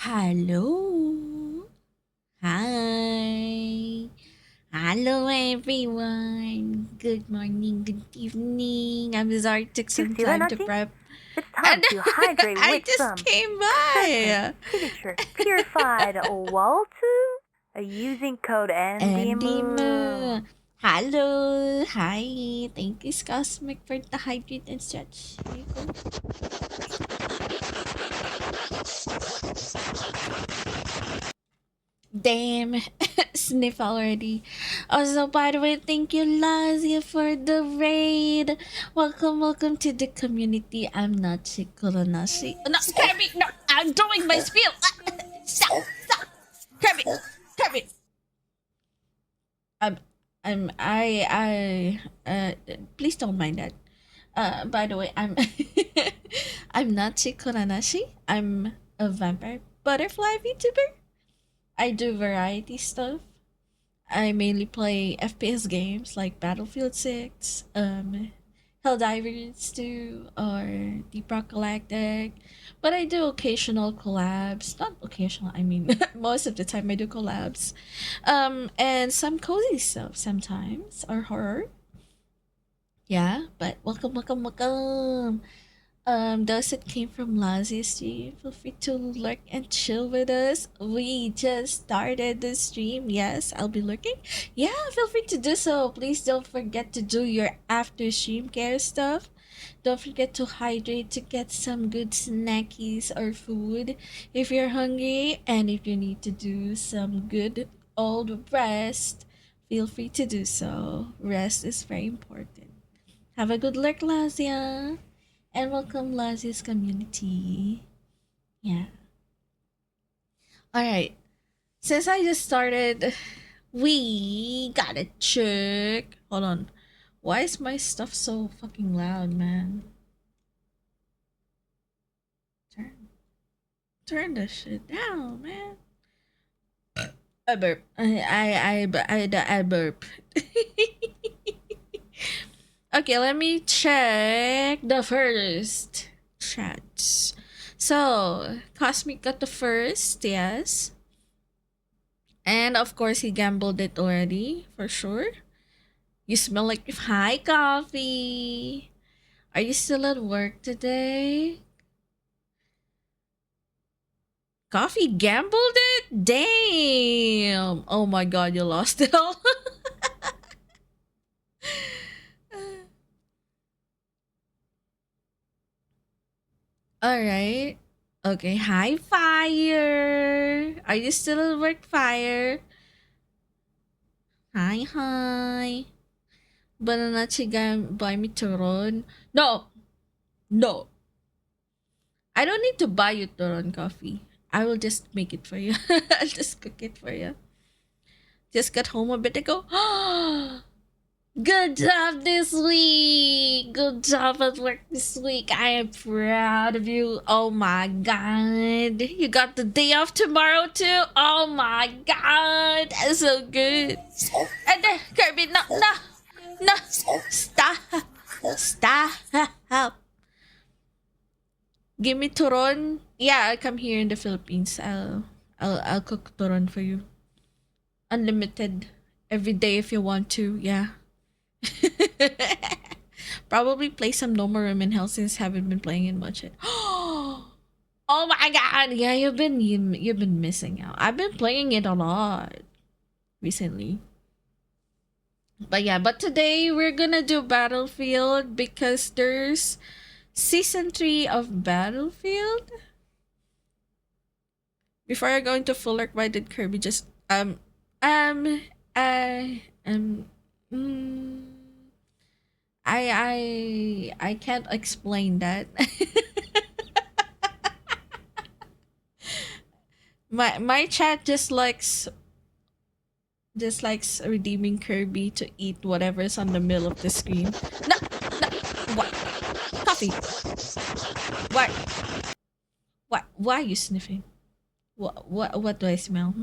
Hello. Hi. Hello, everyone. Good morning, good evening. I'm sorry it took some Juicy time to Nutsy, prep. it's And time to hydrate I with just some came refreshing by. signature purified water using code Andy. NDMO. Hello. Hi. Thank you, Cosmic, for the hydrate and stretch. Here you go. Damn, sniff already. Also, by the way, thank you, Lazia, for the raid. Welcome to the community. I'm not Shikuranashi. No, Kirby, no, I'm doing my spiel. Stop, Kirby, Kirby. I'm, please don't mind that. By the way, I'm not Shikuranashi. I'm a vampire butterfly VTuber. I do variety stuff. I mainly play FPS games like Battlefield 6, Helldivers 2, or Deep Rock Galactic. But I do occasional collabs. Not occasional, I mean, most of the time I do collabs. And some cozy stuff sometimes, or horror. Yeah, but welcome. Those that came from last stream, feel free to lurk and chill with us. We just started the stream. Yes, I'll be lurking. Yeah, feel free to do so. Please don't forget to do your after stream care stuff. Don't forget to hydrate to get some good snackies or food if you're hungry. And if you need to do some good old rest, feel free to do so. Rest is very important. Have a good lurk, Lazia. And welcome, Lazia's community. Yeah. Alright. Since I just started, we gotta check. Hold on. Why is my stuff so fucking loud, man? Turn the shit down, man. I burp. I burp. Okay, let me check the first chats. So, Cosmic got the first, yes. And of course, he gambled it already, for sure. You smell like high coffee. Are you still at work today? Coffee gambled it? Damn. Oh my god, you lost it all. Alright. Okay, hi, Fire. Are you still at work, Fire? Hi. Banana chicken buy me turon. No, no. I don't need to buy you turon coffee. I will just make it for you. I'll just cook it for you. Just got home a bit ago. Good job this week. Good job at work this week. I am proud of you. Oh my god. You got the day off tomorrow too. Oh my god. That's so good. And then Kirby, no. Stop. Give me turon. Yeah, I'll come here in the Philippines. I'll cook turon for you. Unlimited. Every day if you want to. Yeah. Probably play some No More Room in Hell since haven't been playing it much yet. Oh my god! Yeah, you've been missing out. I've been playing it a lot recently. But yeah, but today we're gonna do Battlefield because there's season 3 of Battlefield. Before I go into full arc, why did Kirby just um I mm, I can't explain that. My chat just likes redeeming Kirby to eat whatever's on the middle of the screen. No, what? Coffee. Why? Why are you sniffing? What do I smell?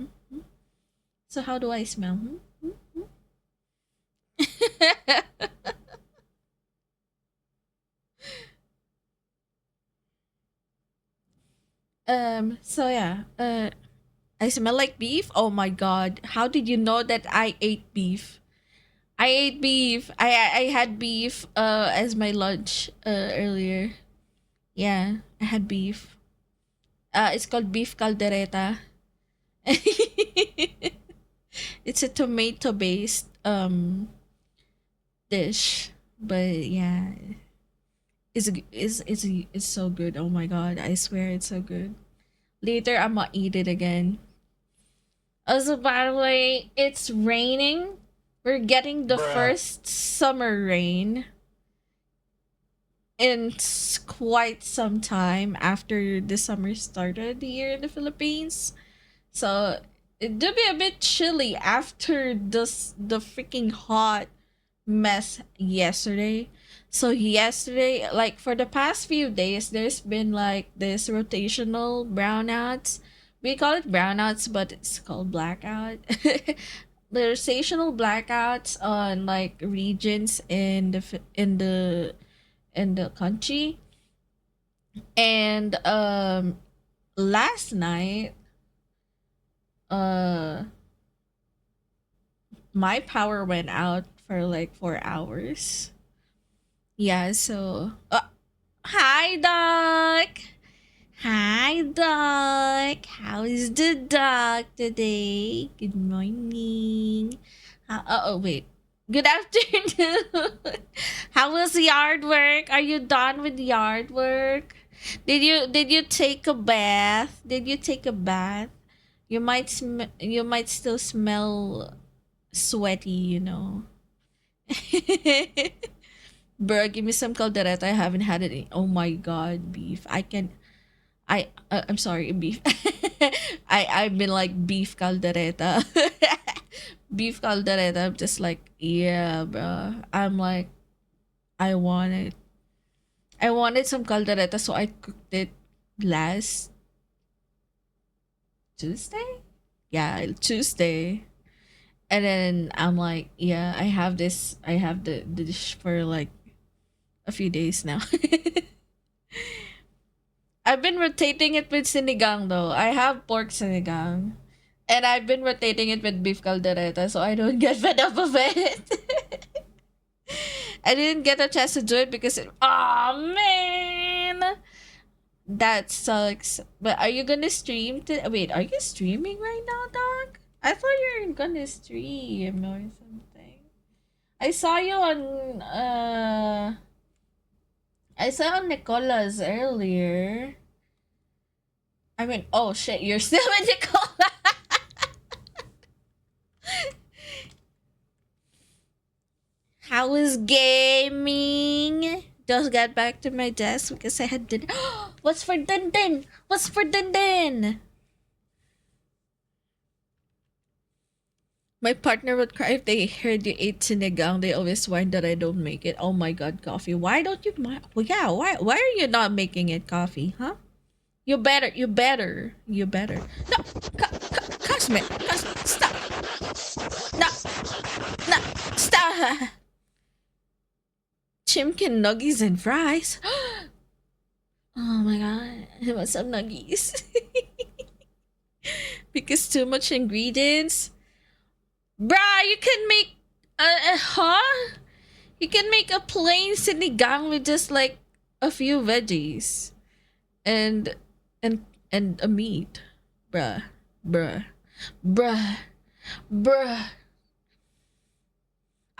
So how do I smell? So yeah. I smell like beef. Oh my god. How did you know that I ate beef? I ate beef. I had beef as my lunch earlier. Yeah, I had beef. It's called beef caldereta. It's a tomato based dish. But yeah, it's so good. Oh my god, I swear it's so good. Later I'm gonna eat it again. Also, by the way, it's raining. We're getting the first summer rain in quite some time after the summer started here in the Philippines. So it did be a bit chilly after the freaking hot mess yesterday. So yesterday, like for the past few days, there's been like this rotational brownouts. We call it brownouts, but it's called blackout. The rotational blackouts on like regions in the country, and last night, uh, my power went out for like 4 hours. Yeah, so hi Doc. Hi Doc. How is the dog today? Good morning. Oh wait. Good afternoon. How was yard work? Are you done with yard work? Did you take a bath? Did you take a bath? You might still smell sweaty, you know. Bro, give me some caldereta. I haven't had it. Oh my god, beef. I can. I'm sorry, beef. I've been like beef caldereta. Beef caldereta. I'm just like yeah, bro. I'm like I want it. I wanted some caldereta, so I cooked it last Tuesday. Yeah, Tuesday. And then I'm like, yeah, I have this. I have the dish for like a few days now. I've been rotating it with sinigang though. I have pork sinigang. And I've been rotating it with beef caldereta so I don't get fed up of it. I didn't get a chance to do it because oh man. That sucks. But are you gonna stream wait, are you streaming right now, dog? I thought you were gonna stream or something. I saw you on I saw on Nicola's earlier. I mean, oh shit, you're still in Nicola. How was gaming? Just got back to my desk because I had dinner. What's for din? What's for din? My partner would cry if they heard you ate sinigang. They always whine that I don't make it. Oh my god, coffee. Why don't you? Well, yeah. Why are you not making it coffee? Huh? You better. No, Cosme, stop. No, no, stop. Chimkin nuggies and fries. Oh my god, I want some nuggies. Because too much ingredients. Bruh, you can make huh? You can make a plain sinigang with just like a few veggies and and a meat. Bruh. Bruh. Bruh. Bruh.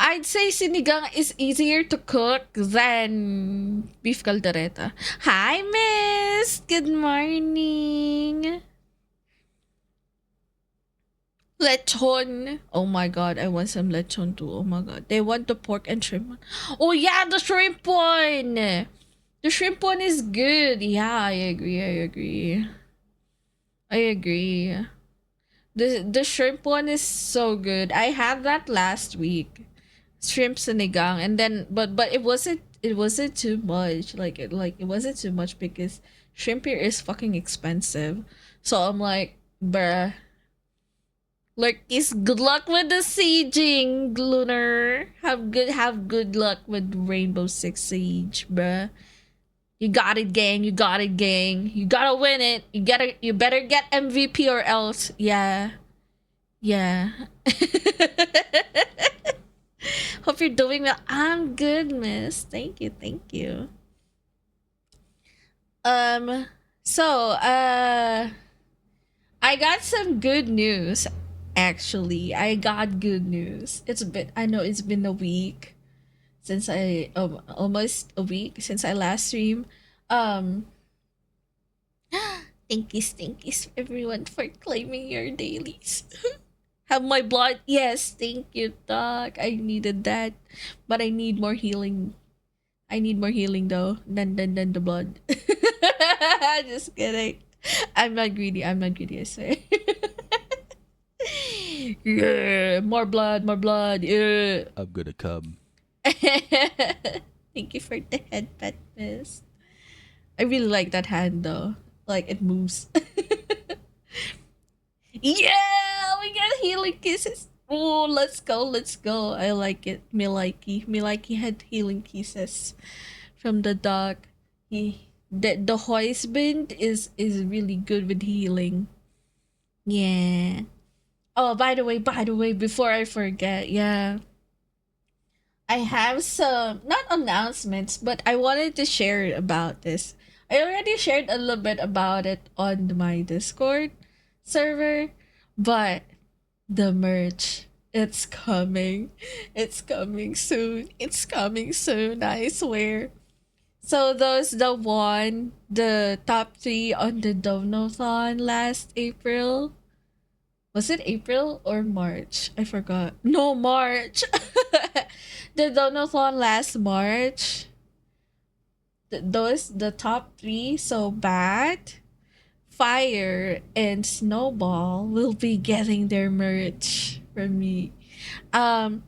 I'd say sinigang is easier to cook than beef caldereta. Hi, miss. Good morning. Lechon. Oh my god, I want some lechon too. Oh my god. They want the pork and shrimp one. Oh yeah, the shrimp one. The shrimp one is good. Yeah, I agree. I agree. The shrimp one is so good. I had that last week. Shrimp sinigang, and then but it wasn't too much. It wasn't too much because shrimp here is fucking expensive. So I'm like, bruh. Like, is good luck with the sieging, Lunar. Have good luck with Rainbow Six Siege, bruh. You got it, gang. You got it, gang. You gotta win it. You better get MVP or else. Yeah. Yeah. Hope you're doing well. I'm good, miss. Thank you, thank you. Um so I got some good news actually. I got good news. I know it's been a week since I almost a week since I last streamed. Um thankies everyone for claiming your dailies. Have my blood. Yes, thank you, doc. I needed that. But I need more healing. I need more healing though than the blood. Just kidding. I'm not greedy. I'm not greedy, I say. Yeah, more blood, more blood. Yeah. I'm gonna come. Thank you for the head pet, miss. I really like that hand though. Like it moves. Yeah, we got healing kisses. Oh, let's go, let's go. I like it. Miliki had healing kisses from the dog. The husband is really good with healing. Yeah. Oh, by the way, before I forget, yeah. I have some not announcements, but I wanted to share about this. I already shared a little bit about it on my Discord server, but the merch, it's coming. It's coming soon. It's coming soon, I swear. So those the top three on the Donathon last April. Was it April or March? I forgot. No, March. The Donathon last March. The top three, so Bat, Fire, and Snowball will be getting their merch from me. Um,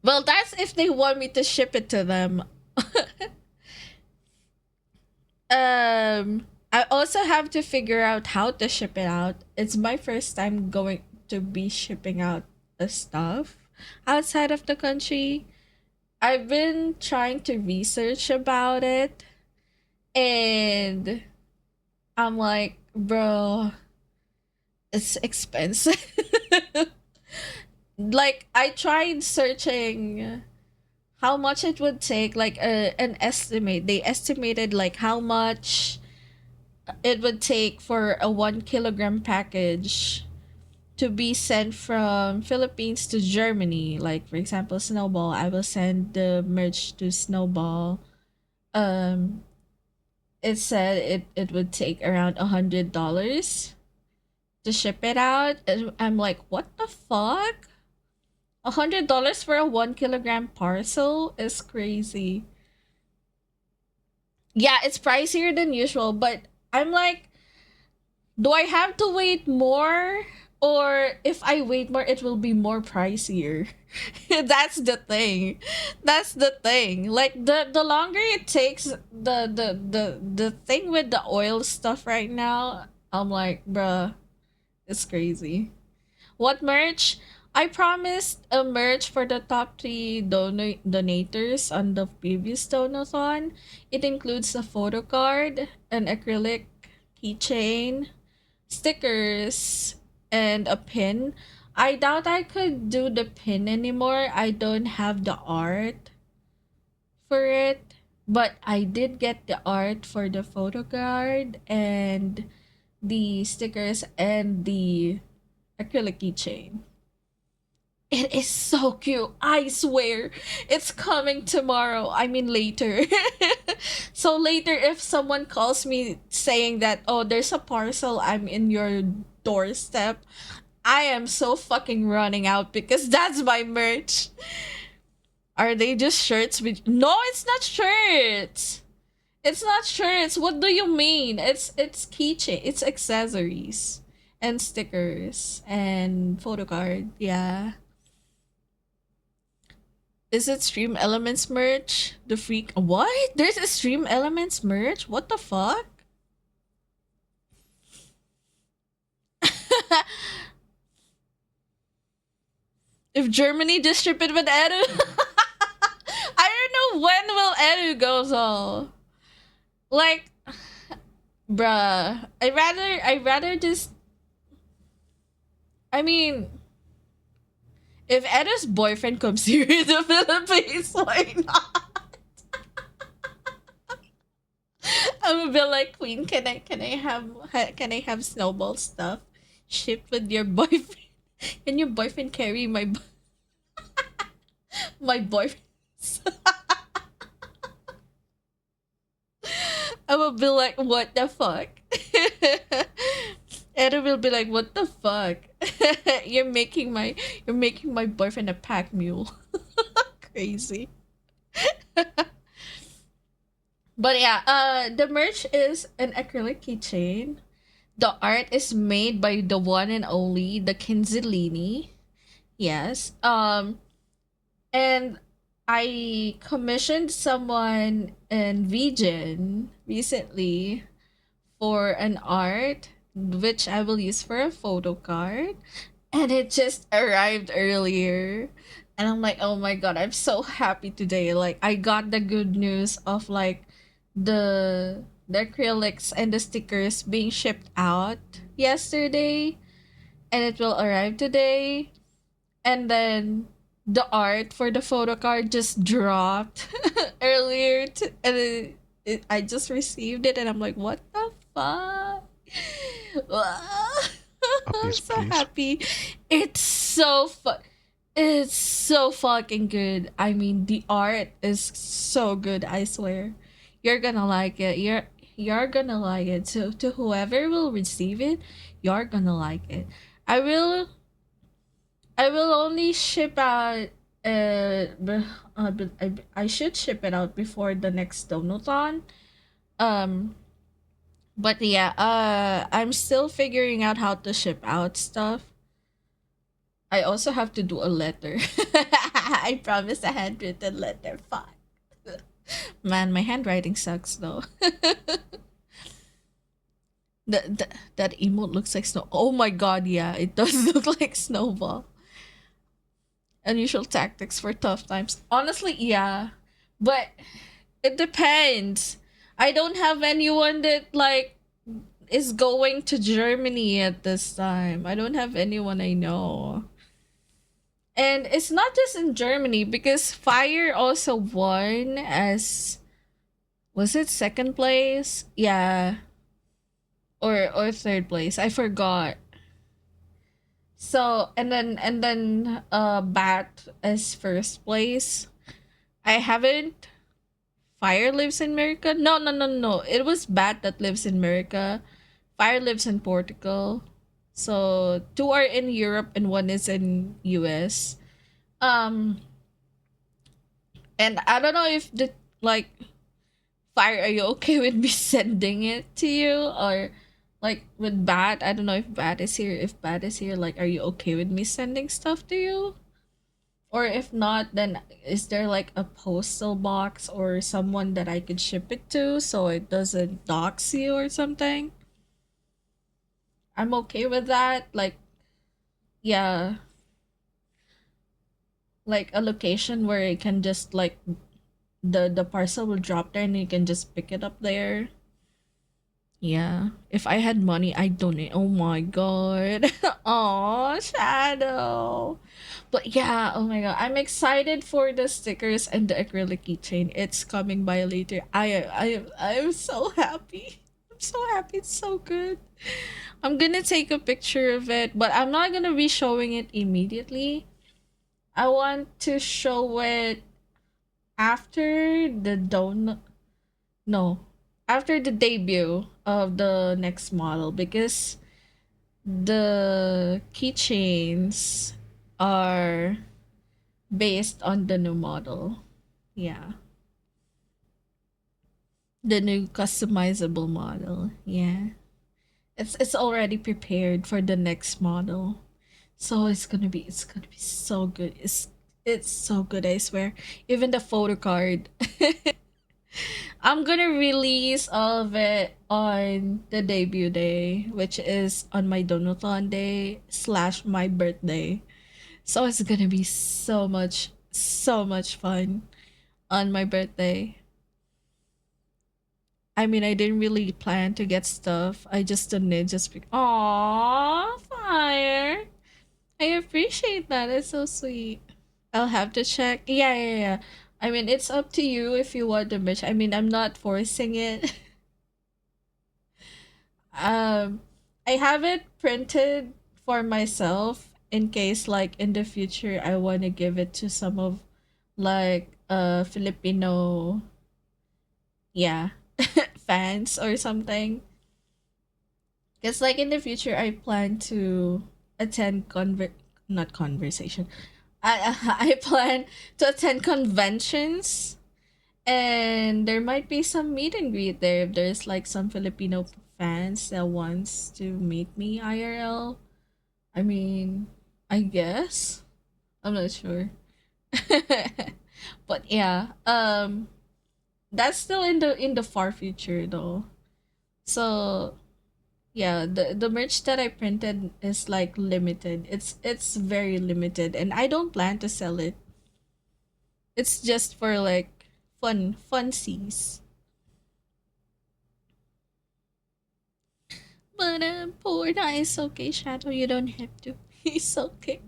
well, that's if they want me to ship it to them. I also have to figure out how to ship it out. It's my first time going to be shipping out the stuff outside of the country. I've been trying to research about it, and I'm like, bro, it's expensive. Like I tried searching how much it would take, like an estimate. They estimated like how much it would take for a 1 kilogram package to be sent from Philippines to Germany. Like for example, Snowball. I will send the merch to Snowball. Um, it said it would take around $100 to ship it out. And I'm like, what the fuck? $100 for a 1 kilogram parcel is crazy. Yeah, it's pricier than usual, but I'm like, do I have to wait more? Or if I wait more, it will be more pricier. That's the thing. That's the thing. Like the longer it takes, the thing with the oil stuff right now, I'm like, bruh, it's crazy. What merch? I promised a merch for the top three donators on the previous donathon. It includes a photo card, an acrylic keychain, stickers, and a pin. I doubt I could do the pin anymore. I don't have the art for it, but I did get the art for the photo card and the stickers and the acrylic keychain. It is so cute. I swear. It's coming tomorrow. I mean later. So later if someone calls me saying that, "Oh, there's a parcel. I'm in your doorstep." I am so fucking running out because that's my merch. Are they just shirts with No, it's not shirts. It's not shirts. What do you mean? It's keychain. It's accessories and stickers and photo card. Yeah. Is it Stream Elements merch? The freak. What? There's a Stream Elements merch? What the fuck? If Germany just ship it with Edu. I don't know when will Edu goes all. Like, bruh, I rather just. I mean, if Edna's boyfriend comes here in the Philippines, why not? I would be like, Queen, can I have snowball stuff shipped with your boyfriend? Can your boyfriend carry my boyfriend? I will be like, what the fuck? Eddie will be like, what the fuck? You're making my boyfriend a pack mule. Crazy. But yeah, the merch is an acrylic keychain. The art is made by the one and only the Kinzilini. Yes. And I commissioned someone in Vigen recently for an art which I will use for a photo card, and it just arrived earlier. And I'm like, oh my god, I'm so happy today. Like, I got the good news of like the acrylics and the stickers being shipped out yesterday, and it will arrive today. And then the art for the photo card just dropped earlier and I just received it, and I'm like, what the fuck? I'm Please, so please. happy. It's so fun. It's so fucking good. I mean, the art is so good, I swear. You're gonna like it. You're gonna like it. So to whoever will receive it, you're gonna like it. I will I will only ship out I should ship it out before the next donathon. Um but yeah, I'm still figuring out how to ship out stuff. I also have to do a letter. I promised a handwritten letter. Fuck. Man, my handwriting sucks though. That emote looks like snow. Oh my god, yeah, it does look like Snowball. Unusual tactics for tough times. Honestly, yeah. But it depends. I don't have anyone that like is going to Germany at this time. I don't have anyone I know. And it's not just in Germany because Fire also won as, was it second place? Yeah. Or third place. I forgot. So and then Bat as first place. I haven't. Fire lives in America? No, no, no, no. It was Bat that lives in America. Fire lives in Portugal. So two are in Europe and one is in US. Um and I don't know if the like Fire, are you okay with me sending it to you? Or like with Bat, I don't know if Bat is here. If Bat is here, like, are you okay with me sending stuff to you? Or if not, then is there like a postal box or someone that I could ship it to so it doesn't dox you or something? I'm okay with that. Like, yeah, like a location where it can just like the parcel will drop there and you can just pick it up there. Yeah. If I had money, I'd donate. Oh my god. Oh, Shadow. But yeah, oh my god. I'm excited for the stickers and the acrylic keychain. It's coming by later. I'm so happy. I'm so happy. It's so good. I'm gonna take a picture of it, but I'm not gonna be showing it immediately. I want to show it after the don no, after the debut of the next model, because the keychains are based on the new model. Yeah. The new customizable model. Yeah. It's already prepared for the next model. So it's gonna be so good. It's so good, I swear. Even the photo card. I'm gonna release all of it on the debut day, which is on my Donathon day slash my birthday. So it's gonna be so much fun on my birthday. I mean, I didn't really plan to get stuff. I just done it just be Aww, fire. I appreciate that. It's so sweet. I'll have to check. Yeah, yeah, yeah. I mean, it's up to you if you want the merch. I mean, I'm not forcing it. um, I have it printed for myself in case, like, in the future, I want to give it to some of, like, Filipino, yeah, fans or something. Because, like, in the future, I plan to attend not conversation. I plan to attend conventions, and there might be some meet and greet there if there's like some Filipino fans that wants to meet me IRL. I mean, I guess I'm not sure, but yeah, that's still in the far future though. So yeah, the merch that I printed is like limited. It's very limited, and I don't plan to sell it. It's just for like funsies. But poor na is okay, Shadow. You don't have to. It's okay.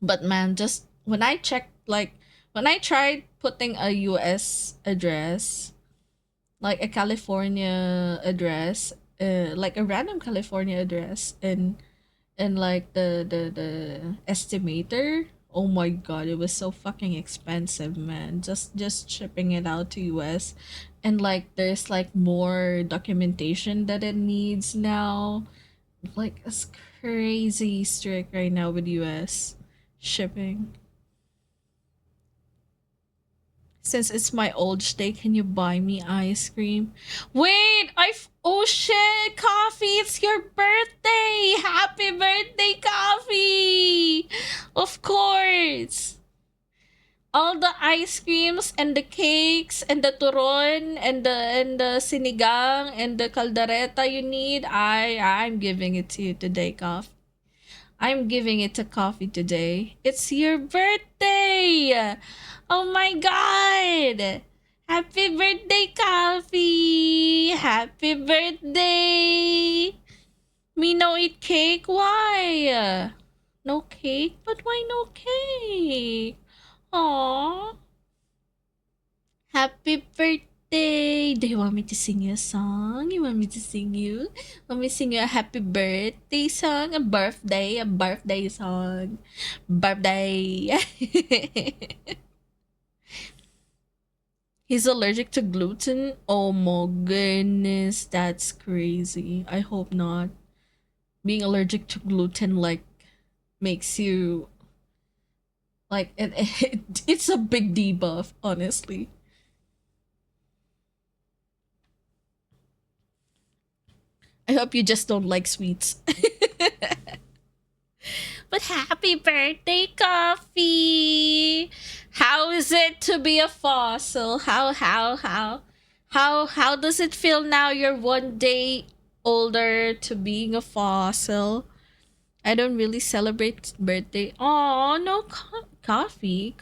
But man, just when I checked, like when I tried putting a US address, like a California address, like a random California address, and like the estimator. Oh my god, it was so fucking expensive, man. Just shipping it out to US, and like there's like more documentation that it needs now. Like it's crazy strict right now with US shipping. Since it's my old day, can you buy me ice cream? Wait, oh shit, Coffee, it's your birthday! Happy birthday, Coffee! Of course! All the ice creams and the cakes and the turon and the sinigang and the caldereta you need, I'm giving it to you today, Coffee. I'm giving it to Coffee today. It's your birthday! Oh my god! Happy birthday, Coffee! Happy birthday! Me no eat cake? Why? No cake? But why no cake? Aww. Happy birthday! Do you want me to sing you a song? You want me to sing you? Want me to sing you a happy birthday song? A birthday song. Birthday. He's allergic to gluten? Oh my goodness, that's crazy. I hope not. Being allergic to gluten, like, makes you, like, it's a big debuff, honestly. I hope you just don't like sweets. But happy birthday, Coffee! How is it to be a fossil? How does it feel now you're 1 day older to being a fossil? I don't really celebrate birthday. Oh, no coffee.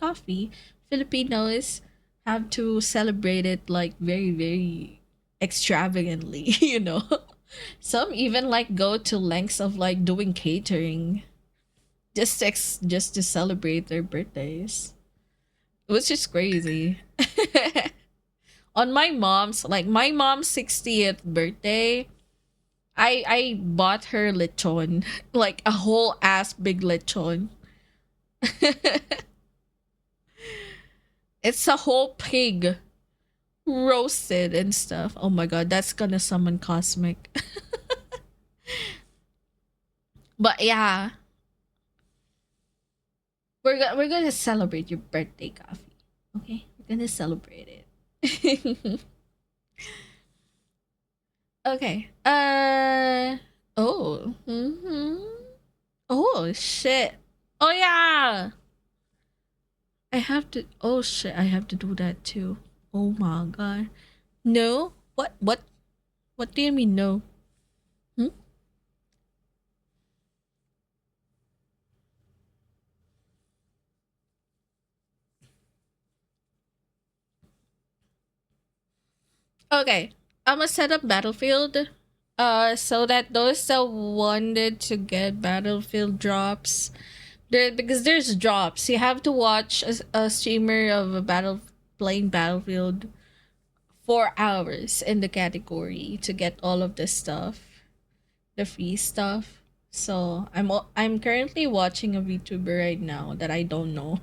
Filipinos have to celebrate it like very, very extravagantly, you know. Some even like go to lengths of like doing catering just to celebrate their birthdays. It was just crazy. On my mom's 60th birthday, I bought her lechon, like a whole ass big lechon. It's a whole pig roasted and stuff. Oh my god, that's gonna summon cosmic. But yeah, we're gonna celebrate your birthday, Coffee. Okay, we're gonna celebrate it. Okay. Oh. Oh shit. Oh yeah. I have to. Oh shit. I have to do that too. Oh my god. No. What? What? What do you mean no? Hmm? Okay, I'm gonna set up Battlefield. So that those that wanted to get Battlefield drops, there because there's drops. You have to watch a streamer of a battle playing Battlefield 4 hours in the category to get all of this stuff, the free stuff. So I'm currently watching a VTuber right now that I don't know,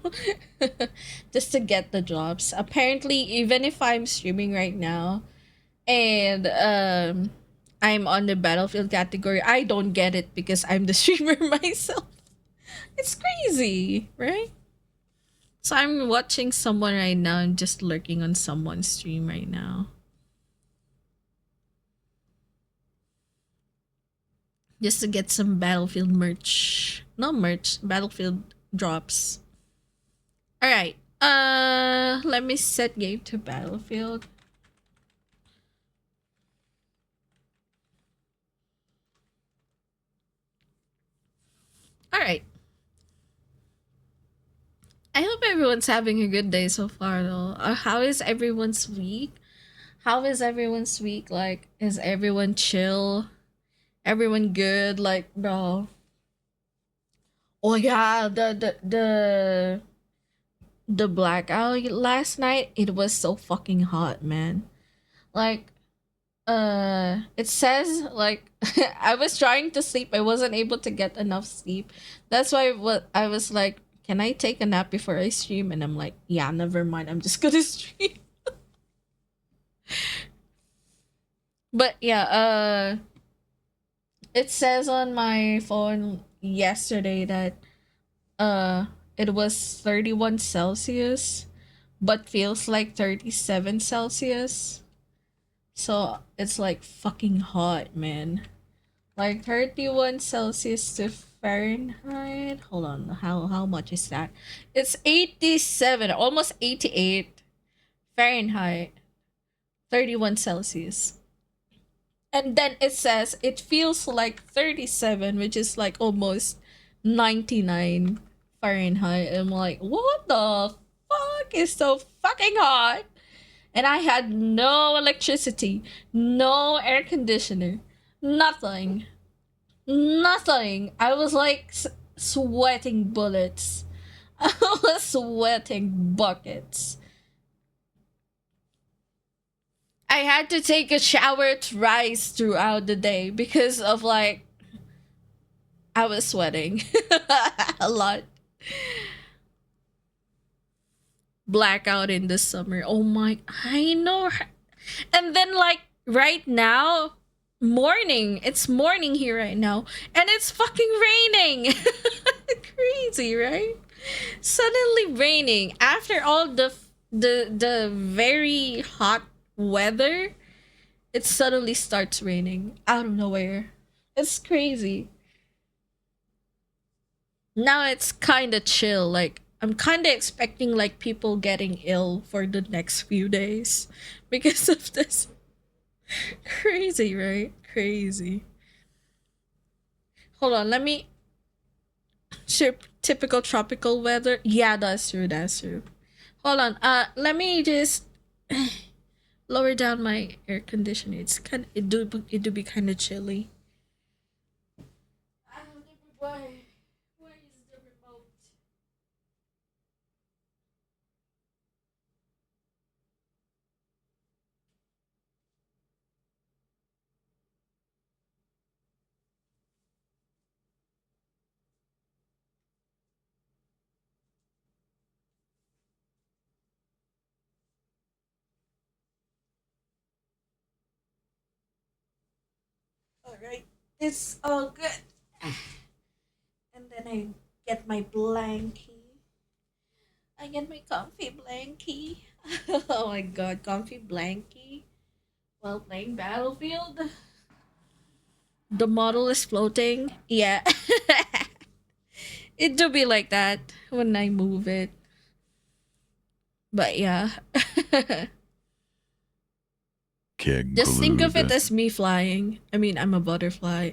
just to get the drops. Apparently, even if I'm streaming right now and I'm on the Battlefield category, I don't get it because I'm the streamer myself. It's crazy, right? So I'm watching someone right now. I'm just lurking on someone's stream right now. Just to get some Battlefield merch. No merch, Battlefield drops. Alright. Let me set game to Battlefield. Alright. I hope everyone's having a good day so far though. How is everyone's week? How is everyone's week? Like, is everyone chill? Everyone good? Like, bro. Oh yeah, the blackout last night, it was so fucking hot, man. Like, it says like I was trying to sleep. I wasn't able to get enough sleep. That's why what I was like, can I take a nap before I stream? And I'm like, yeah, never mind. I'm just gonna stream. But yeah, it says on my phone yesterday that it was 31 Celsius but feels like 37 Celsius. So it's like fucking hot, man. Like 31 Celsius to Fahrenheit. Hold on, how much is that? It's 87, almost 88 Fahrenheit. 31 Celsius. And then it says it feels like 37, which is like almost 99 Fahrenheit. I'm like, what the fuck is so fucking hot? And I had no electricity, no air conditioner, nothing. Nothing. I was like sweating bullets. I was sweating buckets. I had to take a shower twice throughout the day because of like I was sweating a lot. Blackout in the summer. Oh my, I know. And then like right now, morning. It's morning here right now, and it's fucking raining. Crazy, right? Suddenly raining after all the very hot weather. It suddenly starts raining out of nowhere. It's crazy. Now it's kind of chill. Like I'm kind of expecting like people getting ill for the next few days because of this. Crazy, right? Crazy. Hold on, let me. Sure, typical tropical weather. Yeah, that's true. That's true. Hold on. Let me just lower down my air conditioner. It's kind. It do be kind of chilly. I don't think why. Where is the remote? All right, it's all good. And then I get my blankie. I get my comfy blankie. Oh my god, comfy blankie while playing Battlefield. The model is floating. Yeah. It do be like that when I move it. But yeah. Just think of it as me flying. I mean, I'm a butterfly.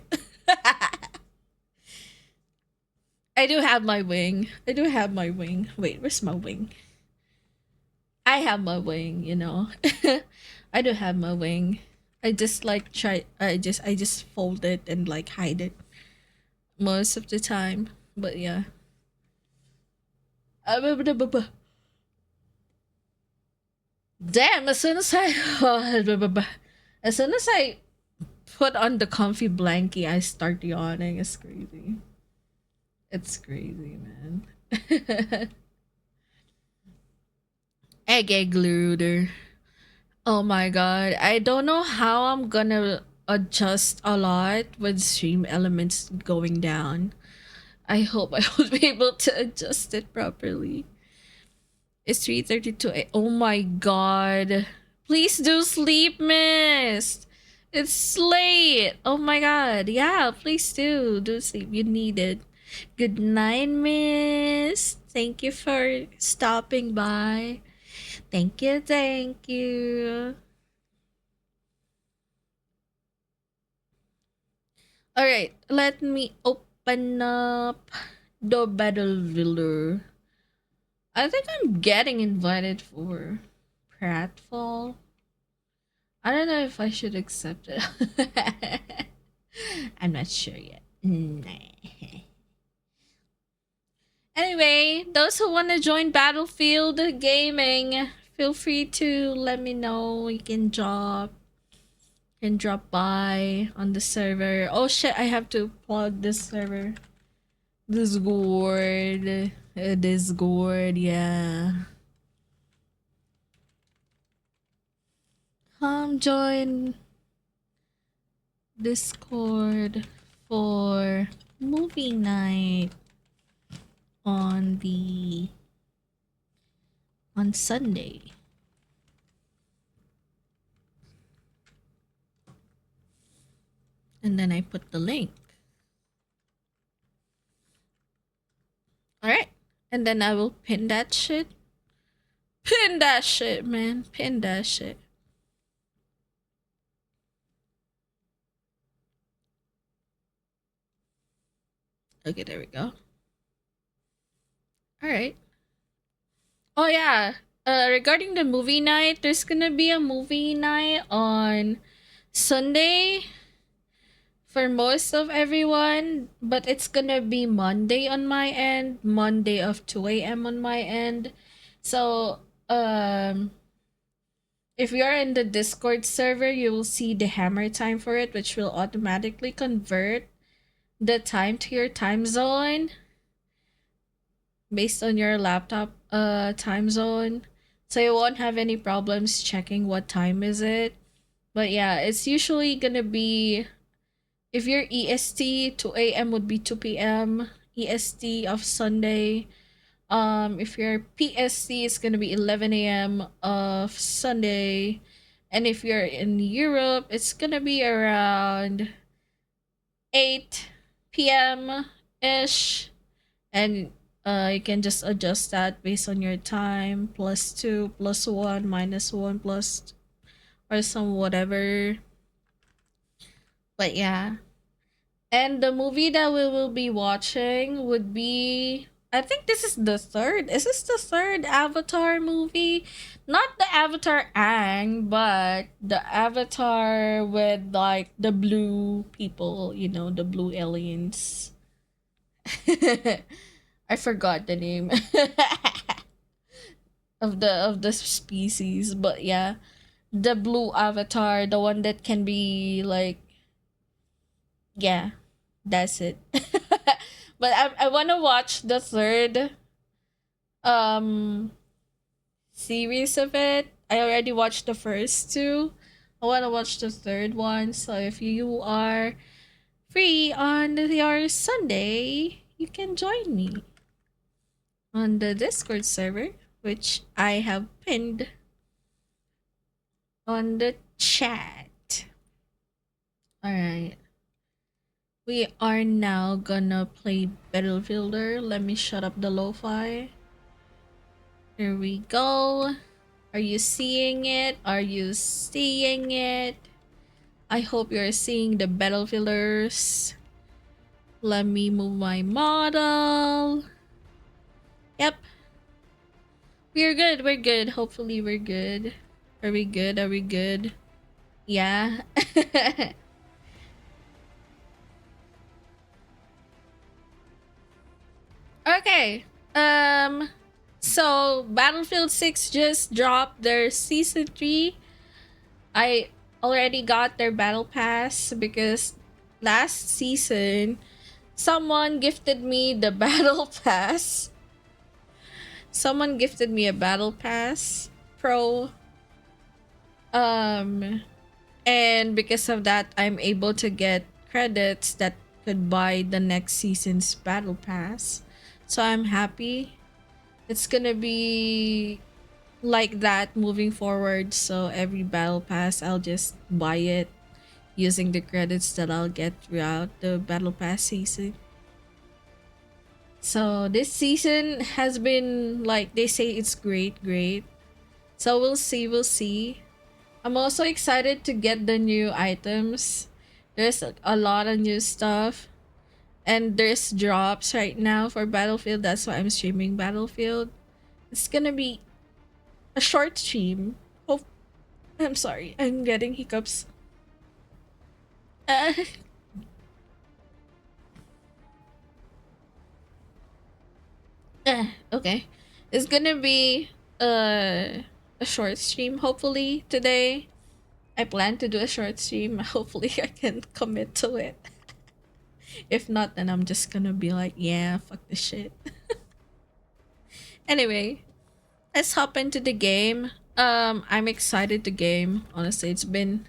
I do have my wing. I do have my wing. Wait, where's my wing? I have my wing, you know. I do have my wing. I just like try. I just fold it and like hide it most of the time. But yeah. Damn! As soon as I as soon as I put on the comfy blankie, I start yawning. It's crazy. It's crazy, man. Egg looter. Oh my god. I don't know how I'm gonna adjust a lot with stream elements going down. I hope I will be able to adjust it properly. It's 3:32. Oh my god. Please do sleep, Mist. It's late. Oh my god. Yeah, please do. Do sleep. You need it. Good night, Miss. Thank you for stopping by. Thank you, thank you. Alright, let me open up the battle builder. I think I'm getting invited for Pratfall. I don't know if I should accept it. I'm not sure yet. Anyway, those who want to join Battlefield Gaming, feel free to let me know. You can drop by on the server. Oh shit, I have to plug this server. Discord. Discord, yeah. Come join Discord for movie night on Sunday. And then I put the link. Alright. And then I will pin that shit. Pin that shit, man. Pin that shit. Okay, there we go. Alright. Oh yeah. Regarding the movie night, there's gonna be a movie night on Sunday for most of everyone, but it's gonna be Monday on my end, Monday of 2 a.m. on my end. So, if you're in the Discord server, you will see the hammer time for it, which will automatically convert the time to your time zone based on your laptop time zone. So you won't have any problems checking what time is it. But yeah, it's usually gonna be, if you're EST, 2 a.m. would be 2 p.m. EST of Sunday. If you're PST, it's gonna be 11 a.m. of Sunday. And if you're in Europe, it's gonna be around 8 p.m. ish. And you can just adjust that based on your time. +2, +1, -1, plus, or some whatever. But yeah. And the movie that we will be watching would be, I think this is the third. Is this the third Avatar movie? Not the Avatar Aang, but the Avatar with like the blue people, the blue aliens. I forgot the name of the species, but yeah, the blue Avatar, the one that can be like, yeah, that's it. But I want to watch the third um series of it. I already watched the first two. I want to watch the third one. So if you are free on your Sunday, you can join me on the Discord server, which I have pinned on the chat. All right. We are now gonna play Battlefielder. Let me shut up the lo-fi. Here we go. Are you seeing it? Are you seeing it? I hope you're seeing the Battlefielders. Let me move my model. Yep. We're good. We're good. Hopefully we're good. Are we good? Are we good? Yeah. Okay. Um so Battlefield 6 just dropped their season 3. I already got their battle pass because last season someone gifted me the battle pass. Someone gifted me a battle pass pro, um and because of that I'm able to get credits that could buy the next season's battle pass. So I'm happy. It's gonna be like that moving forward. So every battle pass I'll just buy it using the credits that I'll get throughout the battle pass season. So this season has been, like they say, it's great. So we'll see. I'm also excited to get the new items. There's a lot of new stuff, and there's drops right now for Battlefield. That's why I'm streaming Battlefield. It's gonna be a short stream. Oh, I'm sorry. I'm getting hiccups. Uh, okay. It's gonna be a short stream hopefully today. I plan to do a short stream. Hopefully I can commit to it. If not, then I'm just gonna be like, yeah, fuck this shit. Anyway, let's hop into the game. I'm excited to game. Honestly, it's been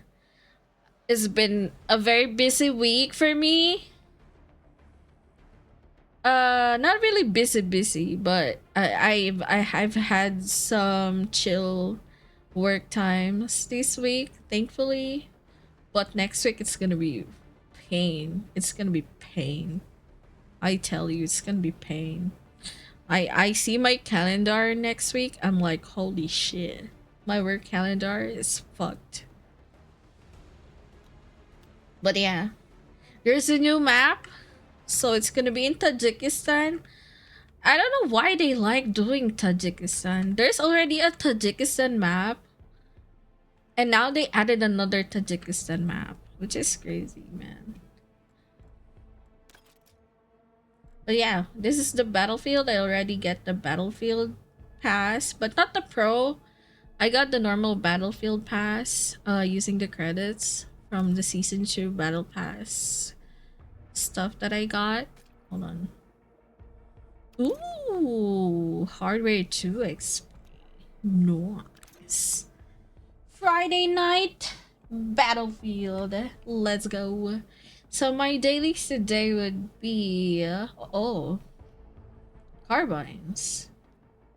a very busy week for me. Not really busy, but I've had some chill work times this week, thankfully. But next week it's gonna be pain. It's gonna be pain. I tell you, it's gonna be pain. I see my calendar next week. I'm like, holy shit. My work calendar is fucked. But yeah, there's a new map. So it's gonna be in Tajikistan. I don't know why they like doing Tajikistan. There's already a Tajikistan map. And now they added another Tajikistan map, which is crazy, man. But yeah, this is the Battlefield. I already get the Battlefield pass, but not the pro. I got the normal Battlefield pass using the credits from the season 2 battle pass stuff that I got. Hold on. Ooh, hardware 2 XP. Nice. Friday night Battlefield. Let's go. So my dailies today would be carbines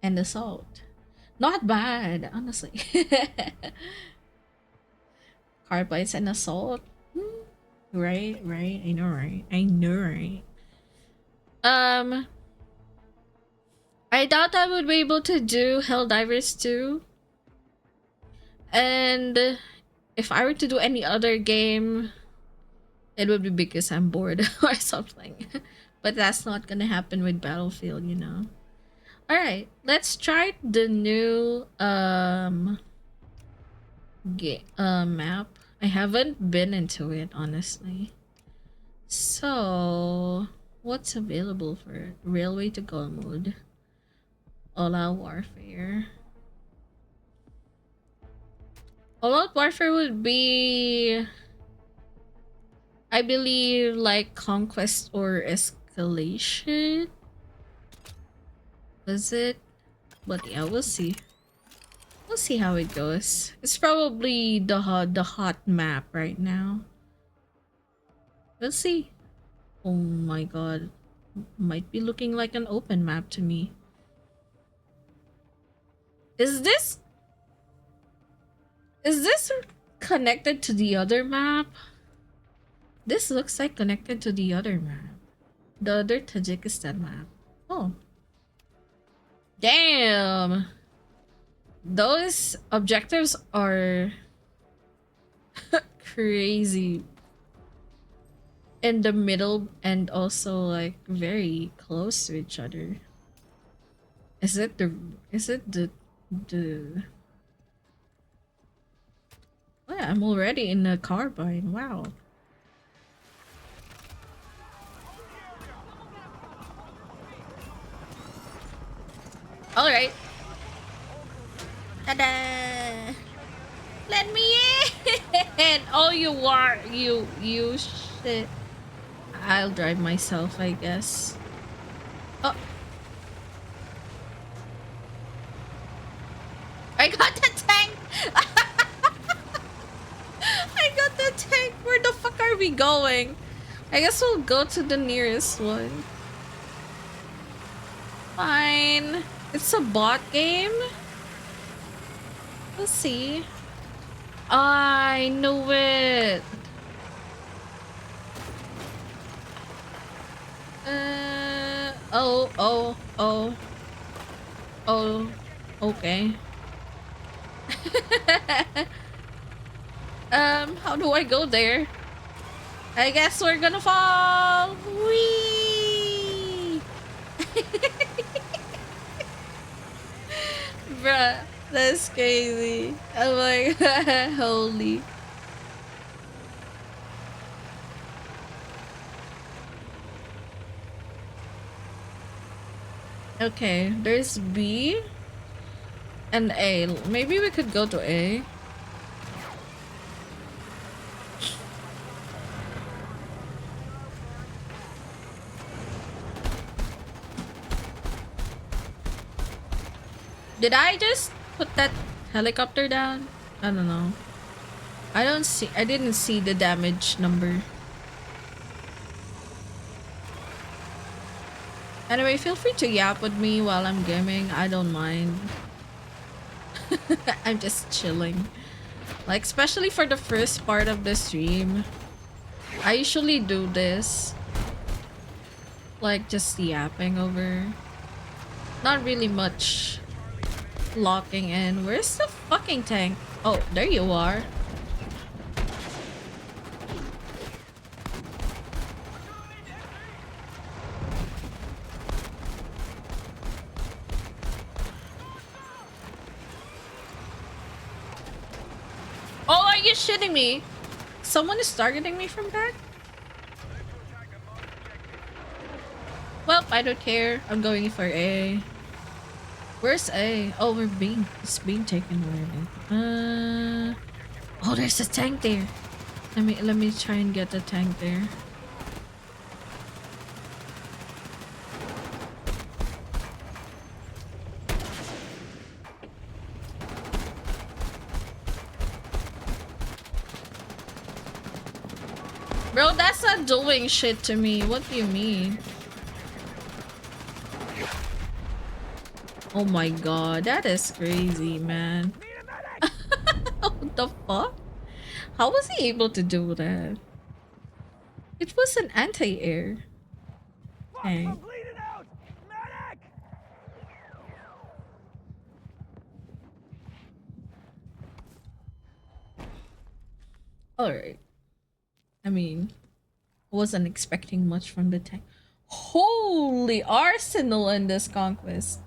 and assault. Not bad, honestly. Carbines and assault. Hmm. Right. I know, right? Um, I doubt I would be able to do Helldivers 2. And if I were to do any other game, it would be because I'm bored or something. But that's not gonna happen with Battlefield, you know. Alright, let's try the new map. I haven't been into it, honestly. So what's available for it? Railway to Go mode. All-out warfare. All-out warfare would be, I believe, like conquest or escalation. Was it? But yeah, we'll see. We'll see how it goes. It's probably the hot map right now. We'll see. Oh my god. Might be looking like an open map to me. Is this connected to the other map? This looks like connected to the other map. The other Tajikistan map. Oh. Damn. Those objectives are crazy. In the middle and also like very close to each other. Is it the I'm already in a carbine. Wow. Alright. Ta-da! Let me in! Oh, you are. You shit. I'll drive myself, I guess. Oh. I got the tank! I got the tank! Where the fuck are we going? I guess we'll go to the nearest one. Fine. It's a bot game? We'll see. I knew it! Oh, okay. How do I go there? I guess we're gonna fall! Whee! Bruh, that's crazy. Oh my god, holy. Okay, there's B and A. Maybe we could go to A. Did I just put that helicopter down? I don't know. I didn't see the damage number. Anyway, feel free to yap with me while I'm gaming. I don't mind. I'm just chilling. Like, especially for the first part of the stream. I usually do this. Like, just yapping over. Not really much locking in. Where's the fucking tank? Oh, there you are. Oh, are you shitting me? Someone is targeting me from back? Well, I don't care. I'm going for A. Where's A? Oh, it's being taken already. Oh, there's a tank there. Let me try and get the tank there. Bro, that's not doing shit to me. What do you mean? Oh my god, that is crazy, man. What the fuck? How was he able to do that? It was an anti-air. Okay. Alright. I mean, wasn't expecting much from the tank. Holy arsenal in this conquest.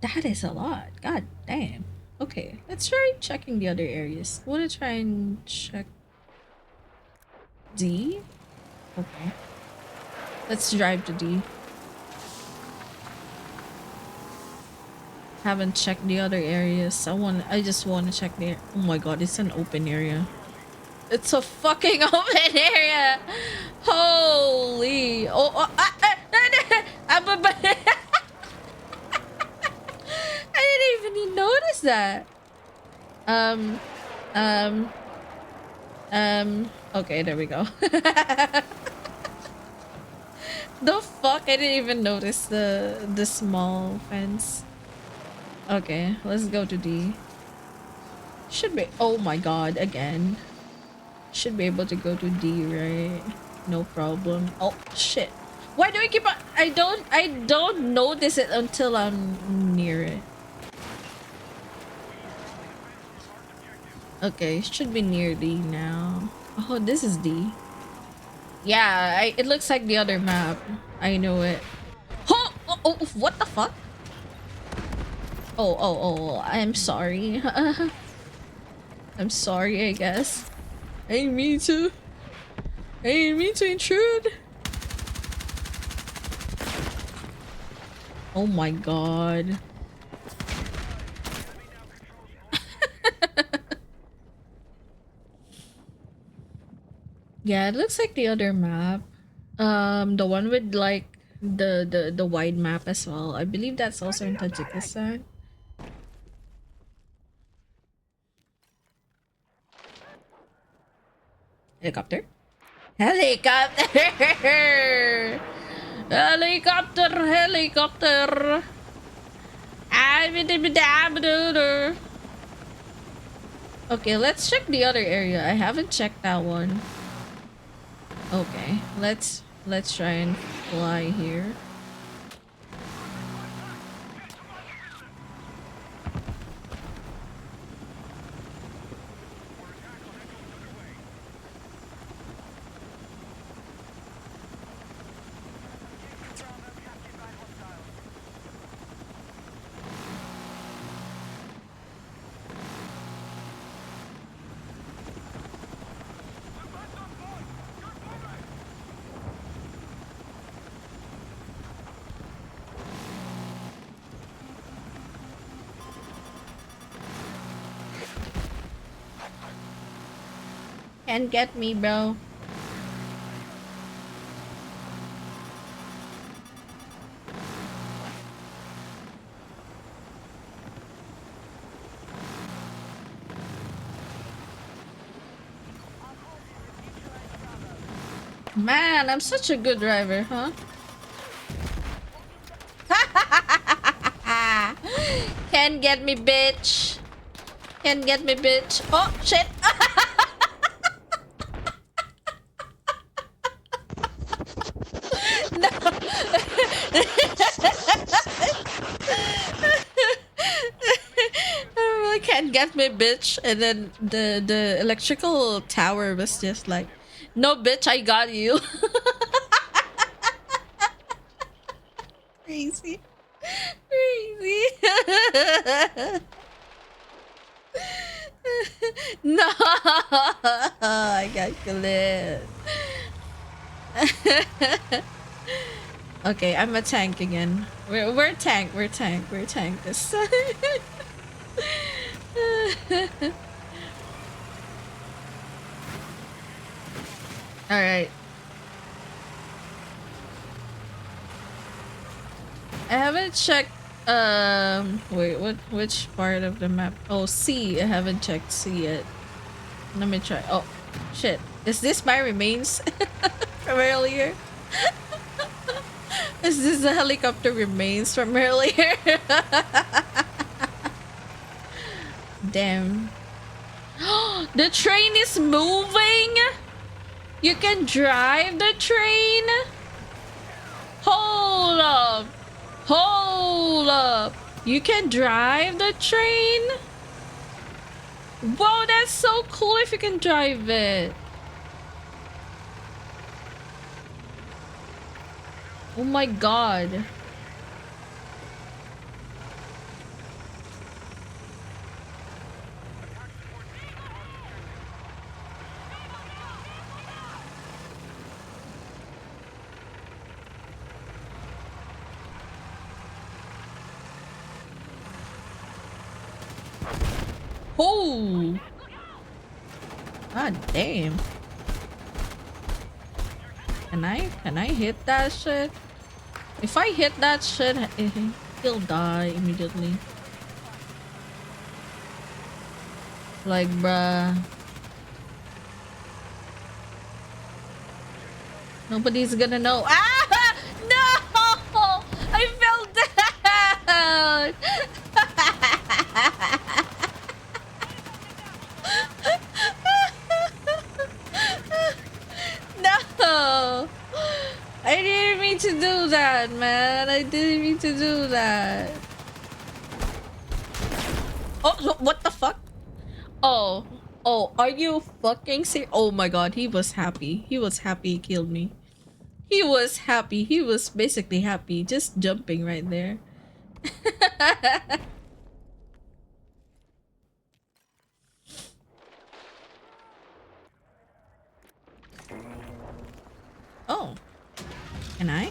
That is a lot. God damn. Okay, let's try checking the other areas. Wanna try and check D? Okay. Let's drive to D. Haven't checked the other areas. I just wanna check the. Oh my god, it's an open area. It's a fucking open area. Holy. I didn't even notice that. Okay, there we go. The fuck? I didn't even notice the small fence. Okay, let's go to D. Should be. Oh my god, again. Should be able to go to D, right? No problem. Oh shit. Why do I keep on? I don't notice it until I'm near it. Okay, should be near D now. Oh, this is D. Yeah, it looks like the other map. I know it. Oh, what the fuck? Oh, I'm sorry. I'm sorry, I guess. I didn't mean to. I didn't mean to intrude. Oh my god. Yeah, it looks like the other map. The one with like the wide map as well. I believe that's also in Tajikistan. Helicopter? Helicopter! Helicopter! Helicopter! Okay, let's check the other area. I haven't checked that one. Okay, let's try and fly here. Can't get me, bro. Man, I'm such a good driver, huh? Can't get me, bitch. Can't get me, bitch. Oh, shit. No. Oh, can't get me, bitch. And then the electrical tower was just like, no, bitch, I got you. Crazy. Crazy. No, I got killed. Okay, I'm a tank again. We're tank. We're tank. We're tank this time. All right. I haven't checked. Wait. Which part of the map? Oh, C. I haven't checked C yet. Let me try. Oh, shit. Is this my remains from earlier? Is this the helicopter remains from earlier? Damn. The train is moving? You can drive the train? Hold up. Hold up. You can drive the train? Whoa, that's so cool if you can drive it. Oh my god. Oh. God damn. Can I hit that shit? If I hit that shit, he'll die immediately. Like, bruh. Nobody's gonna know. Ah! No! I fell down! No! I didn't mean to do that, man. I didn't mean to do that. Oh, what the fuck? Oh. Oh, are you fucking serious? Oh my god, he was happy. He was happy he killed me. He was happy. He was basically happy. Just jumping right there. Oh, can I?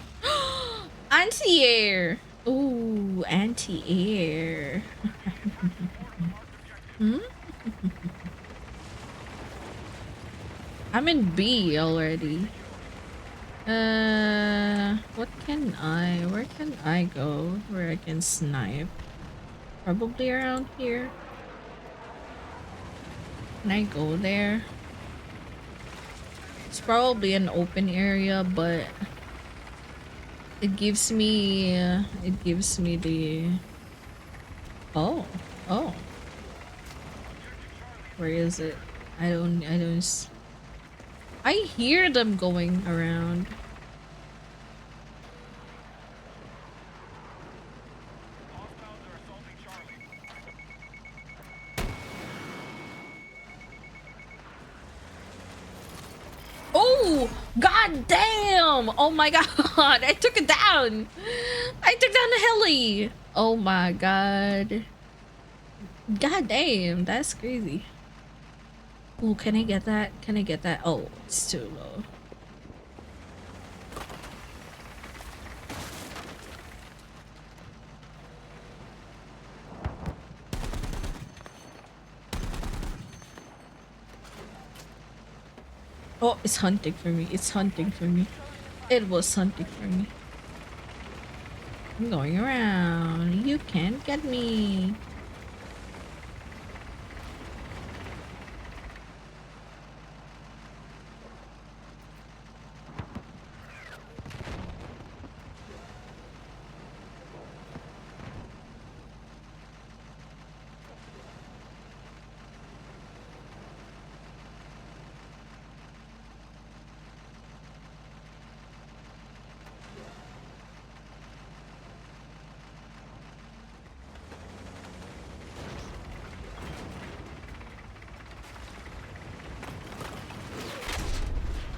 Anti-air. Ooh, anti-air. Hmm? I'm in B already. Where can I go where I can snipe? Probably around here. Can I go there? It's probably an open area, but it gives me the oh, oh, where is it? I don't I hear them going around. Oh, god damn! Oh my god, I took it down! I took down the heli! Oh my god. God damn, that's crazy. Oh, can I get that? Can I get that? Oh, it's too low. Oh, it's hunting for me. It's hunting for me. It was hunting for me. I'm going around. You can't get me.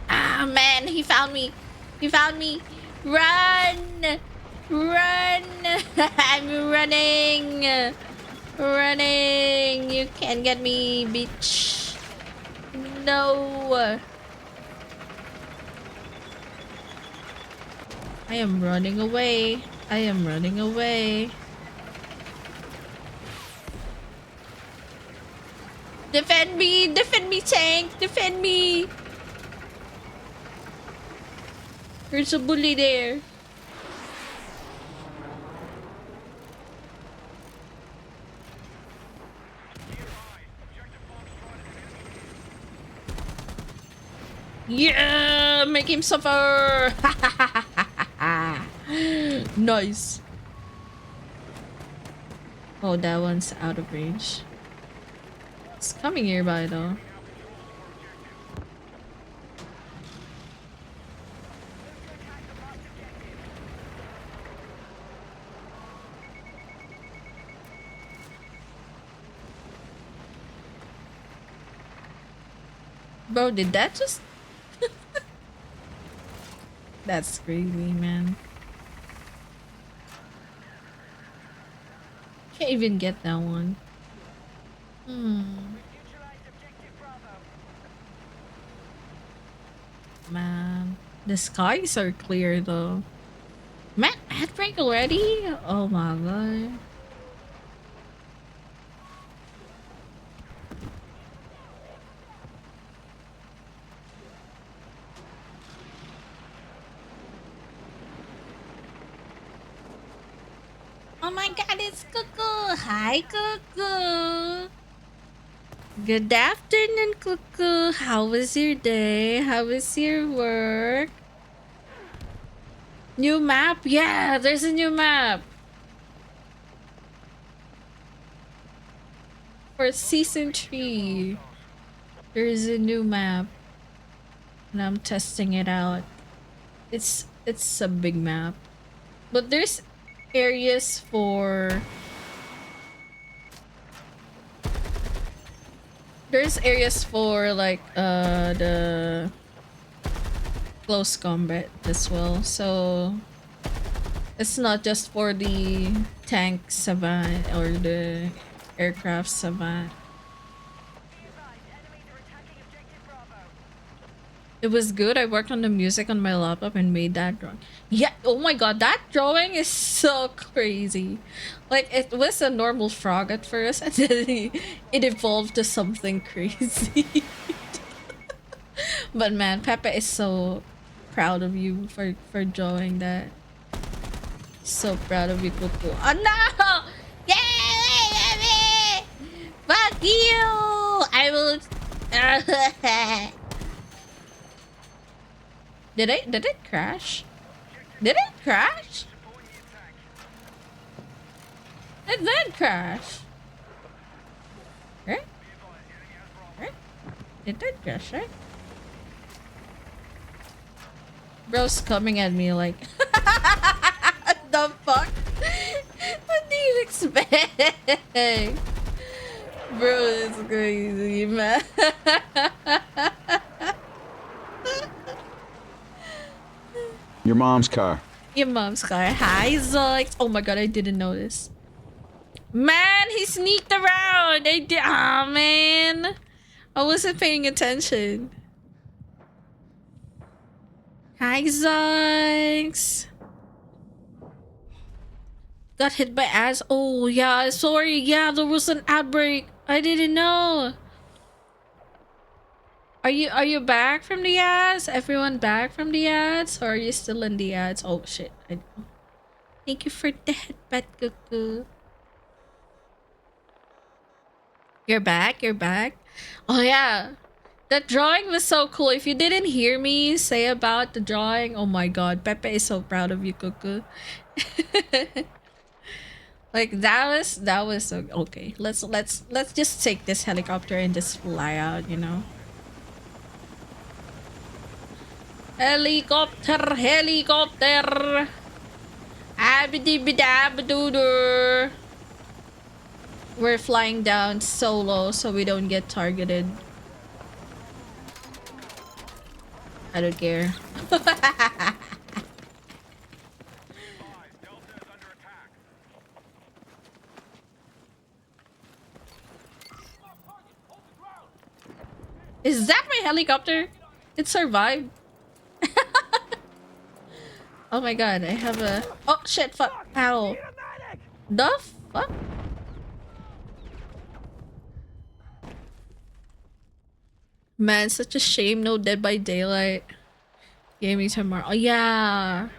Ah, man, he found me. He found me. Run! Run! I'm running! Running! You can't get me, bitch. No! I am running away. I am running away. Defend me! Defend me, tank! Defend me! There's a bully there. Yeah! Make him suffer! Nice. Oh, that one's out of range. It's coming nearby though. Bro, did that just... That's crazy, man. Can't even get that one. Man. The skies are clear though. Man, headbreak already? Oh my god. Oh my god, it's Cuckoo! Hi, Cuckoo! Good afternoon, Cuckoo! How was your day? How was your work? New map? Yeah, there's a new map! For season 3. There's a new map. And I'm testing it out. It's a big map. But there's areas for... There's areas for like the close combat as well. So it's not just for the tank savant or the aircraft savant. It was good. I worked on the music on my laptop and made that drawing. Yeah, oh my god, that drawing is so crazy. Like, it was a normal frog at first, and then it evolved to something crazy. But man, Pepe is so proud of you for drawing that. So proud of you, Cuckoo. Oh no! Yeah! Fuck you! I will. Did it crash? Did it crash? It did crash. Right? Right? It did crash, right? Bro's coming at me like, what the fuck? What do you expect? Bro is crazy, man. Your mom's car. Your mom's car. Hi, Zoix. Oh my god, I didn't notice. Man, he sneaked around. I did. Ah, man. I wasn't paying attention. Hi, Zoix. Got hit by ads. Oh, yeah. Sorry. Yeah, there was an outbreak. I didn't know. Are you back from the ads? Everyone back from the ads? Or are you still in the ads? Oh, shit. I know. Thank you for that, Pet Cuckoo. You're back? You're back? Oh, yeah. That drawing was so cool. If you didn't hear me say about the drawing, oh my god. Pepe is so proud of you, Cuckoo. Like, that was so... Okay, let's just take this helicopter and just fly out, you know? Helicopter, helicopter. Abidibidabadooder. We're flying down solo so we don't get targeted. I don't care. Is that my helicopter? It survived. Oh my god, I have a... Oh shit, fuck. Ow. The fuck? Man, such a shame no Dead by Daylight. Gaming tomorrow. Oh yeah.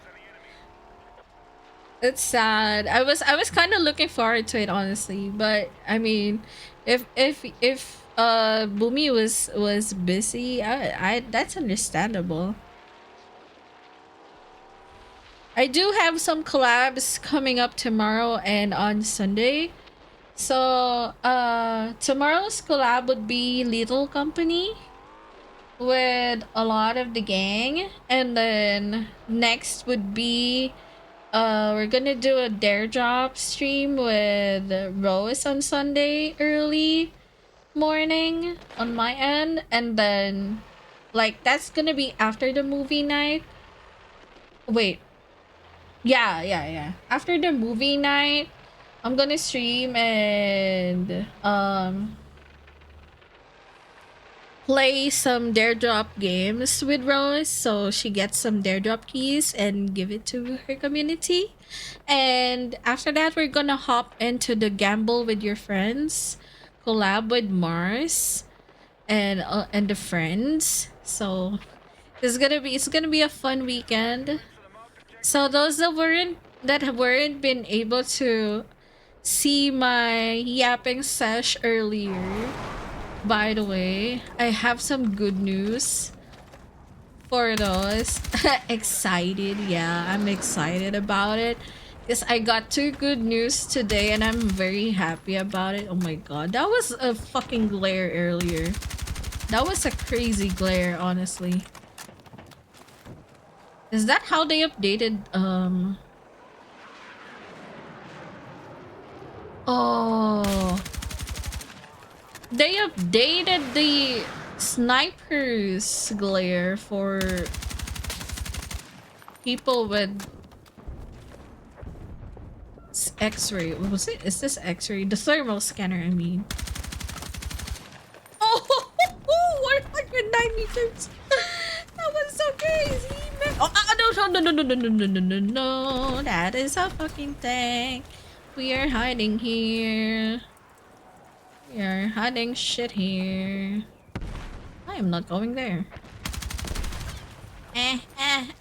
It's sad. I was kind of looking forward to it, honestly, but I mean, if Boomy was busy, I that's understandable. I do have some collabs coming up tomorrow and on Sunday. So tomorrow's collab would be Little Company with a lot of the gang, and then next would be we're gonna do a dare drop stream with Rose on Sunday early morning on my end, and then like that's gonna be after the movie night. Wait, yeah. After the movie night, I'm gonna stream and play some dare drop games with Rose, so she gets some dare drop keys and give it to her community. And after that, we're gonna hop into the gamble with your friends collab with Mars and the friends. So it's gonna be a fun weekend. So those that weren't been able to see my yapping sesh earlier, by the way, I have some good news for those excited. Yeah, I'm excited about it because I got two good news today and I'm very happy about it. Oh my god, that was a fucking glare earlier. That was a crazy glare, honestly. Is that how they updated Oh, they updated the sniper's glare for people with X-ray. What was it? Is this X-ray? The thermal scanner, I mean. Oh, 109 meters. was so crazy, man. Oh, no, no, no, no, no, no, no, no, no. That is a fucking tank. We are hiding here. We are hiding shit here. I am not going there.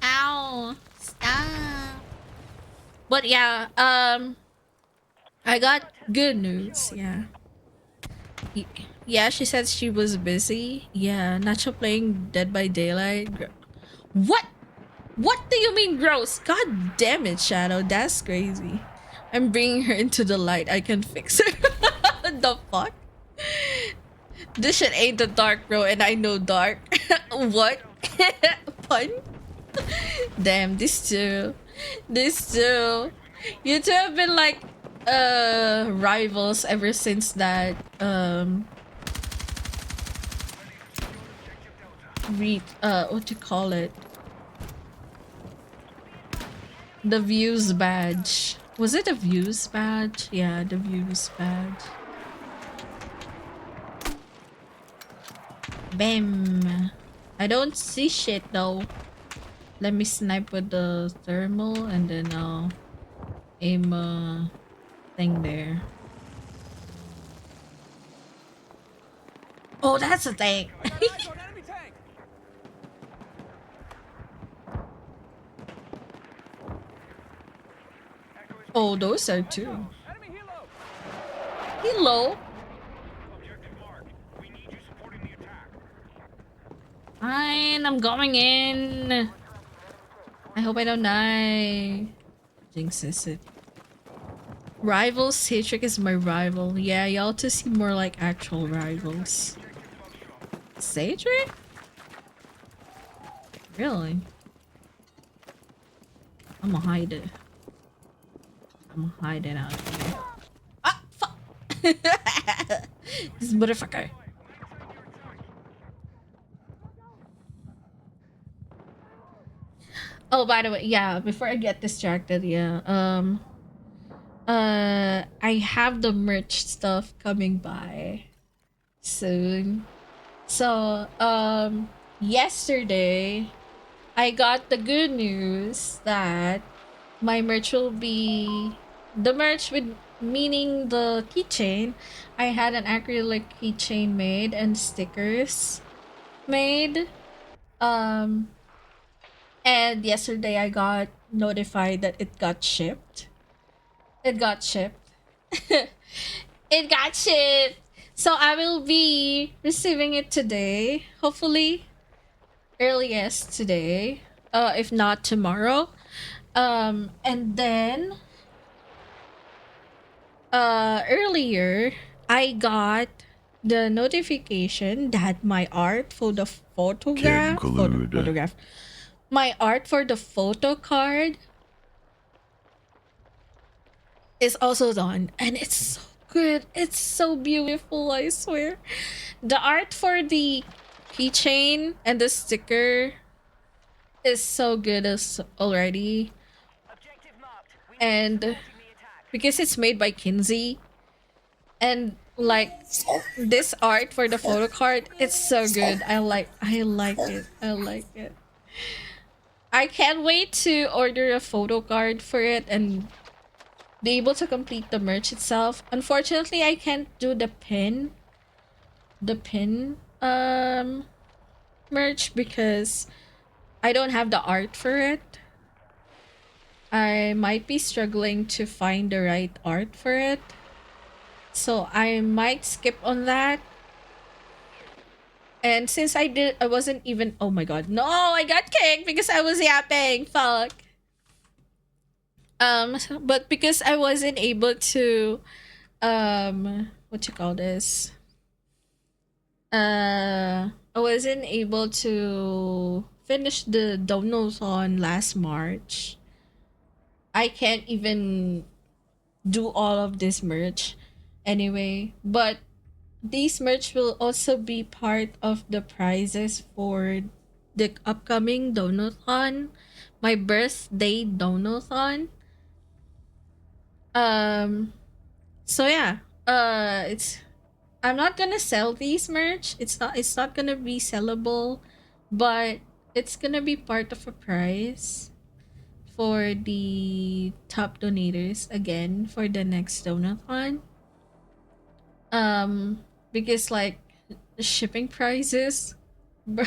Ow. Stop. But yeah, I got good news, yeah. Yeah, she said she was busy. Yeah, Nacho playing Dead by Daylight. What? What do you mean gross? God damn it, Shadow. That's crazy. I'm bringing her into the light. I can fix her. The fuck? This shit ain't the dark, bro, and I know dark. What? Pun? Damn, this two. This two. You two have been like rivals ever since that what you call it? The views badge. Was it a views badge? Yeah, the views badge. Bam. I don't see shit though. Let me snipe with the thermal and then I'll aim a thing there. Oh, that's a tank. Oh, those are two. Hello. Fine, I'm going in. I hope I don't die. Jinxes it. Rivals, Citric is my rival. Yeah, y'all to see more like actual rivals. Citric? Really? I'ma hide it. I'm hiding out here. Ah, fuck! This motherfucker. Oh, by the way, yeah, before I get distracted, yeah, I have the merch stuff coming by soon. So, yesterday, I got the good news that my merch will be the merch with meaning the keychain. I had an acrylic keychain made and stickers made. Um, and yesterday I got notified that it got shipped. It got shipped. It got shipped. So I will be receiving it today, hopefully earliest today, if not tomorrow. And then earlier I got the notification that my art for the photograph, my art for the photo card is also done, and it's so good. It's so beautiful, I swear. The art for the keychain and the sticker is so good as already, and because it's made by Kinsey, and like this art for the photo card, it's so good. I like it. I like it. I can't wait to order a photo card for it and be able to complete the merch itself. Unfortunately, I can't do the pin merch because I don't have the art for it. I might be struggling to find the right art for it. So I might skip on that. And since I wasn't even, oh my god, no, I got kicked because I was yapping, fuck. But because I wasn't able to, what you call this? I wasn't able to finish the donos on last March. I can't even do all of this merch anyway, but these merch will also be part of the prizes for the upcoming donathon, my birthday donathon. So yeah, it's I'm not gonna sell these merch. It's not gonna be sellable, but it's gonna be part of a prize for the top donators again for the next donathon. Because like the shipping prices, bro.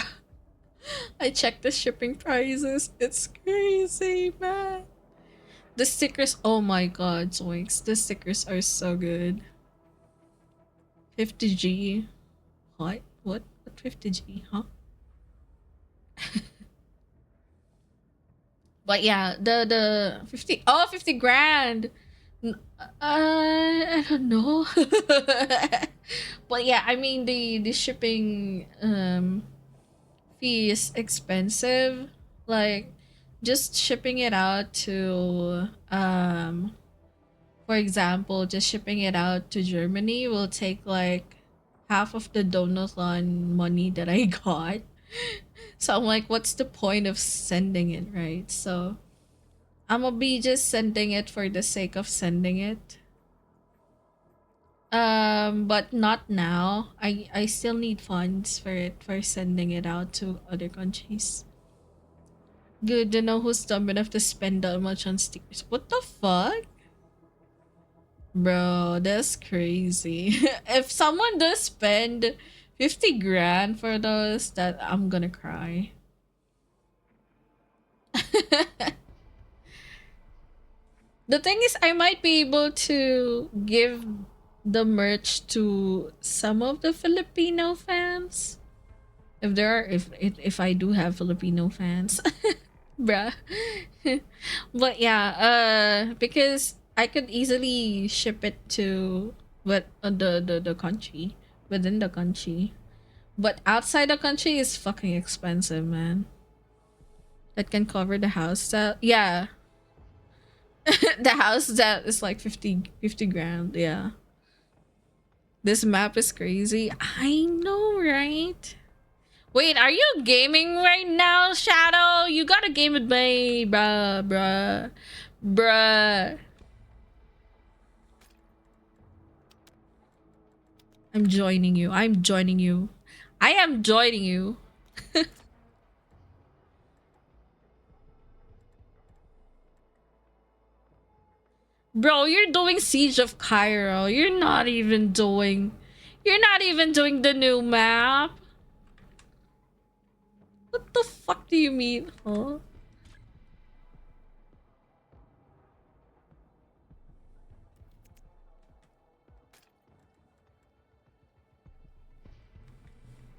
I checked the shipping prices. It's crazy, man. The stickers, oh my god, Zoinks. The stickers are so good. 50G. What? What 50G, huh? But yeah, the 50 grand. I don't know. But yeah, I mean the shipping fee is expensive. Like just shipping it out to for example, just shipping it out to Germany will take like half of the donathon money that I got. So I'm like, what's the point of sending it, right? So I'm gonna be just sending it for the sake of sending it. But not now. I still need funds for it for sending it out to other countries. Good to know who's dumb enough to spend that much on stickers. What the fuck? Bro, that's crazy. If someone does spend 50 grand for those, that I'm gonna cry. The thing is, I might be able to give the merch to some of the Filipino fans. If there are, if I do have Filipino fans, bruh. But yeah, because I could easily ship it to what the country within the country, but outside the country is fucking expensive, man. That can cover the house that yeah. The house that is like 50 grand, yeah. This map is crazy. I know, right? Wait, are you gaming right now, Shadow? You gotta game with me, bruh. I'm joining you. I am joining you. Bro, you're doing Siege of Cairo. You're not even doing the new map. What the fuck do you mean, huh?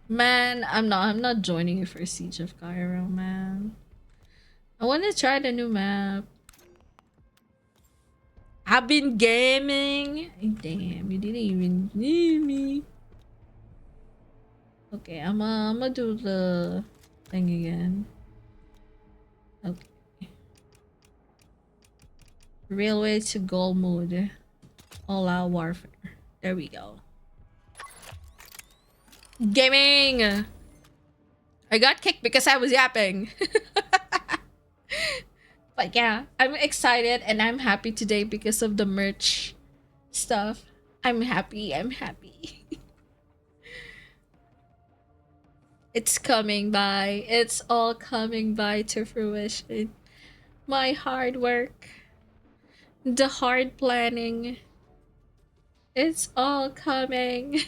Man, I'm not joining you for Siege of Cairo, man. I wanna try the new map. I've been gaming. Damn, you didn't even need me. Okay, I'ma do the thing again. Okay. Railway to goal mode. All out warfare. There we go. Gaming! I got kicked because I was yapping. But yeah, I'm excited and I'm happy today because of the merch stuff. I'm happy. It's coming by. It's all coming by to fruition. My hard work, the hard planning, it's all coming.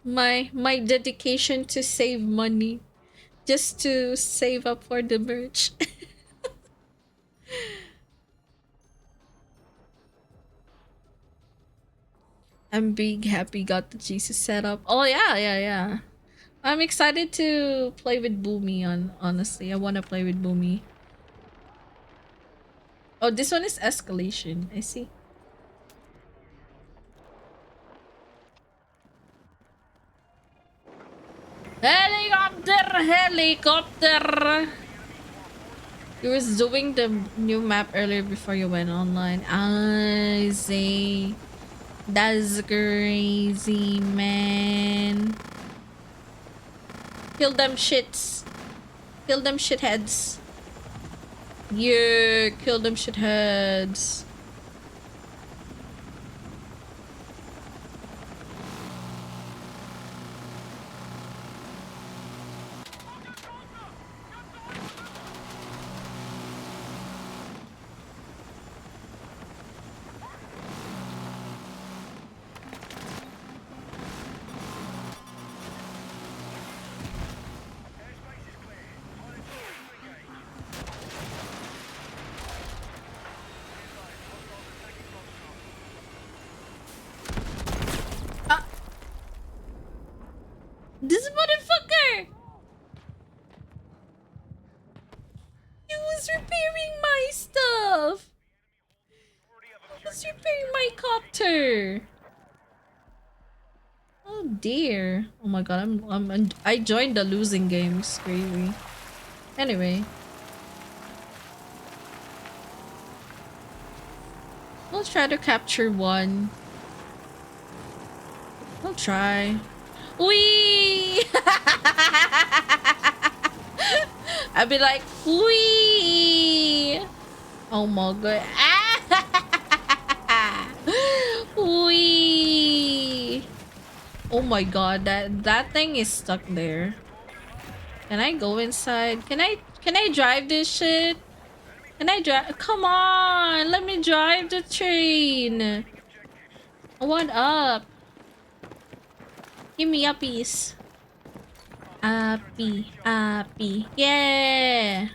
My dedication to save money just to save up for the merch. I'm big happy got the Jesus setup. Oh yeah. I'm excited to play with Boomy honestly. I wanna play with Boomy. Oh, this one is escalation. I see. Helicopter! You was doing the new map earlier before you went online. I see. That's crazy, man. Kill them shits. Kill them shitheads. Yeah, kill them shitheads. Motherfucker! He was repairing my stuff! He was repairing my copter! Oh dear. Oh my god, I joined the losing games. Crazy. Anyway. We'll try to capture one. We'll try. Wee! I'd be like, wee! Oh my god. Wee! Oh my god, that thing is stuck there. Can I go inside? Can I drive this shit? Can I drive? Come on, let me drive the train. What up? Give me uppies. Uppy, uppy. Yeah.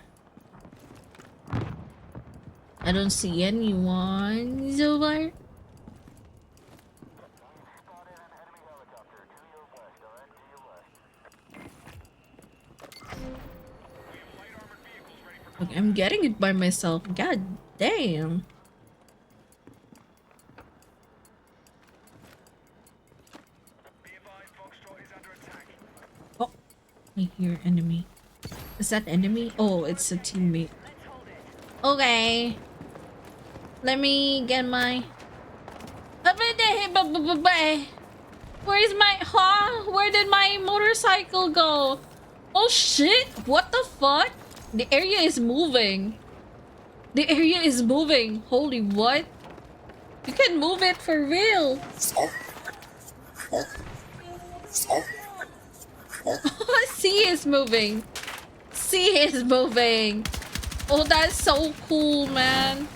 I don't see anyone. Zovar. Okay, I'm getting it by myself. God damn. Oh, I hear enemy. Is that enemy? Oh, it's a teammate. Okay. Let me get my... Where's my... Huh? Where did my motorcycle go? Oh shit! What the fuck? The area is moving. The area is moving. Holy what? You can move it for real. C is moving. C is moving. Oh, that's so cool, man.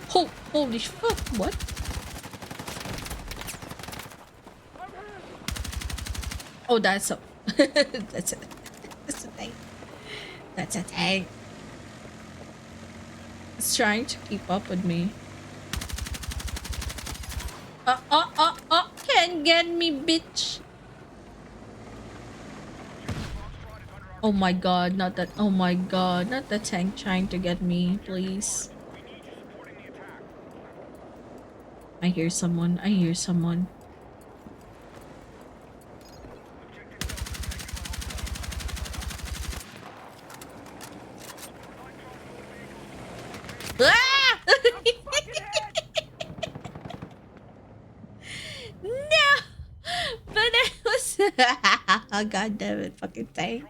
Holy fuck, what? Oh, that's a... that's a... That's a thing. That's a tank. It's trying to keep up with me. Can't get me, bitch. Oh my god, not that. Oh my god, not the tank trying to get me, please. I hear someone. I hear someone. Ah! No! But it was... God damn it, fucking tank.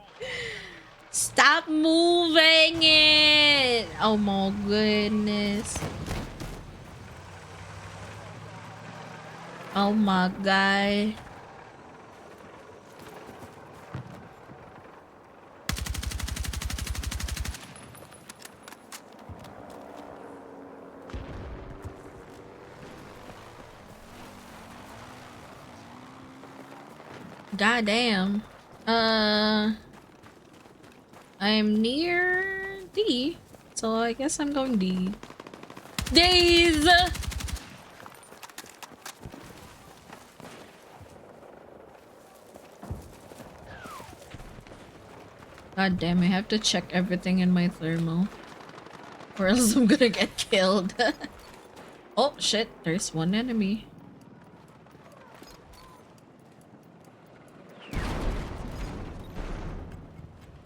Stop moving it! Oh my goodness. Oh my god. God damn. I'm near D, so I guess I'm going D. Days! God damn, I have to check everything in my thermal. Or else I'm gonna get killed. Oh shit, there's one enemy.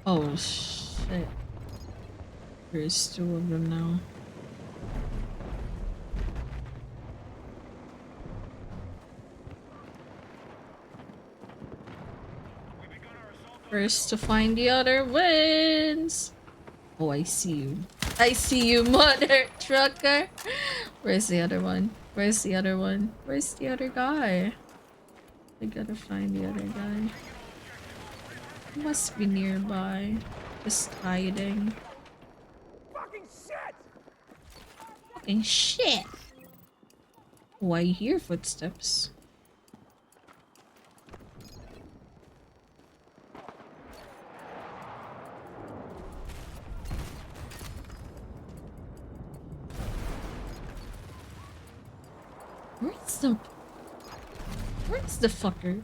Oh shit. There's two of them now. First to find the other wins. Oh, I see you. I see you, mother trucker. Where's the other one? Where's the other one? Where's the other guy? I gotta find the other guy. He must be nearby. Just hiding. Fucking shit! Fucking shit! Oh, I hear footsteps. Where's the fucker?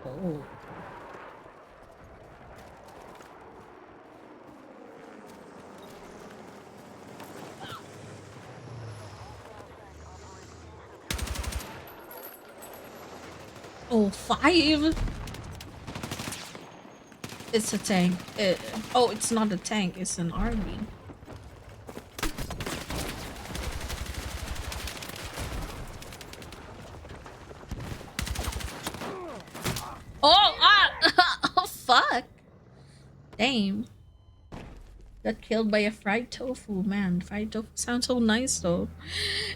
Oh. Oh. Oh, 5? It's a tank. Oh, it's not a tank. It's an army. Oh, oh, fuck. Damn. Got killed by a fried tofu, man. Fried tofu sounds so nice though.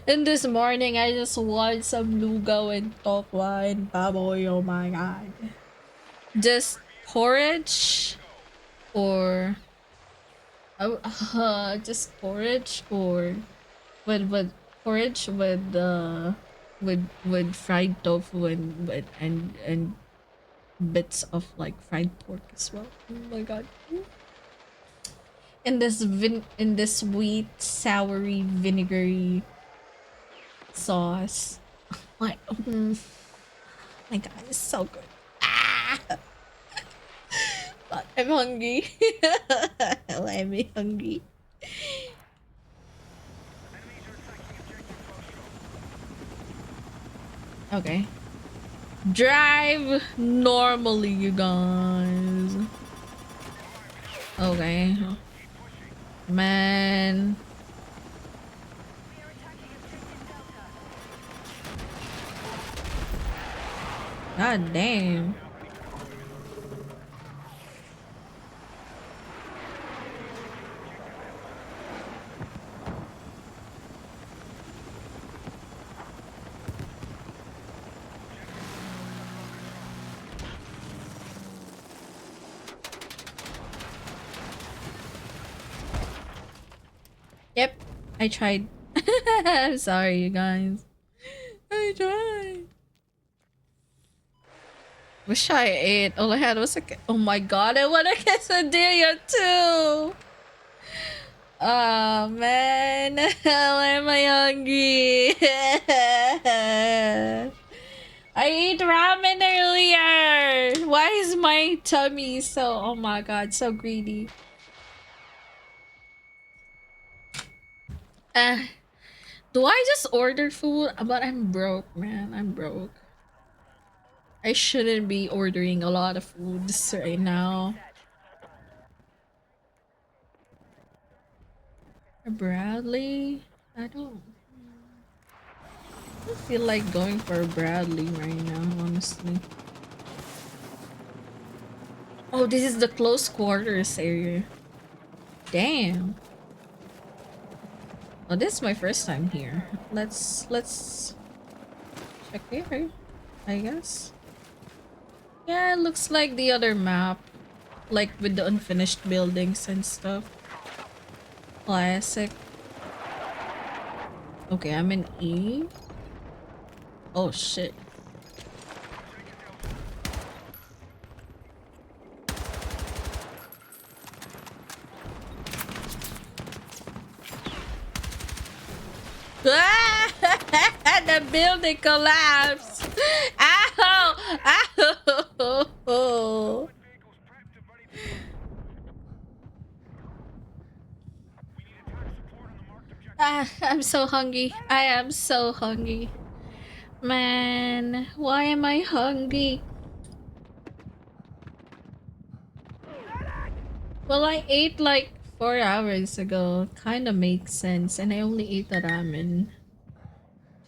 And this morning, I just wanted some lugaw and tokwa and baboy. Oh my god. Just porridge or just porridge or with porridge with fried tofu and bits of like fried pork as well. Oh my god. In this sweet, soury, vinegary sauce. Like, my god, it's so good. Ah! Fuck, I'm hungry. Why am I hungry? Okay. Drive normally, you guys. Okay. Man. God damn. Yep, I tried. I'm sorry, you guys. I tried. Wish I ate. All I had was a. Oh my god, I want a quesadilla too. Oh man, why am I hungry? I ate ramen earlier. Why is my tummy so? Oh my god, so greedy. Uh, do I just order food? But I'm broke, man. I'm broke. I shouldn't be ordering a lot of foods right now. Bradley? I don't feel like going for a Bradley right now, honestly. Oh, this is the close quarters area. Damn. Oh, this is my first time here. Let's check here, I guess. Yeah, it looks like the other map. Like with the unfinished buildings and stuff. Classic. Okay, I'm in E. Oh shit. The building collapsed. Ow! Ow! I'm so hungry. I am so hungry. Man, why am I hungry? Well, I ate like 4 hours ago. Kinda makes sense. And I only ate the ramen.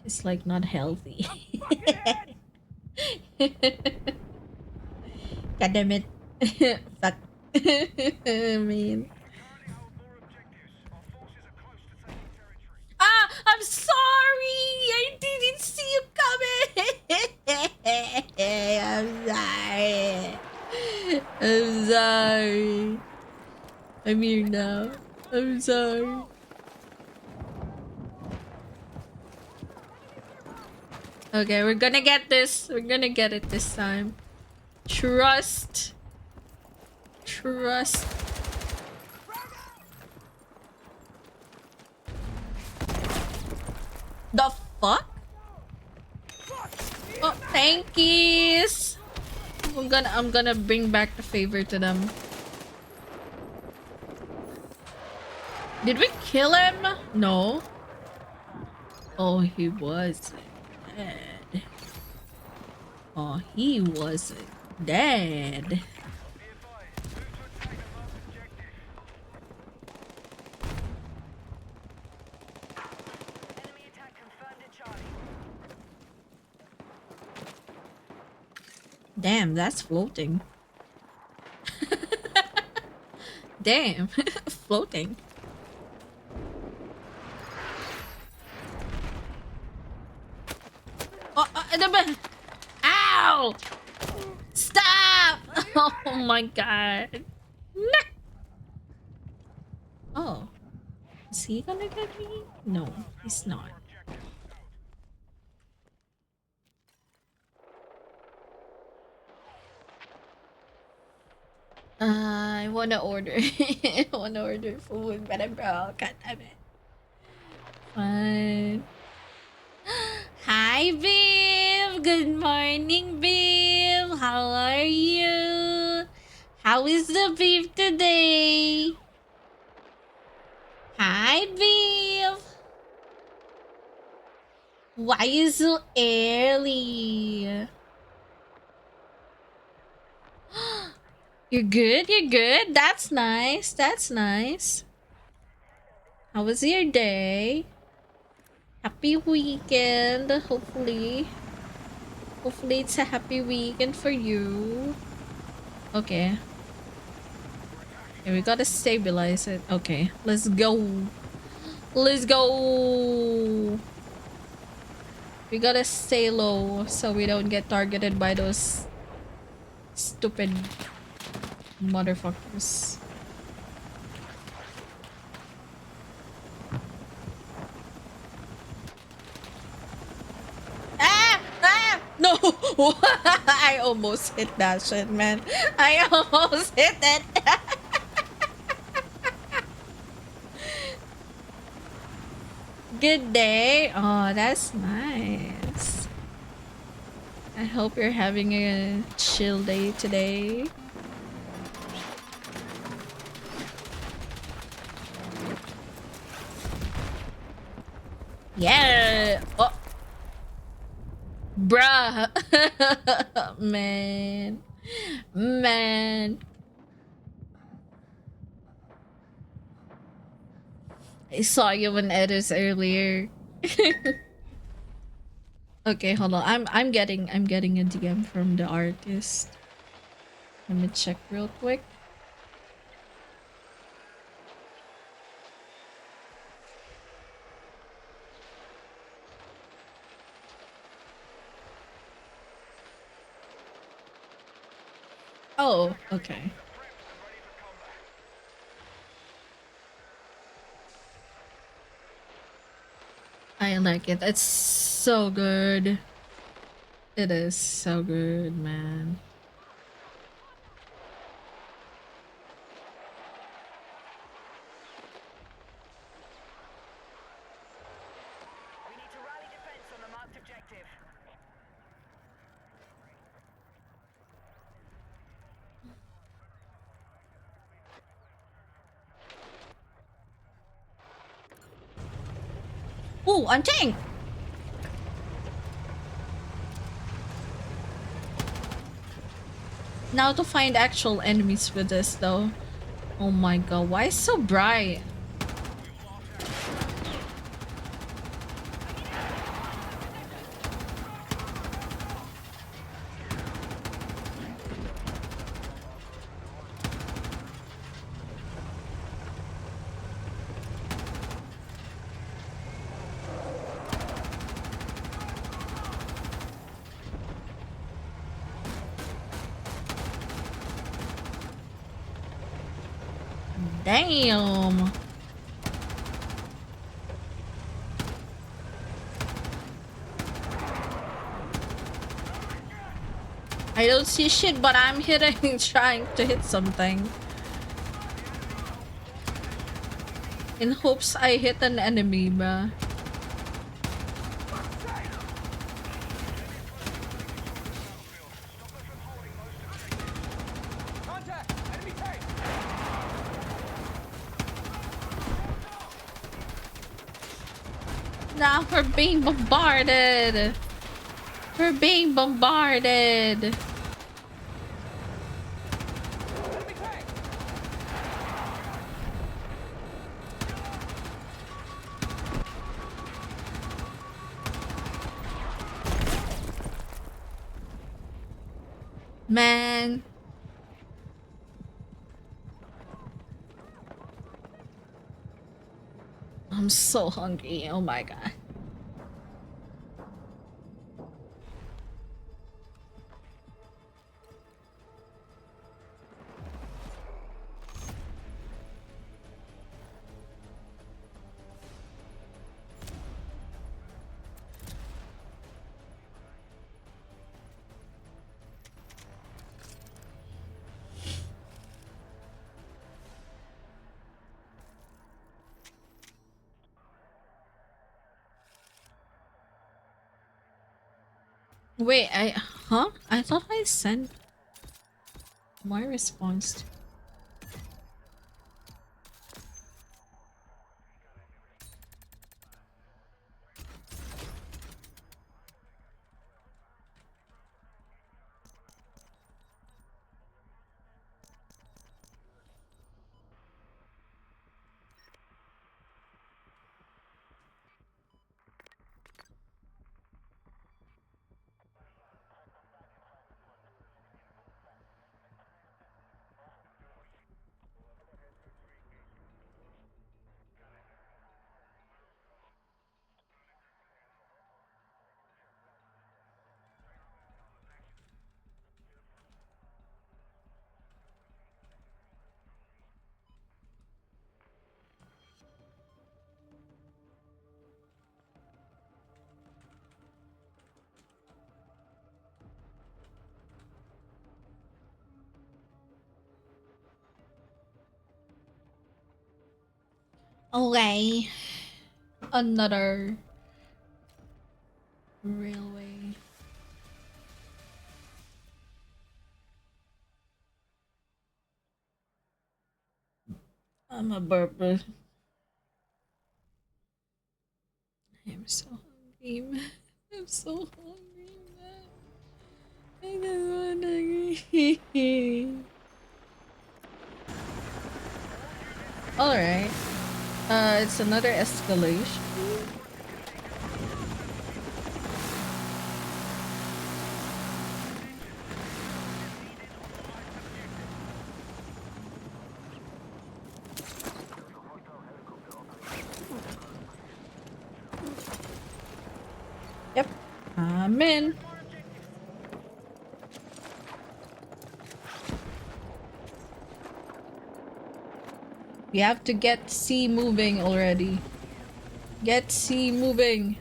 It's like not healthy. God damn it. Fuck. I mean. Ah! I'm sorry! I didn't see you coming! I'm sorry. I'm sorry. I'm here now. I'm sorry. Okay, we're gonna get this. We're gonna get it this time. Trust. Trust. The fuck? Oh, thank yous. I'm gonna bring back the favor to them. Did we kill him? No. Oh, he was dead. Oh, he was dead. Damn, that's floating. Damn, floating. Oh, ow! Stop! Oh my god. Nah. Oh. Is he gonna get me? No, he's not. I wanna order. I wanna order food, but I'm broke. God damn it. Fine. Hi, Viv. Good morning, Viv. How are you? How is the beef today? Hi, Viv. Why you so early? You're good? You're good? That's nice. That's nice. How was your day? Happy weekend. Hopefully it's a happy weekend for you. Okay. Okay, we gotta stabilize it. Okay, let's go. Let's go. We gotta stay low so we don't get targeted by those stupid motherfuckers. Ah! Ah! No! I almost hit that shit, man. I almost hit it. Good day. Oh, that's nice. I hope you're having a chill day today. Yeah. Oh. Bruh. Man. Man. I saw you in Edis earlier. Okay, hold on. I'm getting a DM from the artist. Let me check real quick. Oh, okay. I like it. It's so good. It is so good, man. We need to rally defense on the marked objective. Ooh, I'm tank! Now to find actual enemies with this though. Oh my god, why is it so bright? Damn! I don't see shit, but I'm hitting, trying to hit something. In hopes I hit an enemy, bruh. Now we're being bombarded. We're being bombarded. Man. I'm so hungry. Oh my god. Wait, huh? I thought I sent my response. Okay. Another railway. I'm a burper. I'm so hungry, man. I'm so hungry, man. I just wanna eat. Alright. It's another escalation. Yep. I'm in. We have to get C moving already. Get C moving.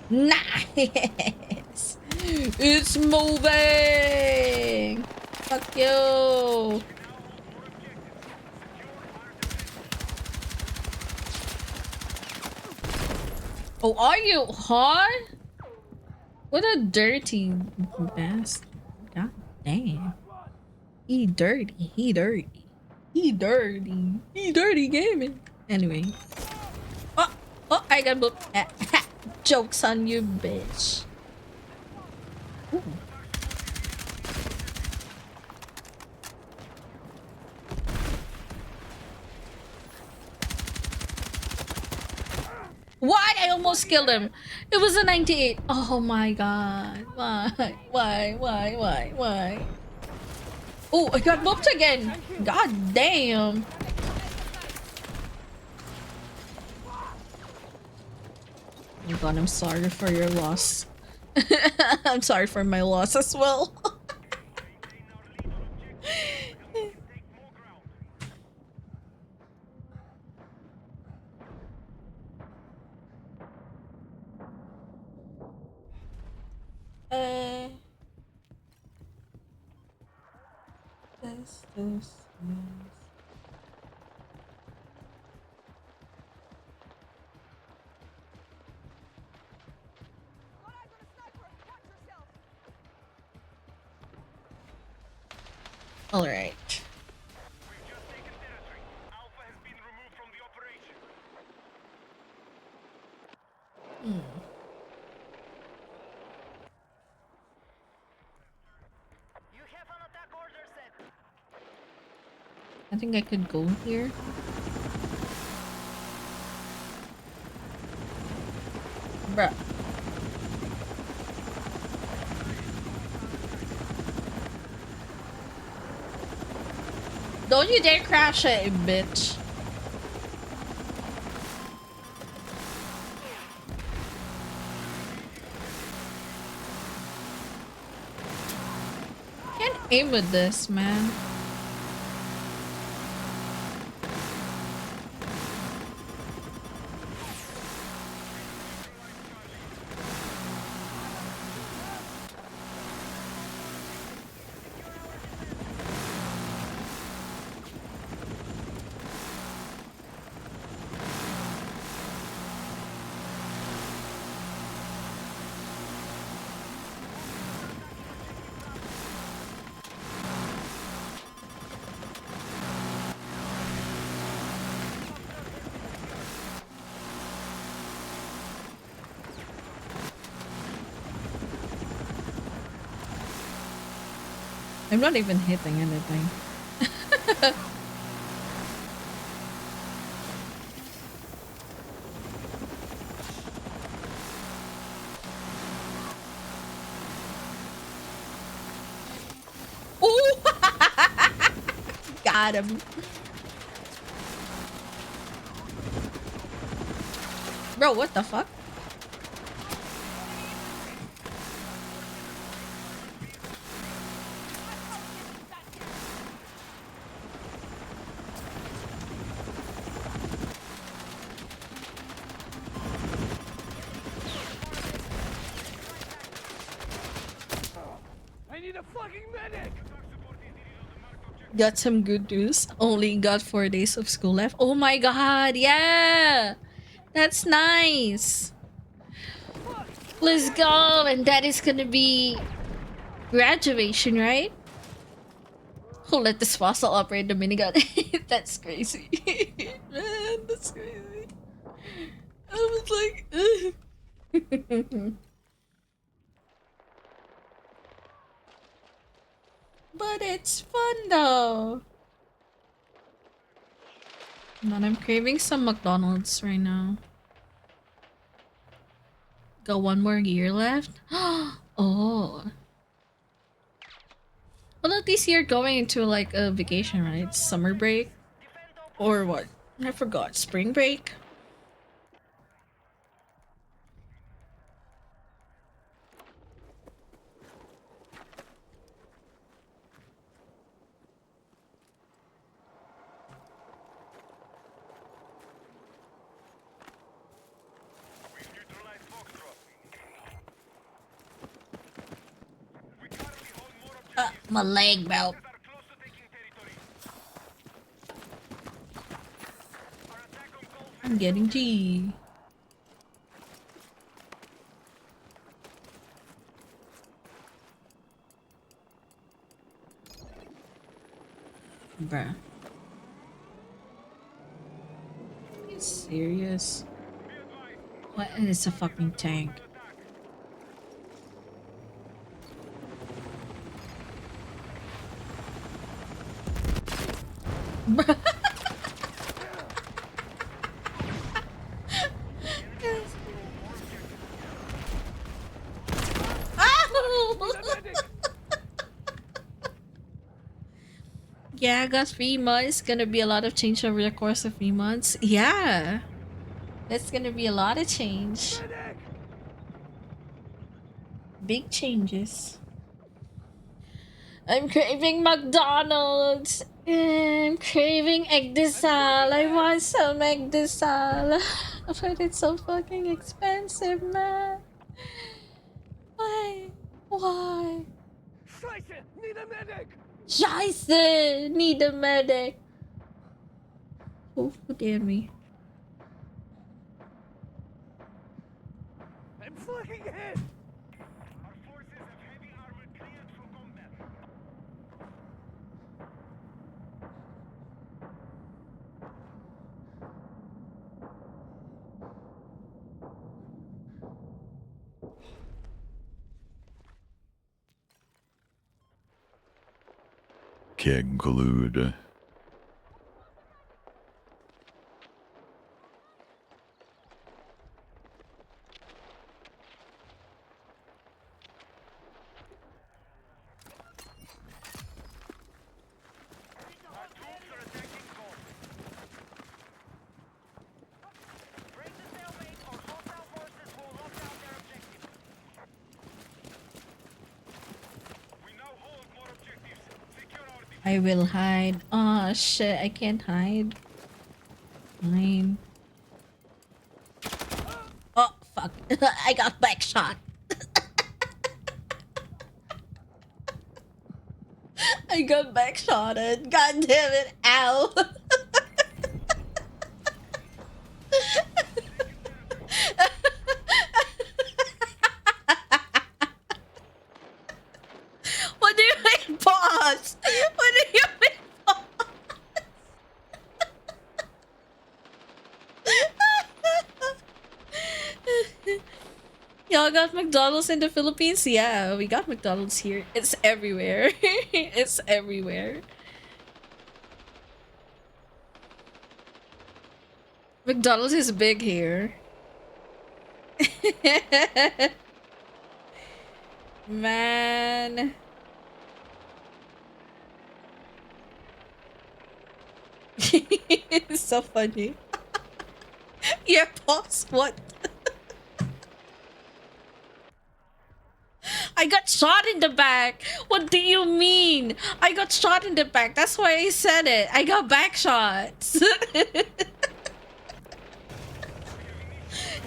Nice! It's moving! Fuck you! Oh, are you? Huh? What a dirty bastard. God damn. He dirty. He dirty. He dirty. He dirty gaming. Anyway. Oh! Oh, I got booked. Joke's on you, bitch. Ooh. What? I almost killed him. It was a 98. Oh my god. Why? Why? Oh, I got booked again. God damn. Oh god, I'm sorry for your loss. I'm sorry for my loss as well. uh, this. All right. We've just taken territory. Alpha has been removed from the operation. I think I could go here. Bruh. Don't you dare crash it, bitch. Can't aim with this, man. I'm not even hitting anything. Ooh! Got him. Bro, what the fuck? I need a fucking medic! Got some good news. Only got 4 days of school left. Oh my god, yeah! That's nice. Let's go. And that is gonna be graduation, right? Who let this fossil operate the minigun? That's crazy. Man, that's crazy. I was like, but it's fun though. Man, I'm craving some McDonald's right now. Got 1 more year left. Oh. Well, at least you're going into like a vacation, right? Summer break? Or what? I forgot. Spring break? We've neutralized Foxtrot. We currently hold more objectives. My leg belt. Are close to taking territory. Our attack on Goldfish I'm getting tea. Bruh. Are you serious? What? And it's a fucking tank. Bruh. Yeah, I got 3 months. Gonna be a lot of change over the course of 3 months. Yeah. That's gonna be a lot of change. Big changes. I'm craving McDonald's. I'm craving egg desal. I want some egg desal. But it's so fucking expensive, man. Why? Why? Scheiße! Need a medic! Scheiße! Need a medic. Who dared me? I'm fucking hit! Our forces have heavy armor cleared for combat. Keg glued. I will hide. Oh shit, I can't hide. Fine. Oh fuck. I got back shot. I got back shotted. God damn it. Ow. What do you mean pause? What do you mean pause? Y'all got McDonald's in the Philippines? Yeah, we got McDonald's here. It's everywhere. It's everywhere. McDonald's is big here. Man. It's so funny. Yeah, pause. What? I got shot in the back. What do you mean? I got shot in the back. That's why I said it. I got back shots.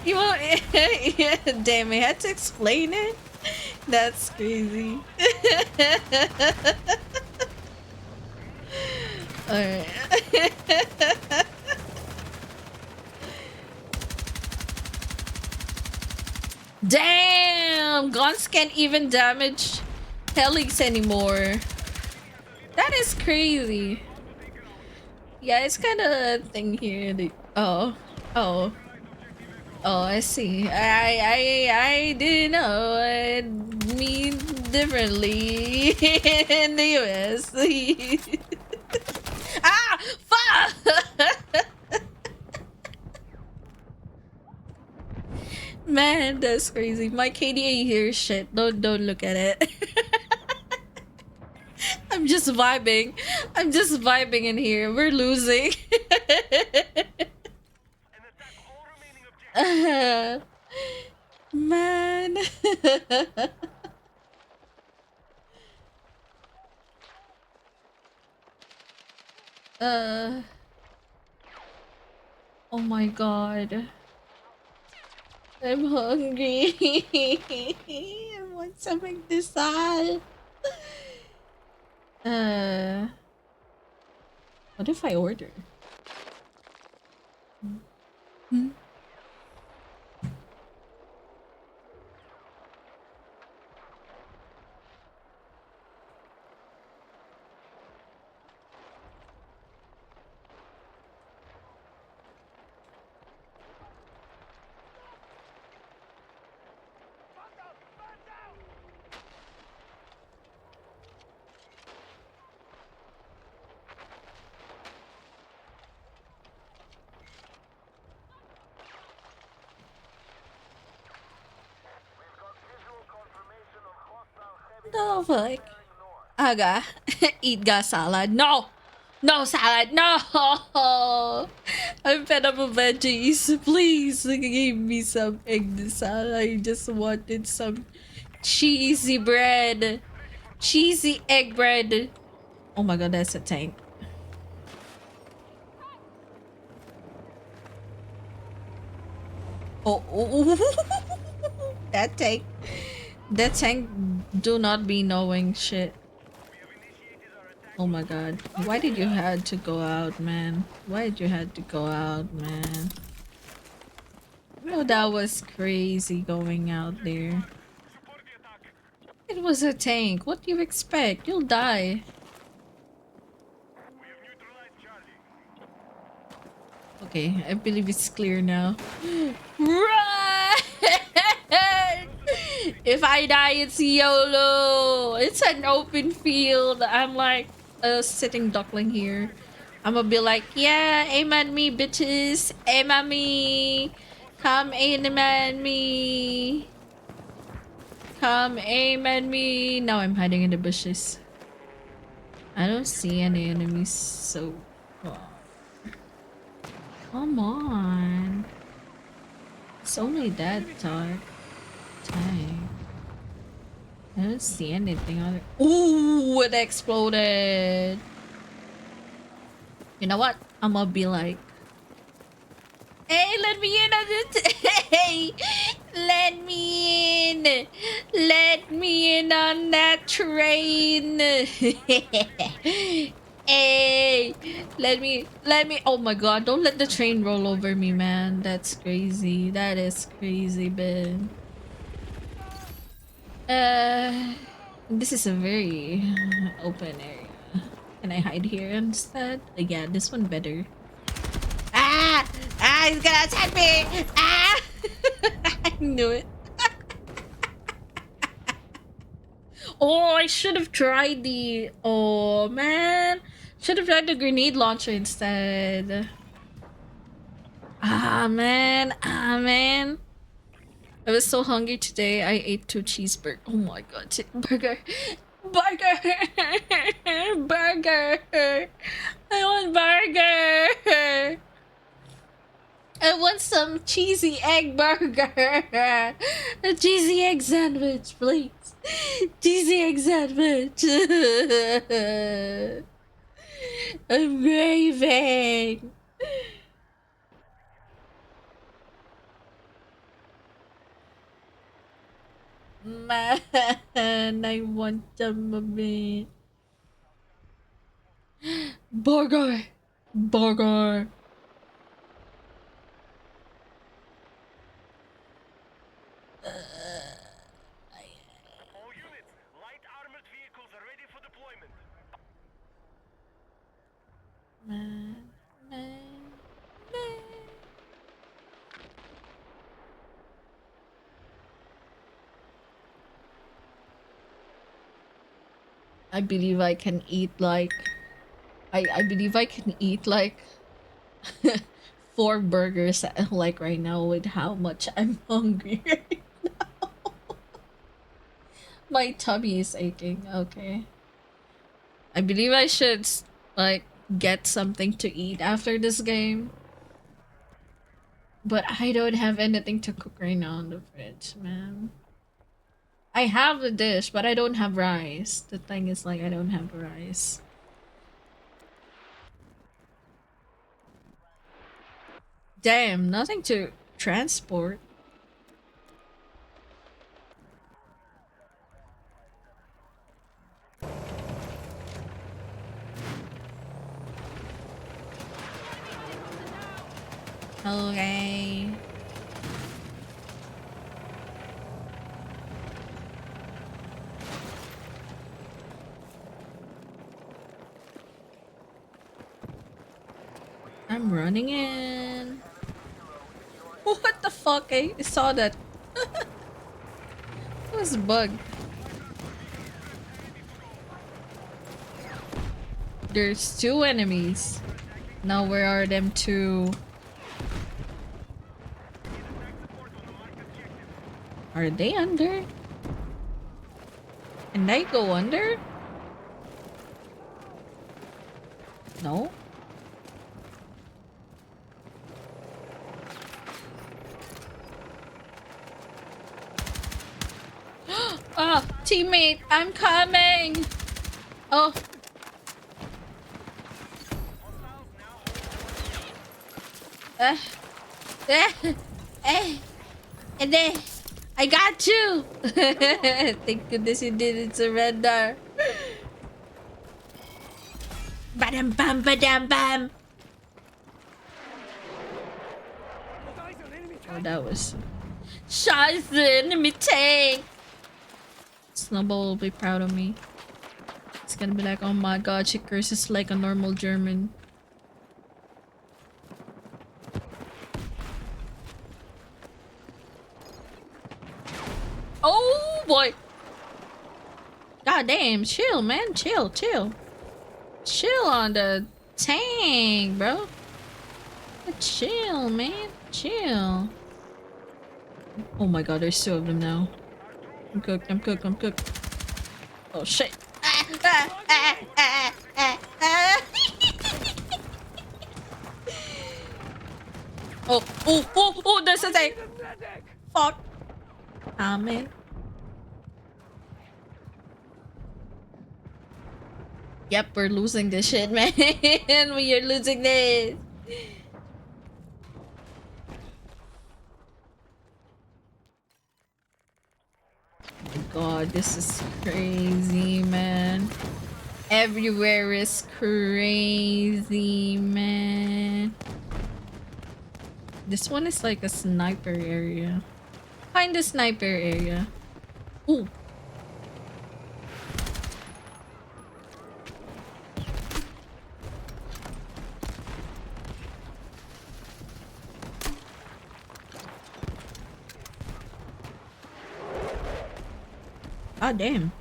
You won't. Yeah, damn, I had to explain it. That's crazy. Alright. Damn! Guns can't even damage helics anymore. That is crazy. Yeah, it's kind of a thing here. Oh. Oh. Oh, I see. I didn't know. It mean differently in the US. Ah! Fuck! Man, that's crazy. My KDA here is shit. Don't look at it. I'm just vibing. I'm just vibing in here. We're losing. Man. uh oh my god. I'm hungry. I want something to sal. Uh, what if I order? Hmm? No, fuck. Aga, eat ga salad. No! No salad! No! I'm fed up of veggies. Please give me some egg salad. I just wanted some cheesy bread. Cheesy egg bread. Oh my god, that's a tank. Oh, that tank. That tank do not be knowing shit. Oh my god. Why did you had to go out, man? Why did you had to go out, man? No, that was crazy going out there. It was a tank. What do you expect? You'll die. Okay, I believe it's clear now. Run! If I die, it's YOLO. It's an open field. I'm like a sitting duckling here. I'm gonna be like, yeah, aim at me, bitches. Aim at me. Come aim at me. Come aim at me. Now I'm hiding in the bushes. I don't see any enemies so far. Come on. It's only that dark. Dang. I don't see anything on it. Ooh, it exploded. You know what? I'm gonna be like, hey, let me in on this. Hey, let me in. Let me in on that train. Hey, let me. Oh my god, don't let the train roll over me, man. That's crazy. That is crazy, Ben. This is a very open area. Can I hide here instead? Yeah, this one better. Ah! Ah, he's gonna attack me! Ah! I knew it. Oh, I should have tried the... Oh, man. Should have tried the grenade launcher instead. Ah, man. Ah, man. I was so hungry today. I ate 2 cheeseburgers. Oh my god. Burger. Burger. Burger. I want burger. I want some cheesy egg burger. A cheesy egg sandwich, please. Cheesy egg sandwich. I'm raving. Man, I want some of it. Burger. Burger. All units, light armored vehicles are ready for deployment. Man, man, man. I believe I can eat like I believe I can eat like 4 burgers like right now with how much I'm hungry. My tummy is aching. Okay. I believe I should like get something to eat after this game. But I don't have anything to cook right now in the fridge, man. I have the dish, but I don't have rice. The thing is like I don't have rice. Damn, nothing to transport. Okay. I'm running in. What the fuck? I saw that. It was a bug. There's 2 enemies. Now where are them 2? Are they under? Can they go under? No? Oh, teammate, I'm coming! Oh. And then I got you! Thank goodness you didn't surrender. Badam bam badam bam! Oh, that was... Shots the enemy tank! Snowball will be proud of me. It's gonna be like, oh my god, she curses like a normal German. Oh boy! God damn, chill, man. Chill, chill. Chill on the tank, bro. Chill, man. Chill. Oh my god, there's 2 of them now. I'm cooked, I'm cooked, I'm cooked. Oh shit. Oh, there's a tank. Fuck. Ah, man. Yep, we're losing this shit, man. We are losing this. Oh my god, this is crazy, man. Everywhere is crazy, man. This one is like a sniper area. Find the sniper area. Ooh. Ah, damn.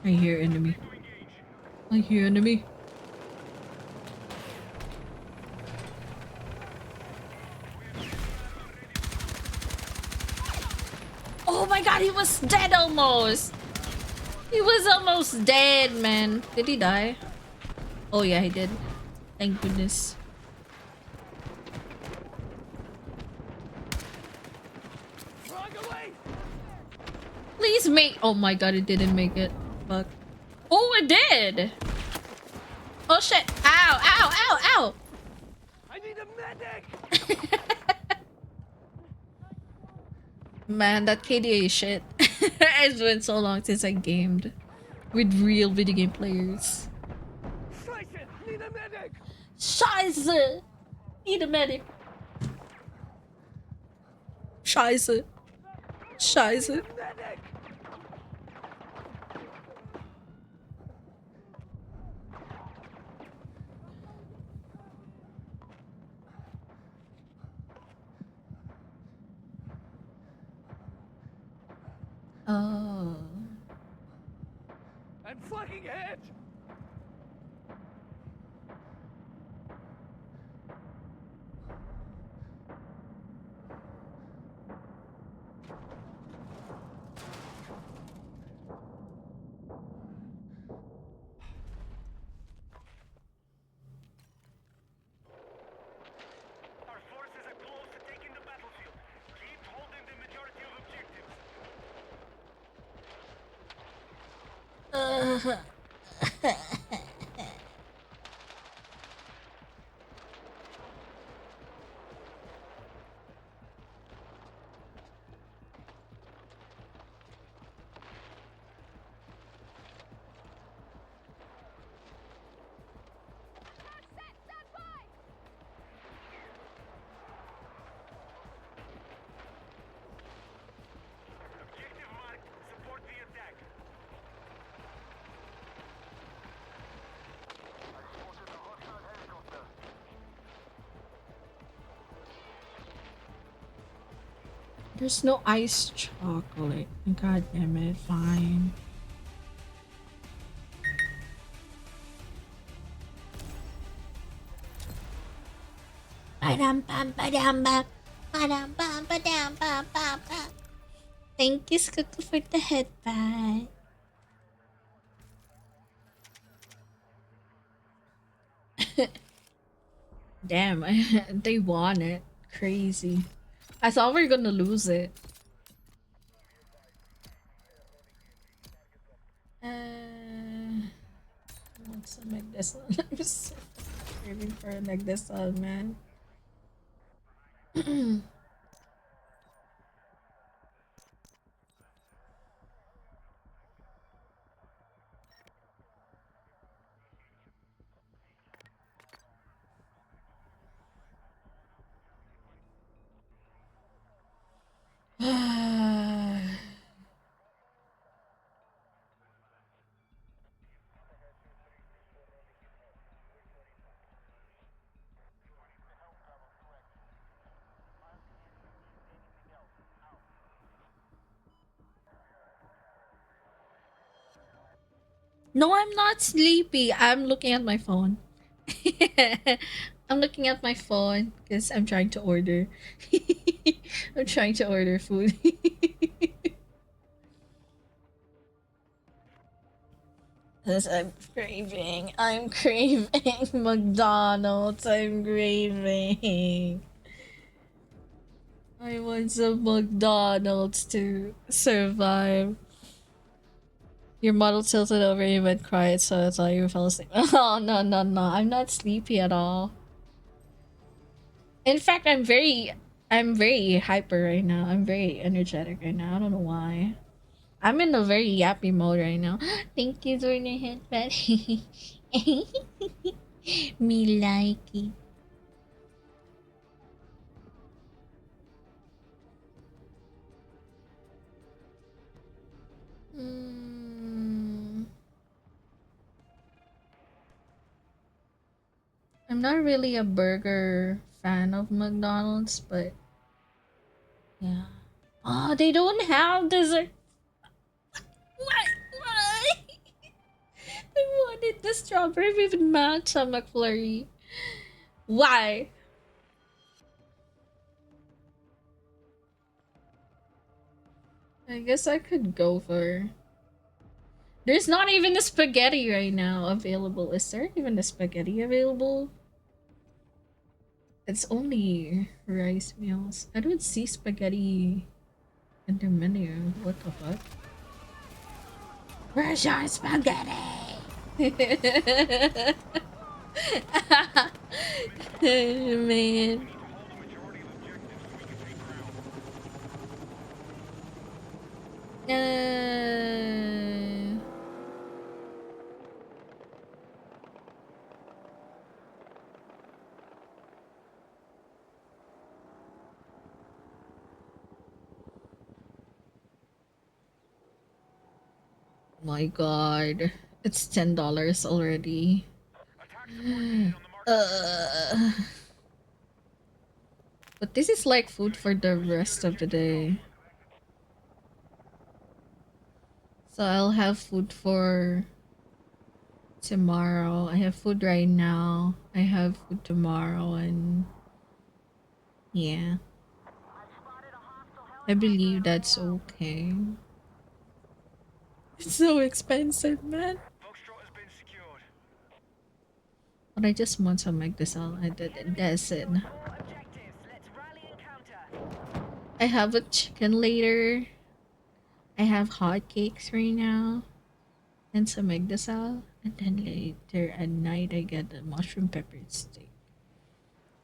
I hear enemy. I hear enemy. Oh my god, he was dead almost. He was almost dead, man. Did he die? Oh yeah, he did. Thank goodness. Please make— oh my god, it didn't make it. Fuck. Oh, it did! Oh shit! Ow! Ow! Ow! Ow! I need a medic! Man, that KDA shit. It's been so long since I gamed with real video game players. Scheiße! Need a medic! Scheiße! Need a medic. Scheiße. Scheiße. Medic! Oh. I'm flanking ahead! Our forces are close to taking the battlefield. Keep holding the majority of objectives. Objective marked. Support the attack. There's no iced chocolate. God damn it. Fine. Ba-dum, bum, ba-dum, bum. Ba-dum, bum, ba-dum, bum, bum, bum. Thank you, Skuku, for the headband. Damn, they won it. Crazy. I thought we were gonna lose it. What's a make this one? I'm just craving for a make this one, man. No, I'm not sleepy. I'm looking at my phone. I'm looking at my phone because I'm trying to order. I'm trying to order food. Cause I'm craving McDonald's. I'm craving. I want some McDonald's to survive. Your model tilted over you went quiet, so I thought you fell asleep. Oh no no no! I'm not sleepy at all. In fact, I'm very hyper right now. I'm very energetic right now. I don't know why. I'm in a very yappy mode right now. Thank you for the headband. Me like it. Mm, I'm not really a burger fan of McDonald's, but yeah. Oh, they don't have dessert. Why? Why? I wanted the strawberry with matcha McFlurry. Why? I guess I could go for. There's not even a spaghetti right now available. Is there even a spaghetti available? It's only rice meals. I don't see spaghetti in the menu. What the fuck? Where's your spaghetti? Man. My god. It's $10 already. Uh, but this is like food for the rest of the day. So I'll have food for tomorrow. I have food right now. I have food tomorrow and yeah. I believe that's okay. It's so expensive, man. Foxtrot has been secured. But I just want to make this all. That's it. All objectives. Let's rally and counter. I have a chicken later. I have hotcakes right now. And some egg dasal. And then later at night I get the mushroom peppered steak.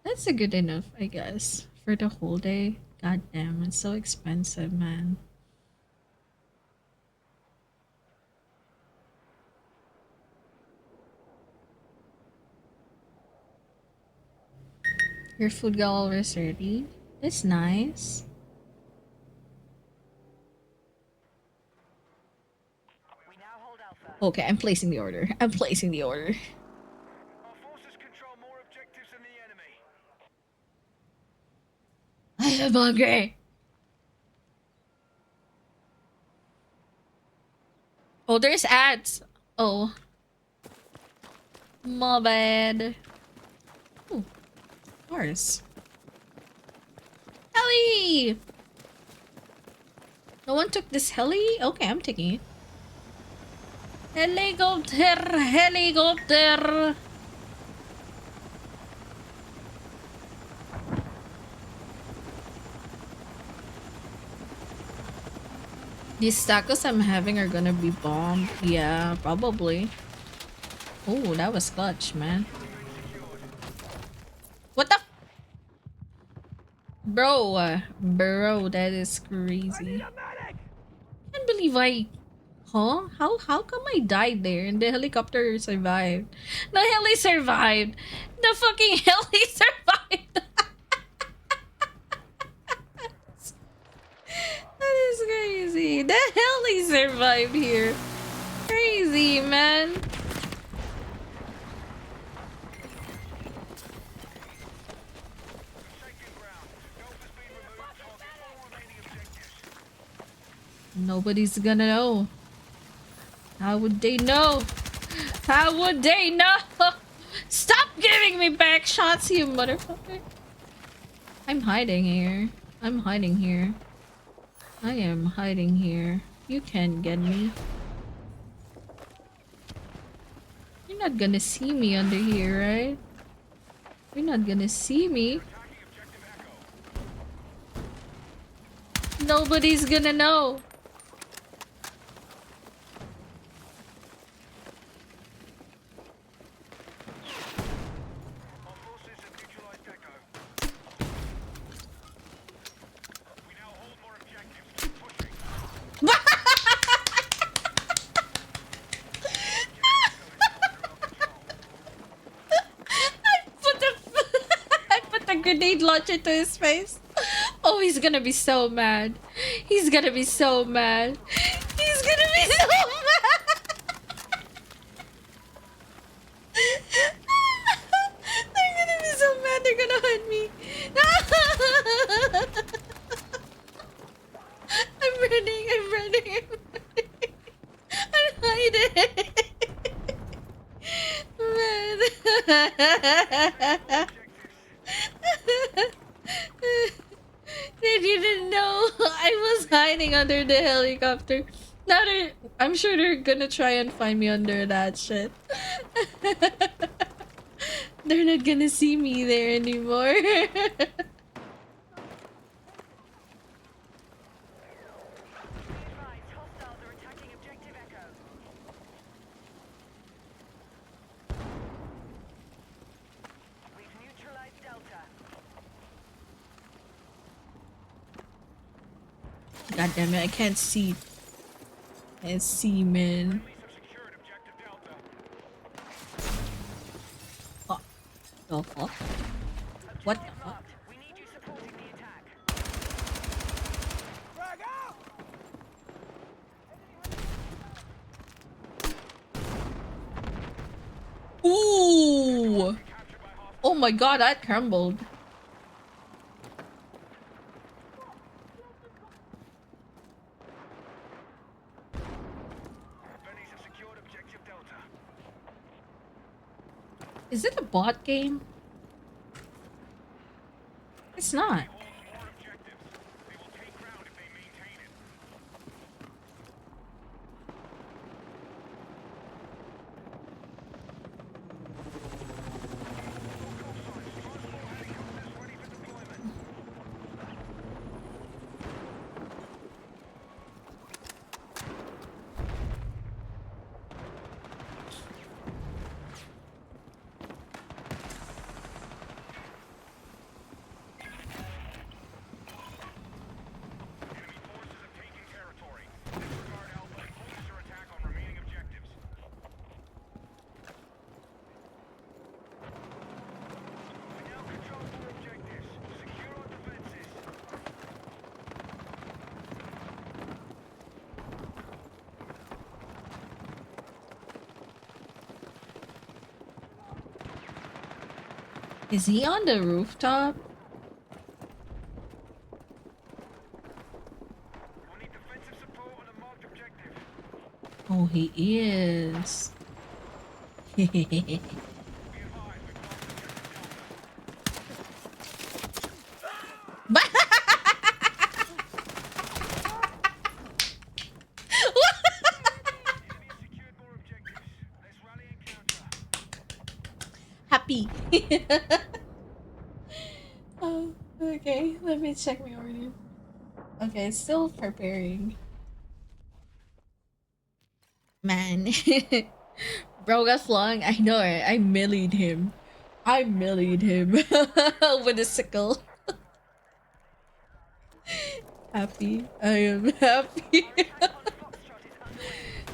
That's a good enough, I guess. For the whole day. God damn, it's so expensive, man. Your food got always ready. That's nice. We now hold Alpha. Okay, I'm placing the order. I'm placing the order. Our forces control more objectives than the enemy. I am hungry. Oh, there's ads. Oh. My bad. Ooh. Cars. Heli! No one took this heli? Okay, I'm taking it. Helicopter! Helicopter! These tacos I'm having are gonna be bombed. Yeah, probably. Oh, that was clutch, man. What the? Bro, that is crazy. Can't believe I. Huh? How come I died there and the helicopter survived? The heli survived. The fucking heli survived. That is crazy. The heli survived here. Crazy, man. Nobody's gonna know. How would they know? How would they know? Stop giving me back shots, you motherfucker. I'm hiding here. I'm hiding here. I am hiding here. You can't get me. You're not gonna see me under here, right? You're not gonna see me. Nobody's gonna know. Our forces have neutralized Echo. We now hold more objectives. Keep pushing. Put the I put the grenade launcher to his face. Oh, he's gonna be so mad. He's gonna be so mad. He's gonna be so mad. They're gonna be so mad. They're gonna hunt me. I'm running. I'm running. I'm hiding. Man. They didn't know I was hiding under the helicopter. Now I'm sure they're gonna try and find me under that shit. They're not gonna see me there anymore. Be advised, hostiles are attacking objective Echo. We've neutralized Delta. God damn it, I can't see. Can't see, man. Police have secured objective Delta. Fuck. The fuck? What the Objective fuck? marked. We need you supporting the attack. Ooh! Oh my god, that crumbled. Bennies have secured objective Delta. Is it a bot game? It's not. Hold more objectives. They will take ground if they maintain it. Helicopters ready for deployment. Enemy forces have taken territory. Disregard Alpha and focus your attack on remaining objectives. We now control more objectives. Secure our defenses. Is he on the rooftop? We'll need defensive support on a marked objective. Oh, he is. Be advised, we've lost objective Delta. Enemy has secured more objectives. Let's rally and counter. Happy. Oh, okay, let me check my order. Okay, still preparing. Man. Bro got flung. I know it. I millied him. I millied him with a sickle. Happy. I am happy. Attack on Foxtrot is underway.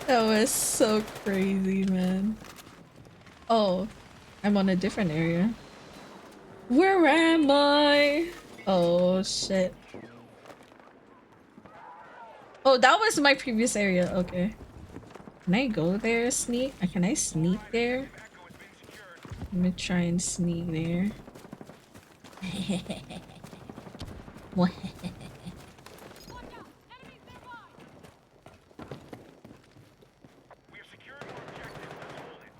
That was so crazy, man. Oh, I'm on a different area. Where am I? Oh, shit. Oh, that was my previous area. Okay. Can I go there, sneak? Can I sneak there? Echo has been secured. Let me try and sneak there. What? We have secured more objectives. Let's hold it.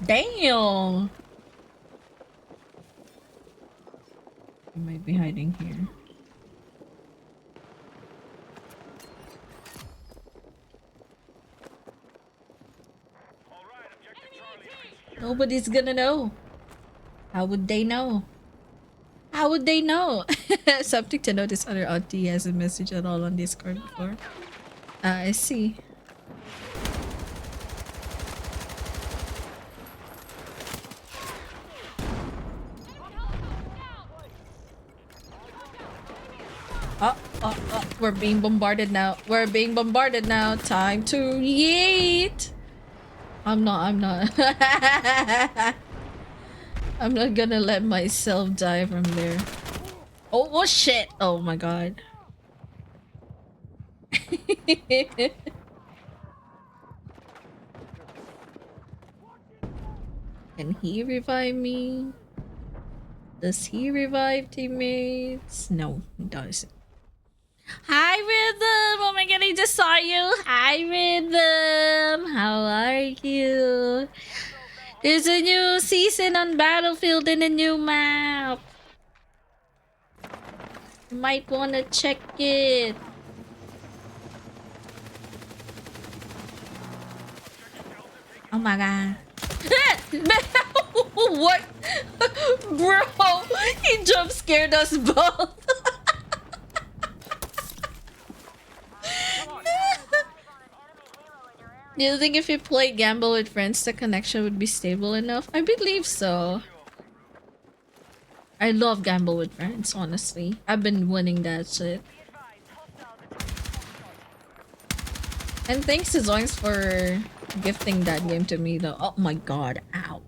Damn! He might be hiding here. Nobody's gonna know. How would they know? How would they know? Something to notice, other auntie hasn't messaged at all on Discord before. I see. We're being bombarded now. We're being bombarded now. Time to yeet. I'm not. I'm not gonna let myself die from there. Oh shit! Oh my god. Can he revive me? Does he revive teammates? No, he doesn't. Hi Rhythm! Oh my god, I just saw you! Hi Rhythm! How are you? There's a new season on Battlefield and a new map. You might wanna check it. Oh my god. What? Bro, he jump scared us both. Do you think if you play Gamble with friends, the connection would be stable enough? I believe so. I love Gamble with friends, honestly. I've been winning that shit. And thanks to Zoinks for gifting that game to me though. Oh my god, ow.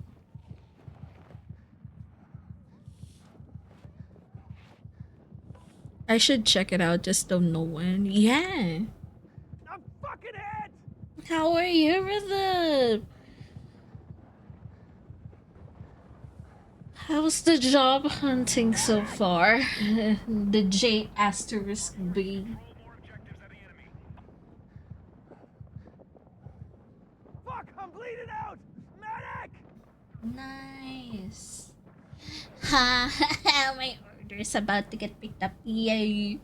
I should check it out, just don't know when. Yeah. I'm fucking head! How are you, Rhythm? How's the job hunting so far? The J asterisk B. Fuck, I'm bleeding out! Medic! Nice. Ha! My order's about to get picked up. Yay!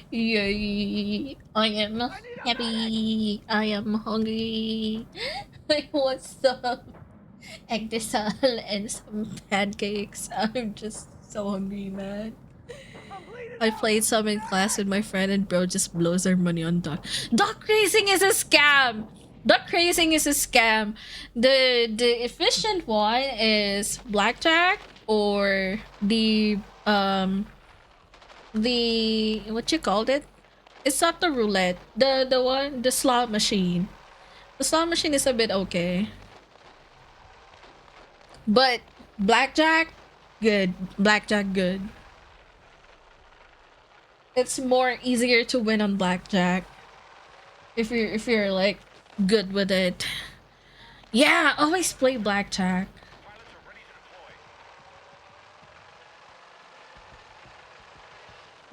Yay! I am happy. I am hungry. I want some egg dessert and some pancakes. I'm just so hungry, man. I played some in class with my friend and bro just blows our money on duck. Duck racing is a scam! Duck racing is a scam. The efficient one is blackjack or the what you called it? It's not the roulette. The slot machine. The slot machine is a bit okay. But blackjack, good. Blackjack, good. It's more easier to win on blackjack if you're like good with it. Yeah, always play blackjack.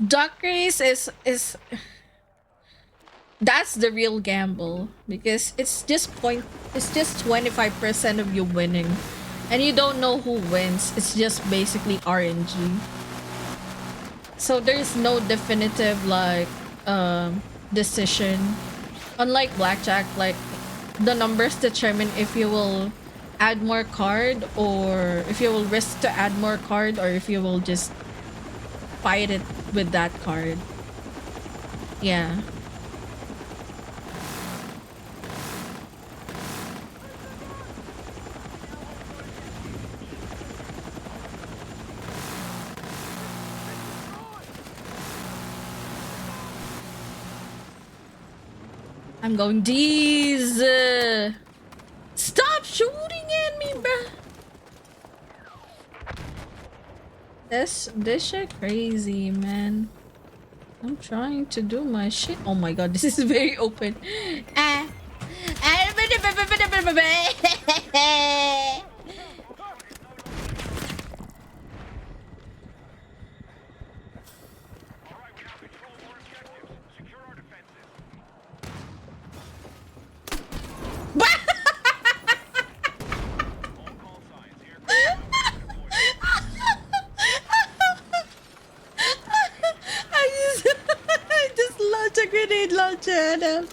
Duck race is that's the real gamble because it's just 25% of you winning. And you don't know who wins. It's just basically RNG. So there's no definitive like decision. Unlike blackjack, like the numbers determine if you will add more card or if you will risk to add more card or if you will just fight it with that card. Yeah. I'm going D's. Stop shooting at me, bruh. This shit crazy, man. I'm trying to do my shit. Oh my god, this is very open. Ah. grenade launcher at him.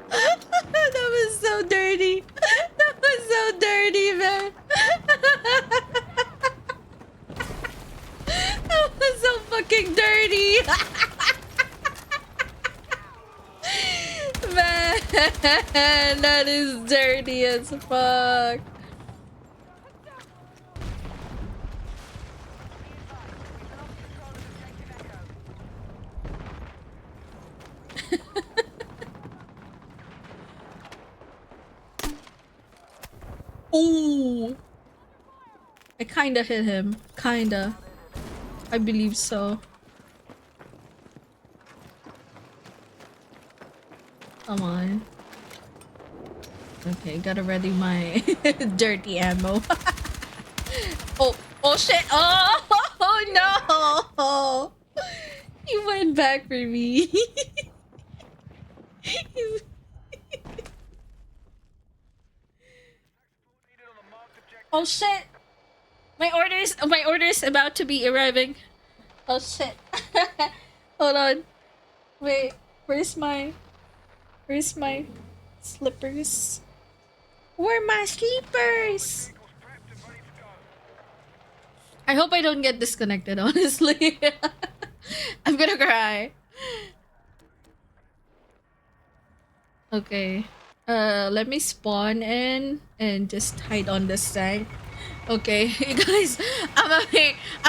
That was so dirty. That was so dirty, man. That was so fucking dirty. Man, that is dirty as fuck. Ooh. I kinda hit him. Kinda. I believe so. Come on. Okay, gotta ready my dirty ammo. Oh, oh shit! Oh, oh no! He went back for me. Oh shit! My order's about to be arriving. Oh shit! Hold on. Wait, where's my slippers? Where are my slippers? I hope I don't get disconnected, honestly. I'm gonna cry. Okay. Let me spawn in and just hide on this tank. Okay, you guys, I'm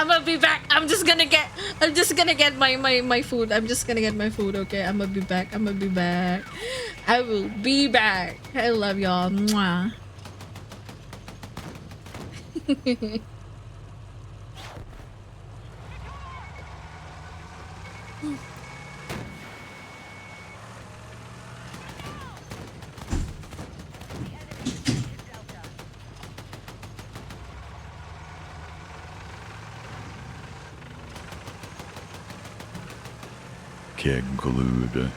gonna be back. I'm just gonna get my food. I'm just gonna get my food. Okay, I'm gonna be back. I will be back. I love y'all. Mwah. Que glued.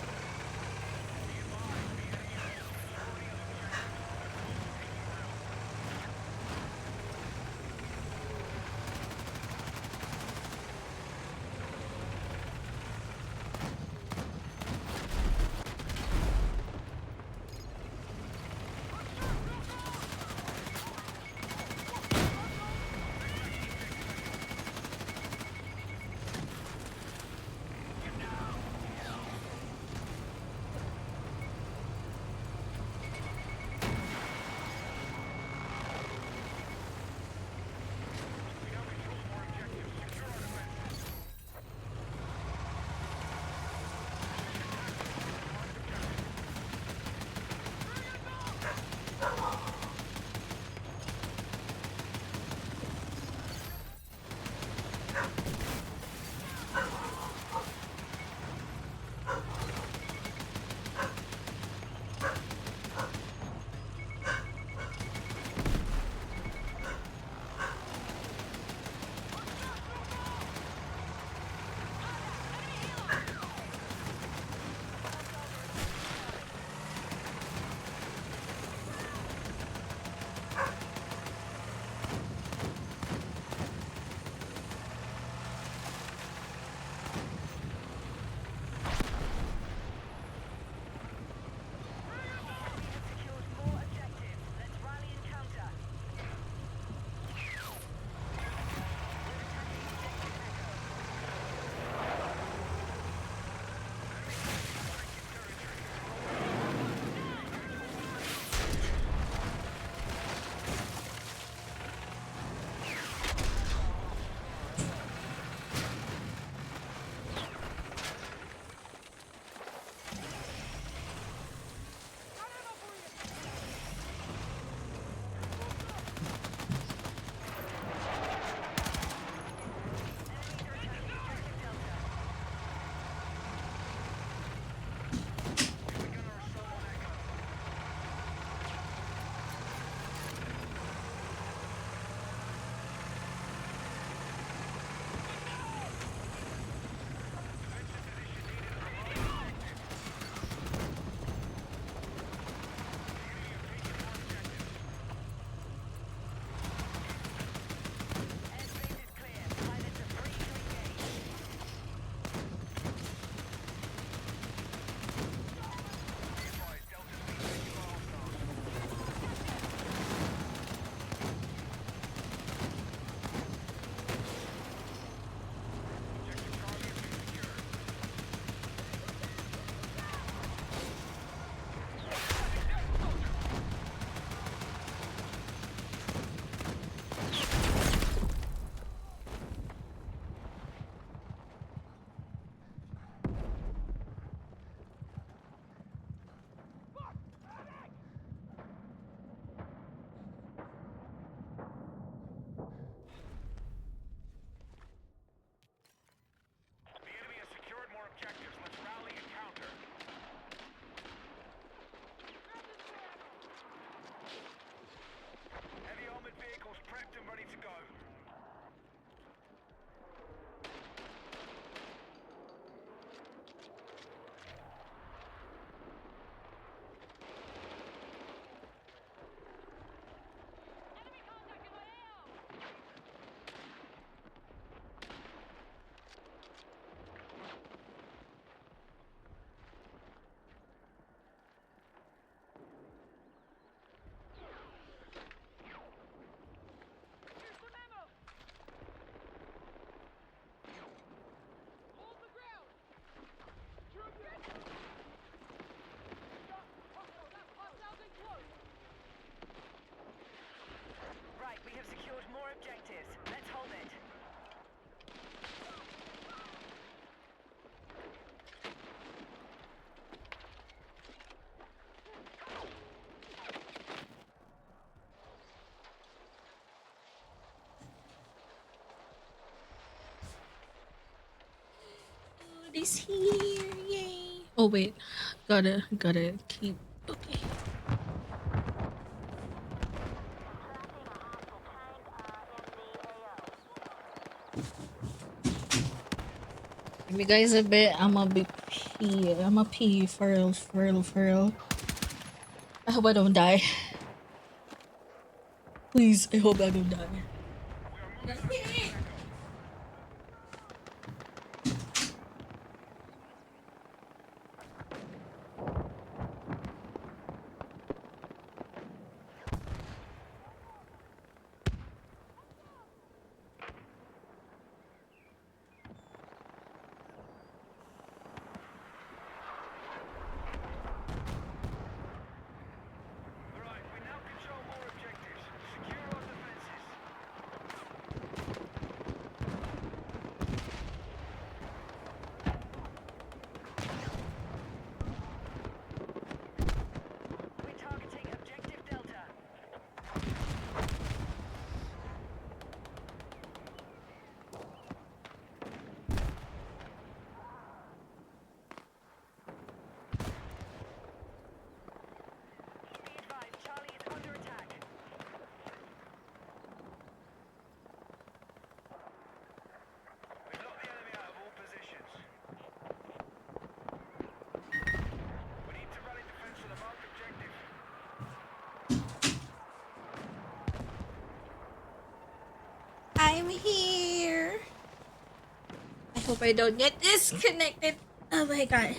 Somebody's here. Yay. Oh wait. Gotta keep. Okay. Give me guys a bit. I'ma pee. I'ma pee for real, for real, for real. I hope I don't die. Please, I hope I don't die. Alright, we now control more objectives. Secure our defenses. We're targeting objective Delta. Be advised, Charlie is under attack. We've locked the enemy out of all positions. We need to rally defense on the marked objective. I'm here. I hope I don't get disconnected. Oh my god.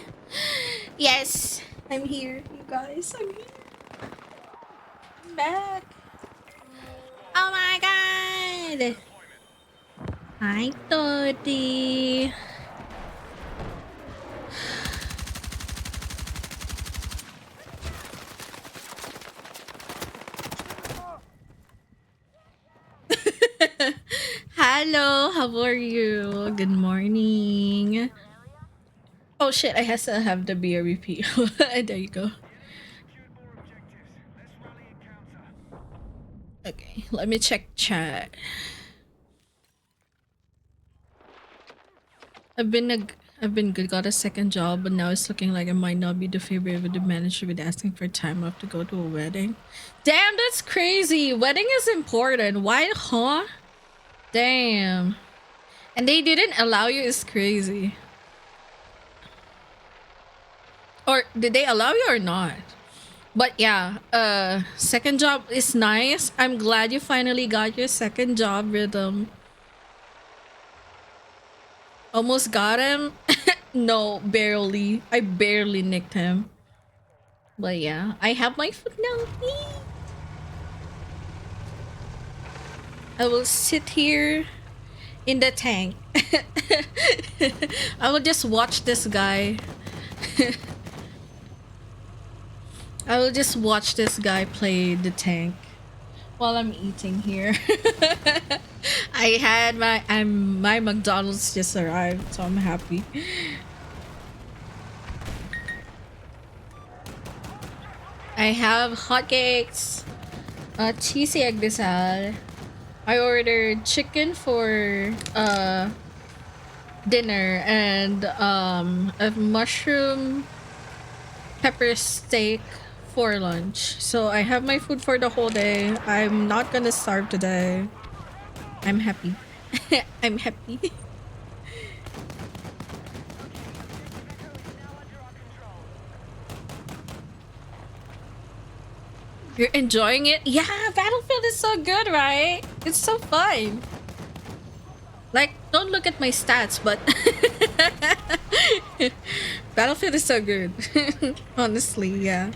Yes, I'm here, you guys. I'm here. I'm back. Oh my god. Hi, Toddy. Hello, how are you? Good morning. Oh shit, I have to have the BRP. There you go. Secured more objectives. Let's rally and counter. Okay, let me check chat. I've been good, got a second job, but now it's looking like I might not be the favorite with the manager with asking for time off to go to a wedding. Damn, that's crazy. Wedding is important. Why, huh? Damn. And they didn't allow you is crazy. Or did they allow you or not? But yeah, second job is nice. I'm glad you finally got your second job, Rhythm. Almost got him. No, barely. I barely nicked him. But yeah, I have my food now. Yay. I will sit here in the tank. I will just watch this guy. I will just watch this guy play the tank while I'm eating here. My McDonald's just arrived, so I'm happy. I have hotcakes, cheesy egg bisal. I ordered chicken for dinner and a mushroom pepper steak for lunch. So I have my food for the whole day. I'm not gonna starve today. I'm happy. I'm happy. You're enjoying it? Yeah, Battlefield is so good, right? It's so fun. Like, don't look at my stats, but Battlefield is so good. Honestly, yeah.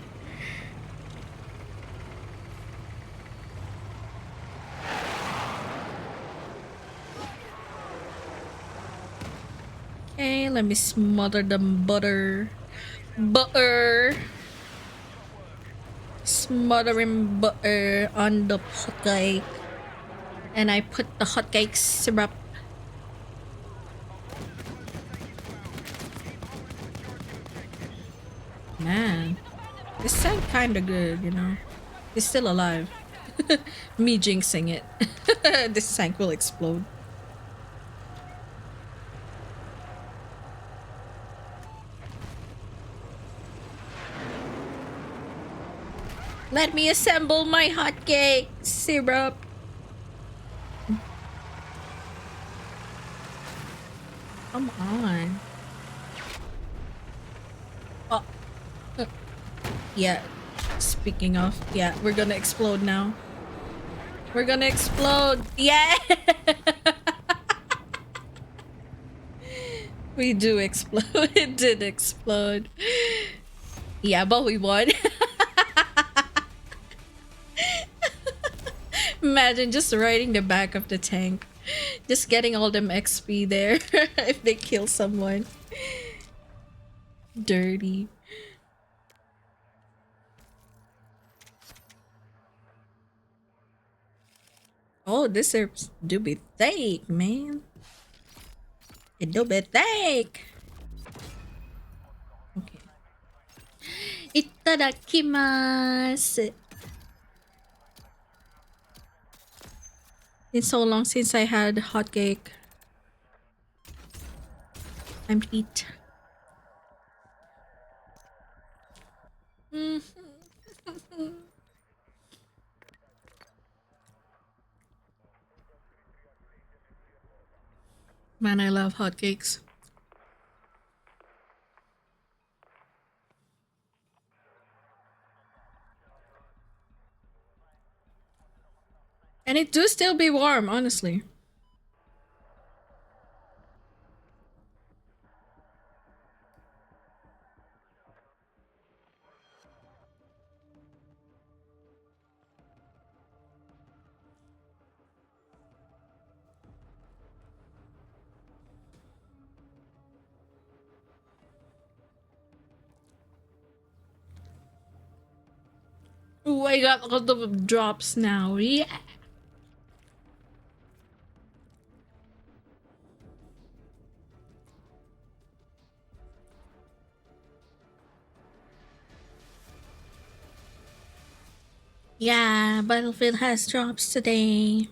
Okay, let me smother the butter. Butter. Smothering butter on the hotcake. And I put the hotcake syrup. Man, this sounds kinda good, you know. He's still alive. Me jinxing it. This tank will explode. Let me assemble my hotcake syrup. Come on. Oh. Yeah. Speaking of, yeah, we're gonna explode now. We're gonna explode. Yeah. We do explode. It did explode. Yeah, but we won. Imagine just riding the back of the tank. Just getting all them XP there if they kill someone. Dirty. Oh, this herbs do be thick, man. It do be thick. Okay. Itadakimasu. It's so long since I had hot cake. I'm eat. Man, I love hotcakes. And it do still be warm, honestly. Ooh, I got a lot of drops now. Yeah. Yeah, Battlefield has drops today.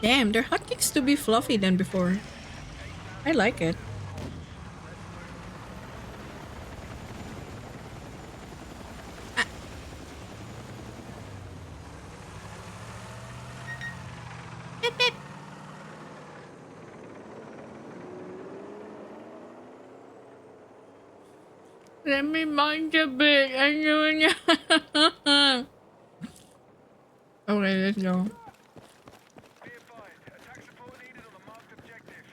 Damn, their hotcakes to be fluffy than before. I like it. Beep, beep. Let me mind a bit. I'm doing it. Okay, let's go. Be advised, attack support needed on the marked objective.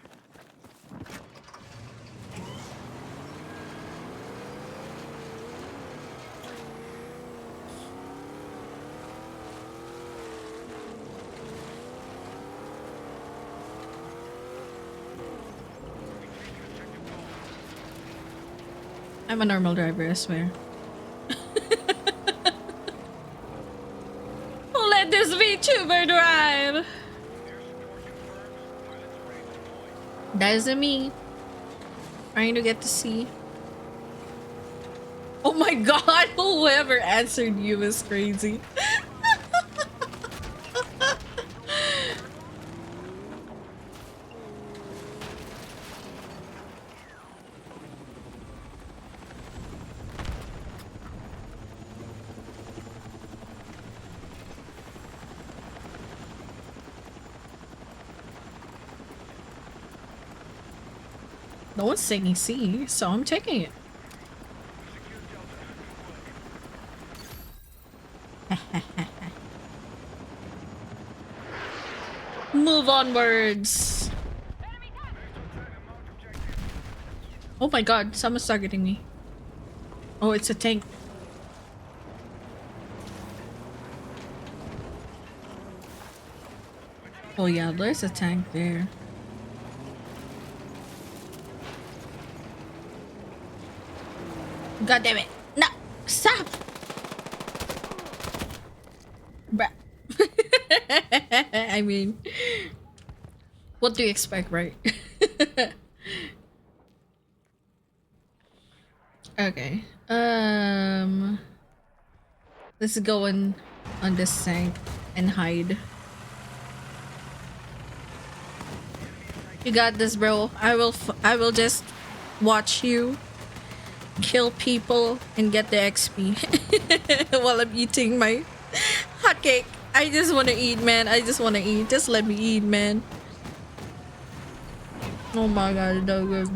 I'm a normal driver, I swear. Let this VTuber drive! That isn't me. Trying to get to see. Oh my god, whoever answered you is crazy. No one's singing C, so I'm taking it. Move onwards. Oh my god, someone's targeting me. Oh, it's a tank. Oh yeah, there's a tank there. God damn it. No! Stop! Bruh. I mean, what do you expect, right? Okay. Let's go on this tank. and hide. You got this, bro. I will just watch you kill people and get the XP while I'm eating my hotcake. I just want to eat, man. I just want to eat. Just let me eat, man. Oh my god, so good.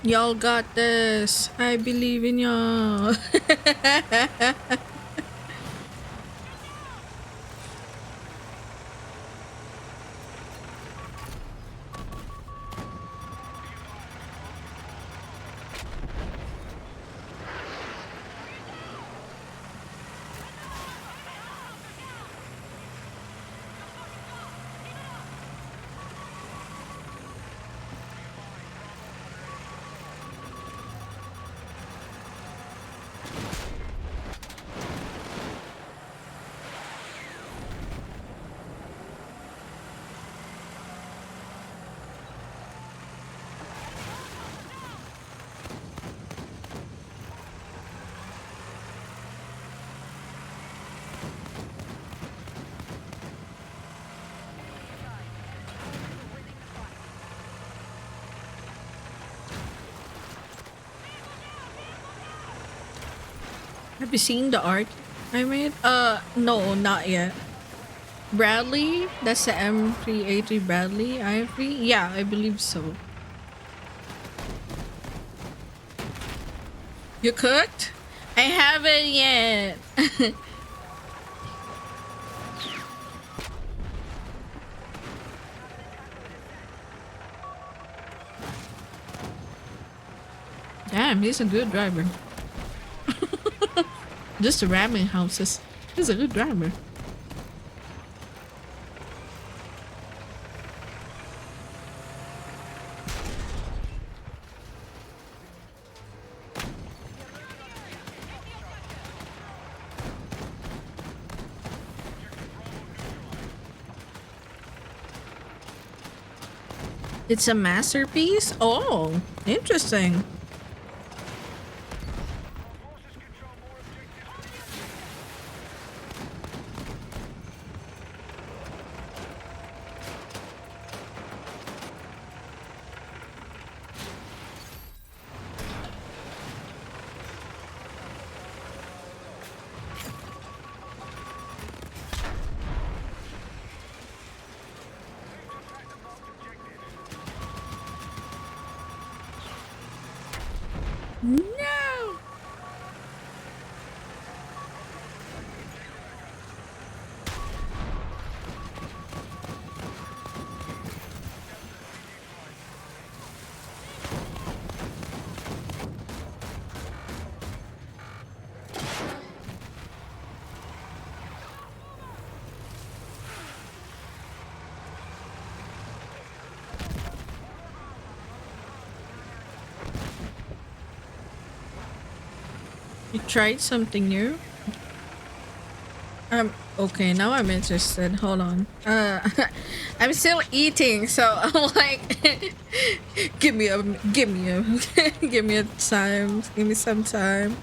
Y'all got this. I believe in y'all. Have you seen the art I made? No, not yet. Bradley? That's the M3A3 Bradley I3? Yeah, I believe so. You cooked? I haven't yet. Damn, he's a good driver. Just the ramen houses. He's a good driver. It's a masterpiece? Oh, interesting. No! You tried something new? Okay, now I'm interested. Hold on. I'm still eating, so I'm like, give me a, give me a, give me a time. Give me some time.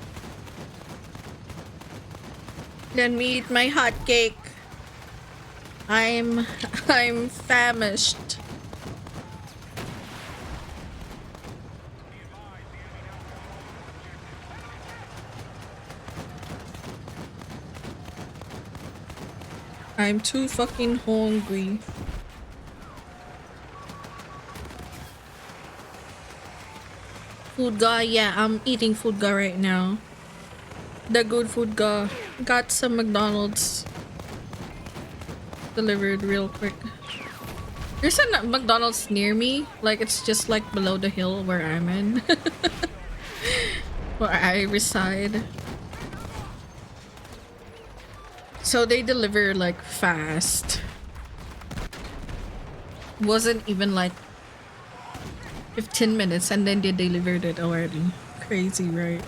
Let me eat my hot cake. I'm, I'm famished. I'm too fucking hungry. Food guy, yeah, I'm eating food guy right now. The good food guy. Got some McDonald's delivered real quick. There's a McDonald's near me. Like, it's just like below the hill where I'm in. Where I reside. So they deliver like fast. Wasn't even like 15 minutes and then they delivered it already. Crazy, right?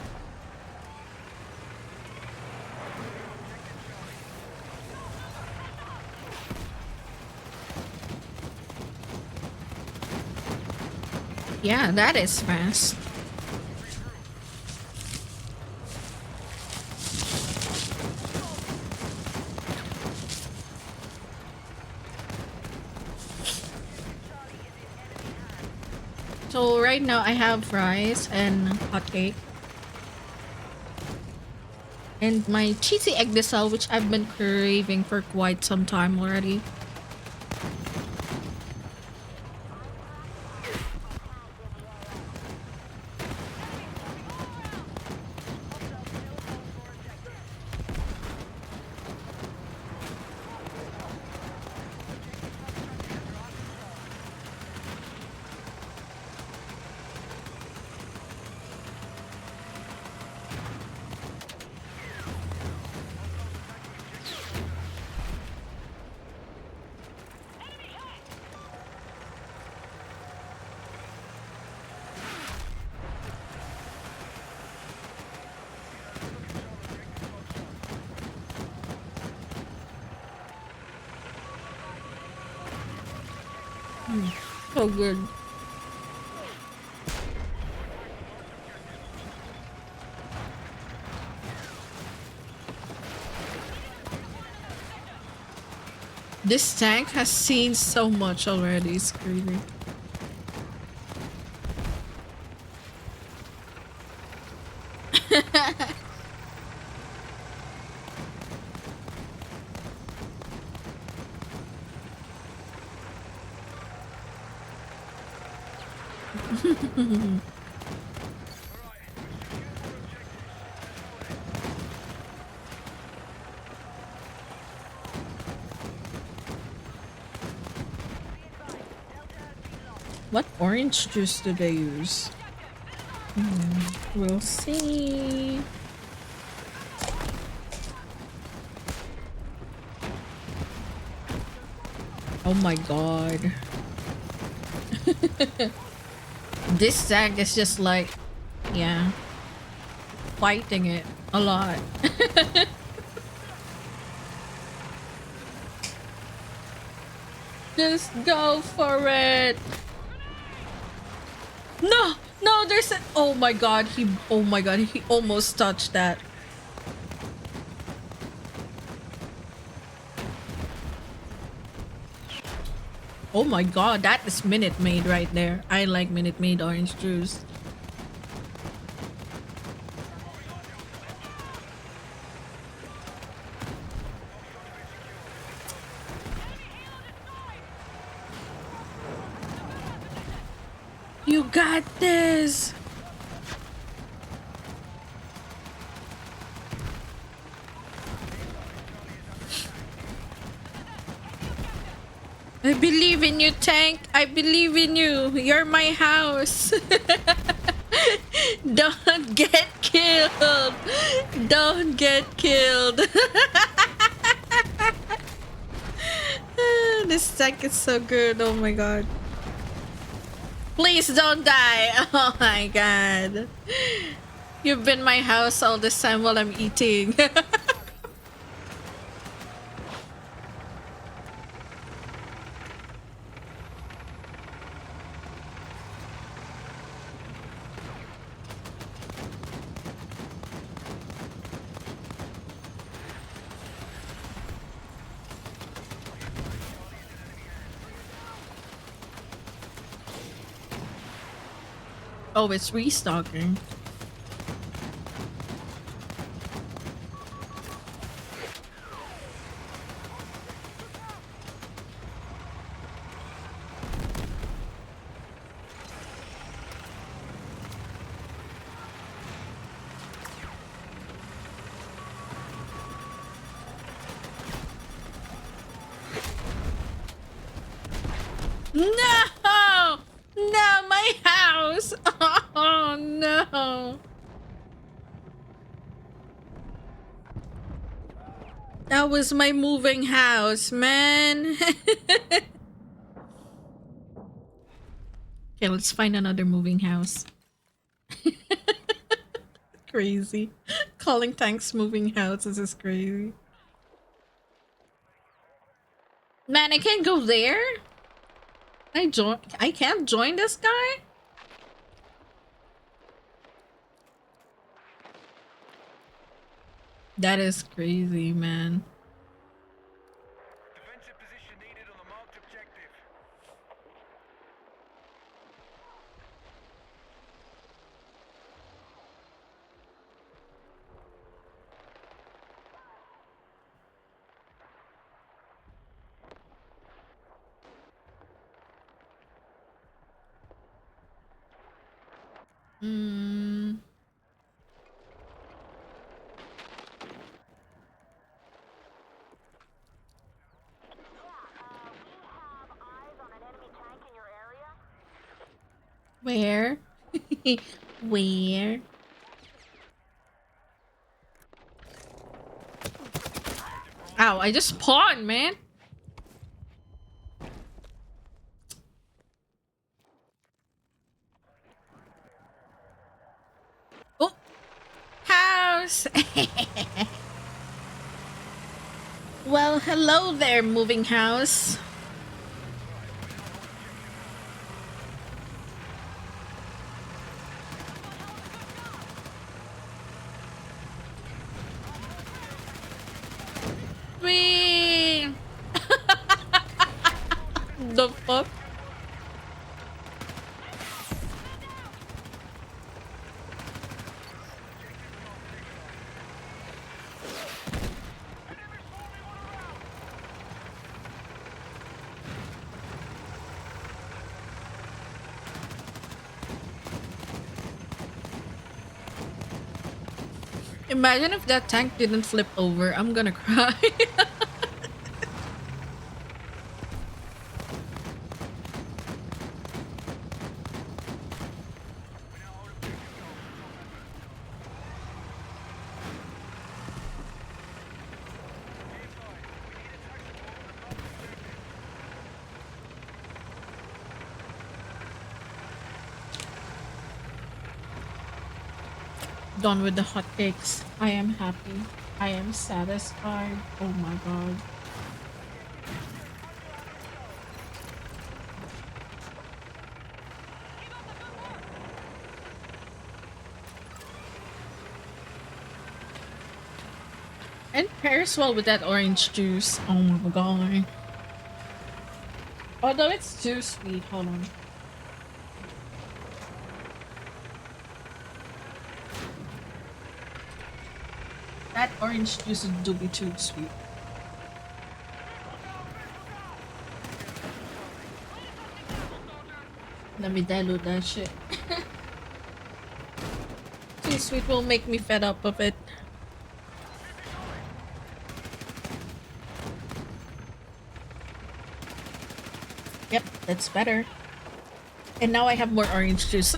Yeah, that is fast. So right now I have fries and hot cake. And my cheesy egg dessert, which I've been craving for quite some time already. So good. This tank has seen so much already. It's crazy. What orange juice do they use? We'll see. Oh my god. This sack is just like, yeah, fighting it a lot. Just go for it. No, no, there's a, oh my god, he almost touched that. Oh my god, that is Minute Maid right there. I like Minute Maid orange juice. You got this. I believe in you, tank. I believe in you. You're my house. Don't get killed. Don't get killed. This tank is so good. Oh my god. Please don't die. Oh my god. You've been my house all this time while I'm eating. Oh, it's restocking. No! No, my house! Oh no! That was my moving house, man. Okay, let's find another moving house. Crazy. Calling tanks moving houses is crazy. Man, I can't go there? I can't join this guy? That is crazy, man. Defensive position needed on the marked objective. Hmm. Where? Where? Ow, I just spawned, man. Oh, house. Well, hello there, moving house. Wee. The fuck? Imagine if that tank didn't flip over. I'm gonna cry. Done with the hotcakes. I am happy. I am satisfied. Oh my god. And pairs well with that orange juice. Oh my god. Although it's too sweet. Hold on. That orange juice do be too sweet. Let me dilute that shit. Too sweet will make me fed up of it. Yep, that's better. And now I have more orange juice.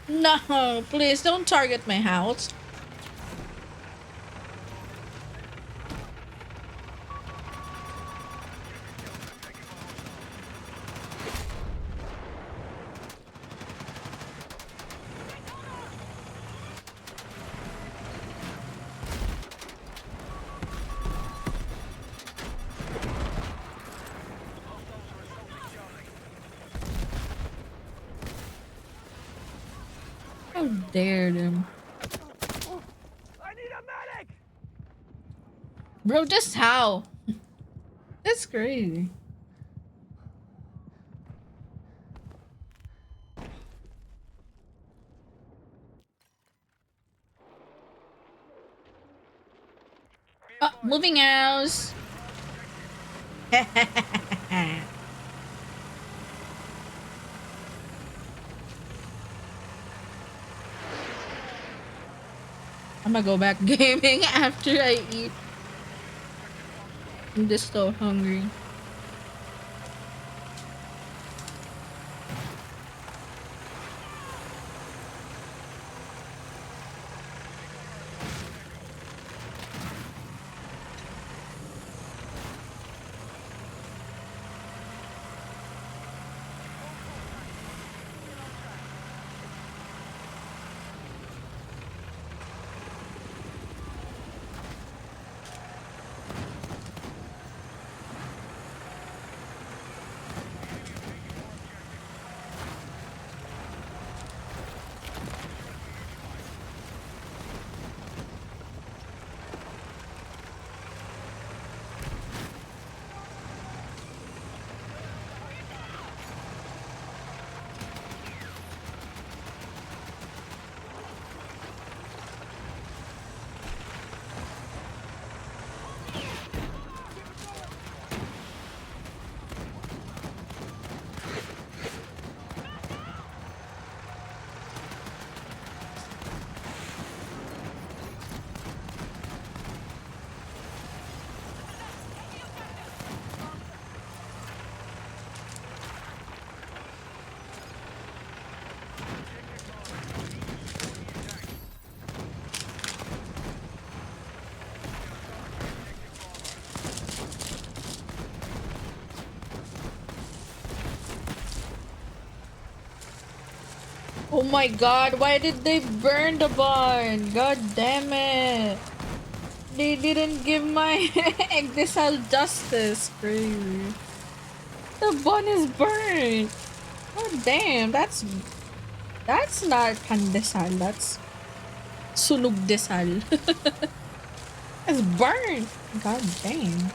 No, please don't target my house. How dare them. I need a medic! Bro, just how? That's crazy. Oh, moving house. I'm gonna go back gaming after I eat. I'm just so hungry. Oh my god, why did they burn the barn? God damn it. They didn't give my Exile justice. Crazy. The barn is burned. Oh damn, that's not pandesal, that's sunog desal. It's burned. God damn.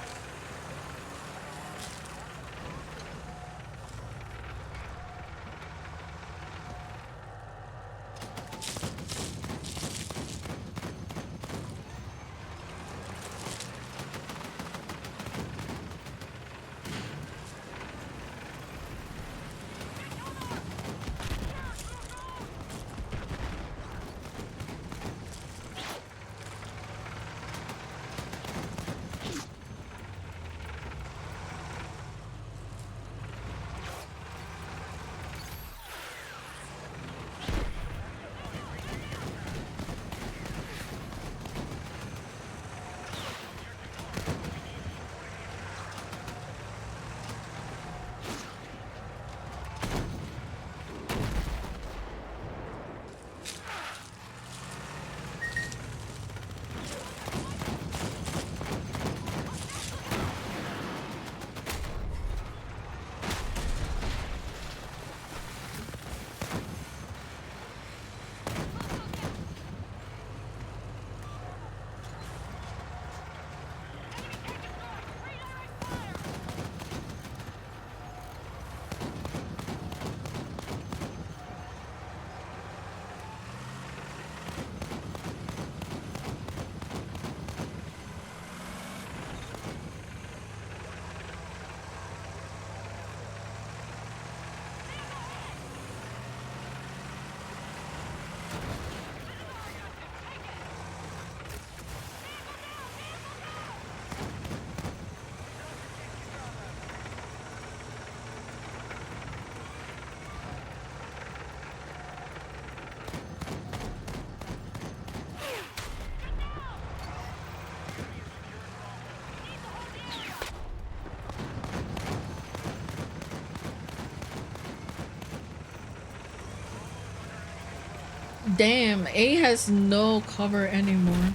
Damn, A has no cover anymore.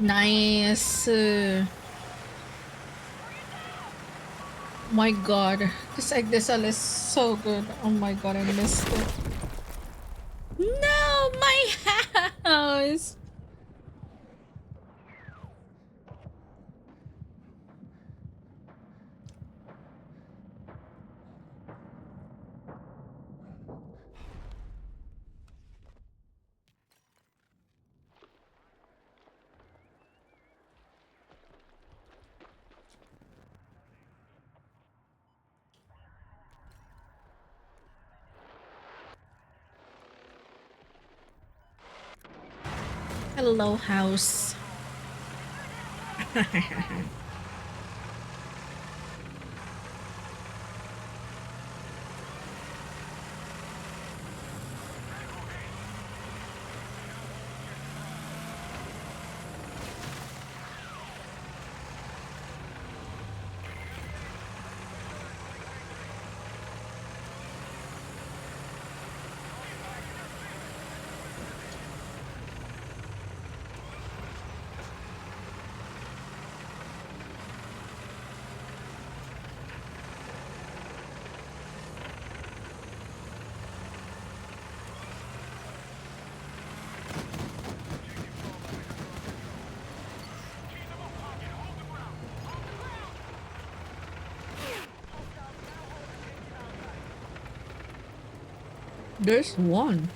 Nice. My god, this egg diesel is so good. Oh my god, I missed it. No, my house. Hello, house. There's one.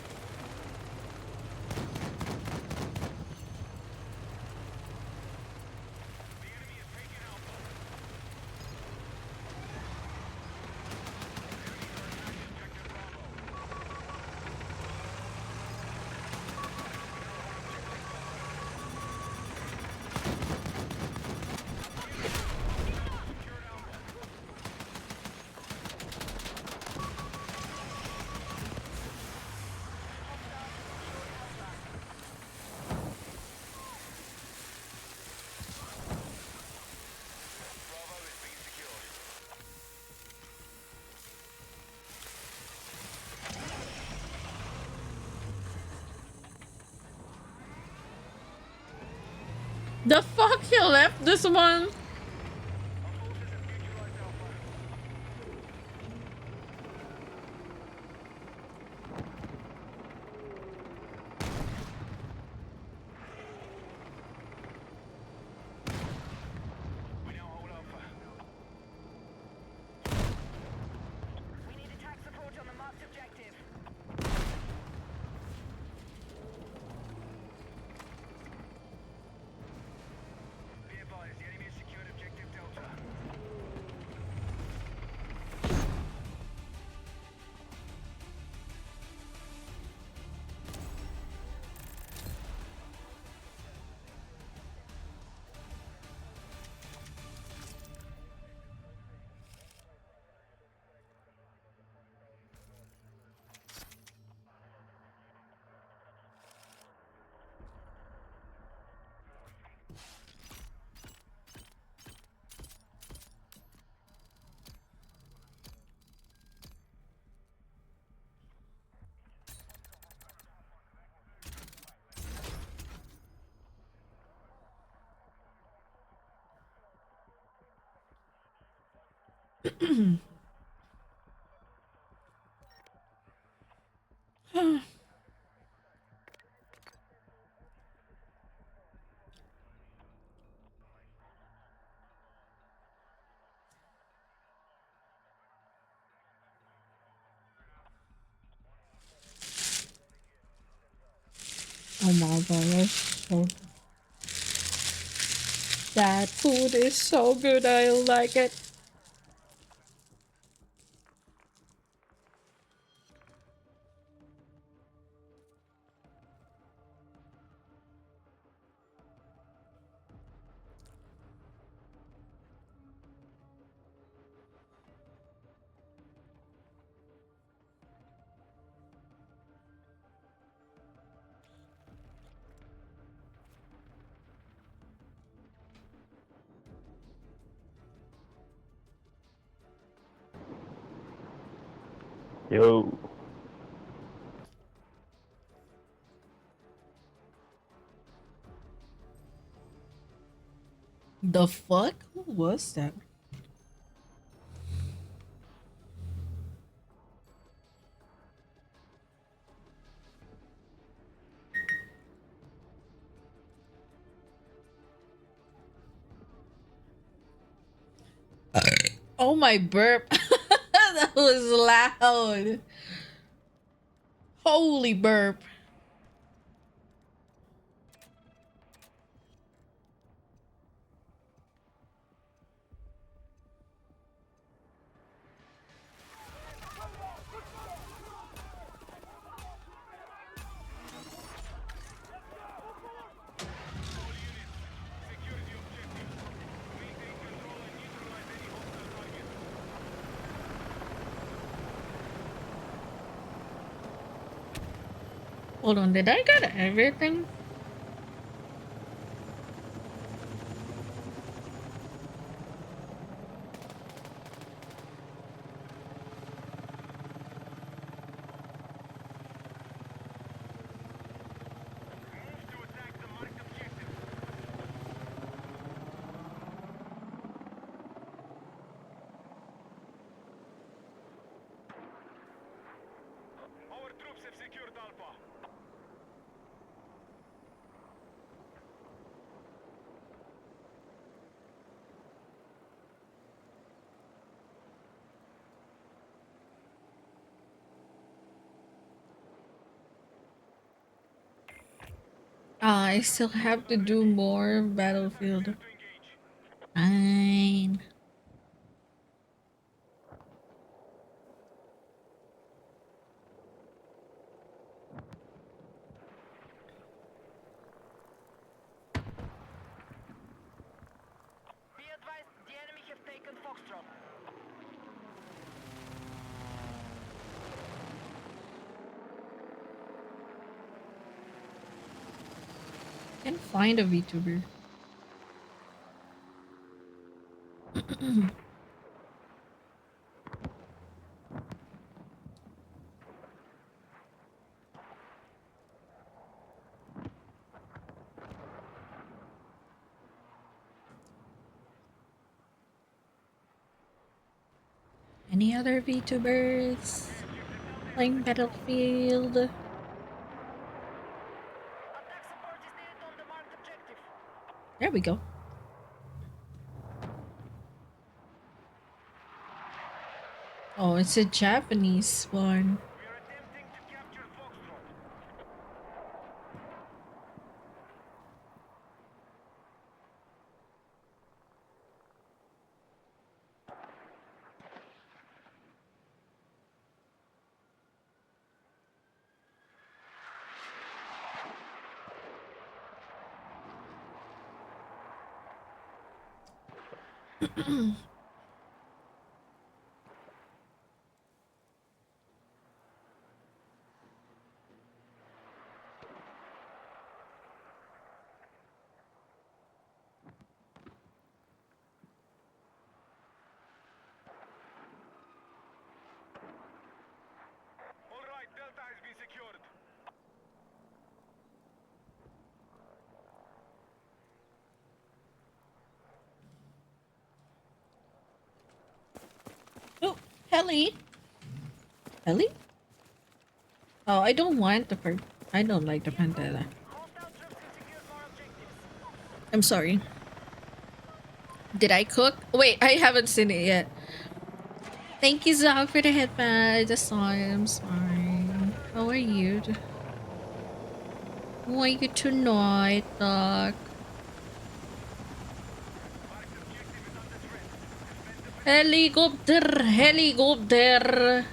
The fuck, he left this one? We now hold Alpha. We need attack support on the marked objective. Be advised, the enemy has secured objective Delta. Oh my god, that's so... That food is so good, I like it. Yo. The fuck? Who was that? Oh my burp. That was loud. Holy burp. Hold on, did I get everything? Move to attack the marked objective. Our troops have secured Alpha. I still have to do more battlefield. To engage. Fine. Be advised, the enemy have taken Foxtrot. Can't find a VTuber. Any other VTubers playing Battlefield? Attack support is needed on the marked objective. There we go. Oh, it's a Japanese one. We are attempting to capture Foxtrot. All right, Delta has been secured. Oh, heli. Heli? Oh, I don't want the per. I don't like the Pantera. Hostile troops have secured more objectives. I'm sorry. Did I cook? Wait, I haven't seen it yet. Thank you, Zog, for the headband. I just saw it. I'm sorry. How are you? How are you tonight, Doc? Helicopter, helicopter.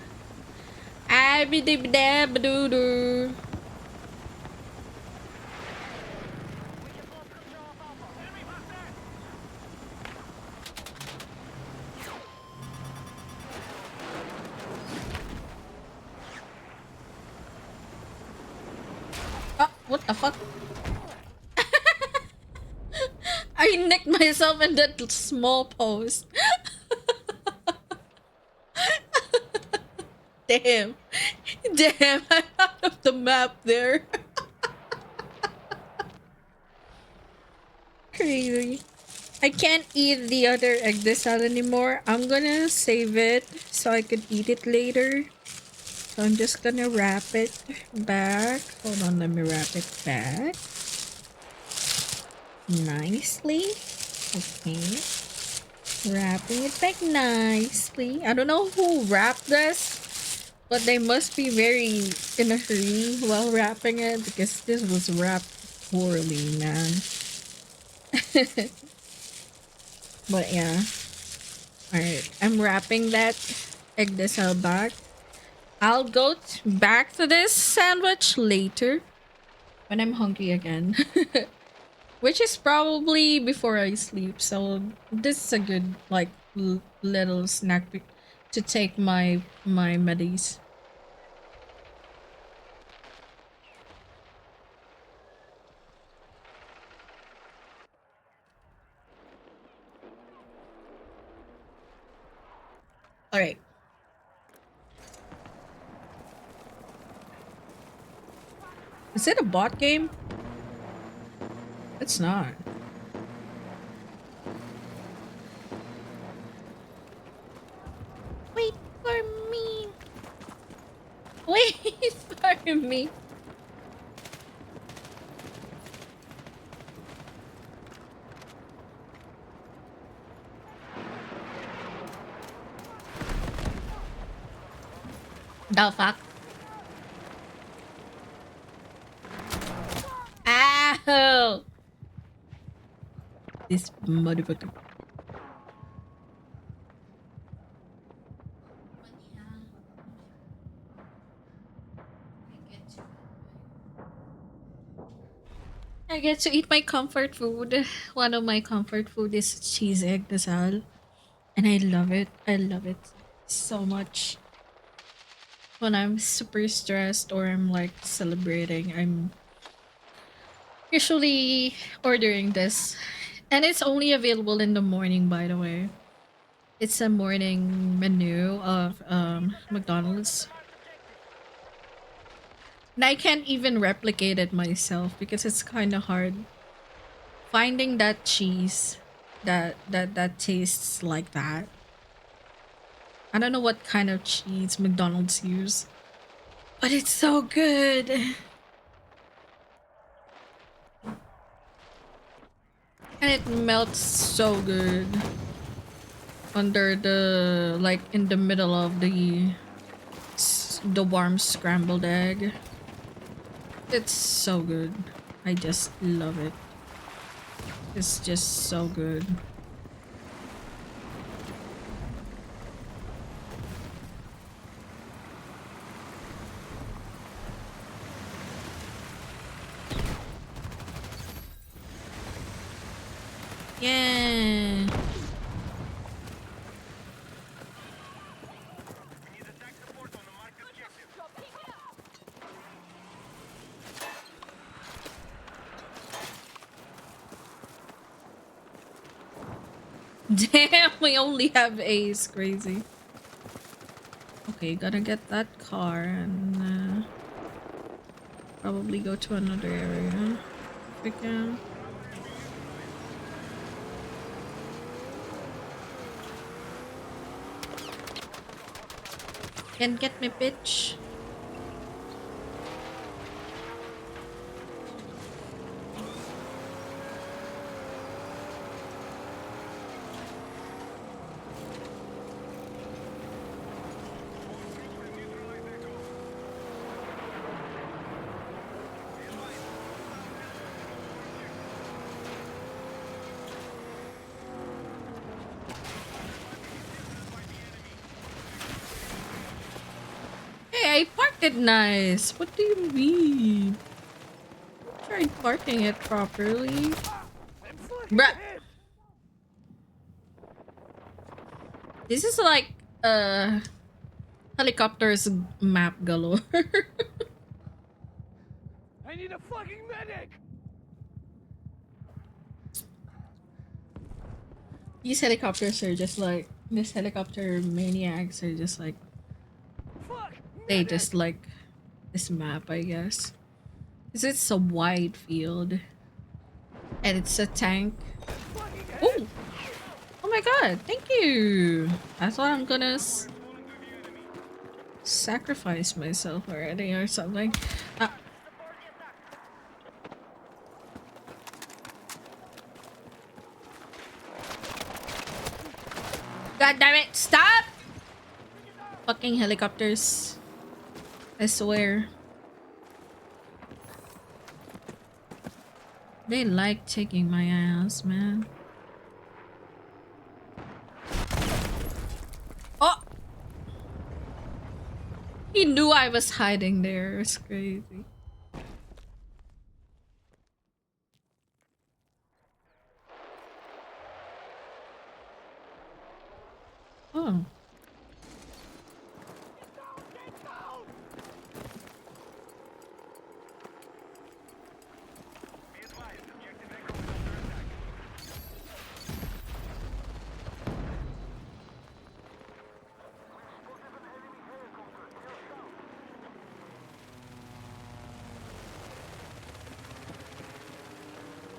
Abidibidabadoo. Oh, what the fuck? I nicked myself in that small post. Damn. Damn, I'm out of the map there. Crazy. I can't eat the other egg salad anymore. I'm gonna save it so I could eat it later. So I'm just gonna wrap it back. Hold on, let me wrap it back. Nicely. Okay. Wrapping it back nicely. I don't know who wrapped this, but they must be very in a hurry while wrapping it because this was wrapped poorly, man. But yeah. Alright, I'm wrapping that egg salad back. I'll go back to this sandwich later when I'm hungry again. Which is probably before I sleep. So this is a good like little snack to take my medis. All right. Is it a bot game? It's not. Wait for me. Wait for me. The fuck? Ow! This motherfucker. I get to eat my comfort food. One of my comfort food is cheese egg dasal. And I love it. I love it so much. When I'm super stressed or I'm like celebrating, I'm usually ordering this. And it's only available in the morning, by the way. It's a morning menu of McDonald's. And I can't even replicate it myself because it's kind of hard finding that cheese that tastes like that. I don't know what kind of cheese McDonald's use, but it's so good. And it melts so good under the like in the middle of the warm scrambled egg. It's so good. I just love it. It's just so good. Yeah. Need attack support on the marked objective. Damn, we only have A's. Crazy. Okay, gotta get that car and probably go to another area if we can. Can't get me, bitch. Hey, I parked it nice. What do you mean? I tried parking it properly. Bruh. This is like helicopters map galore. I need a fucking medic! These helicopters are just like these helicopter maniacs are just like Fuck! They just like this map, I guess. Because it's a wide field. And it's a tank. Oh! Oh my god, thank you! I thought I'm gonna sacrifice myself already or something. God damn it, stop! Fucking helicopters. I swear. They like taking my ass, man. Oh! He knew I was hiding there. It's crazy. Oh. Be advised, objective Echo is under attack.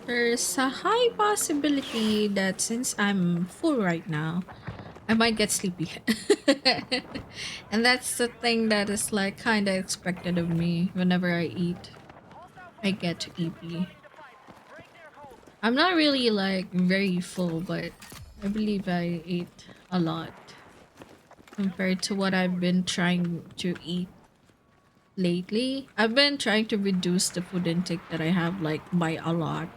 There's a high possibility that since I'm full right now, I might get sleepy. And that's the thing that is like kind of expected of me whenever I eat. I get EP. I'm not really like very full, but I believe I ate a lot compared to what I've been trying to eat lately. I've been trying to reduce the food intake that I have like by a lot.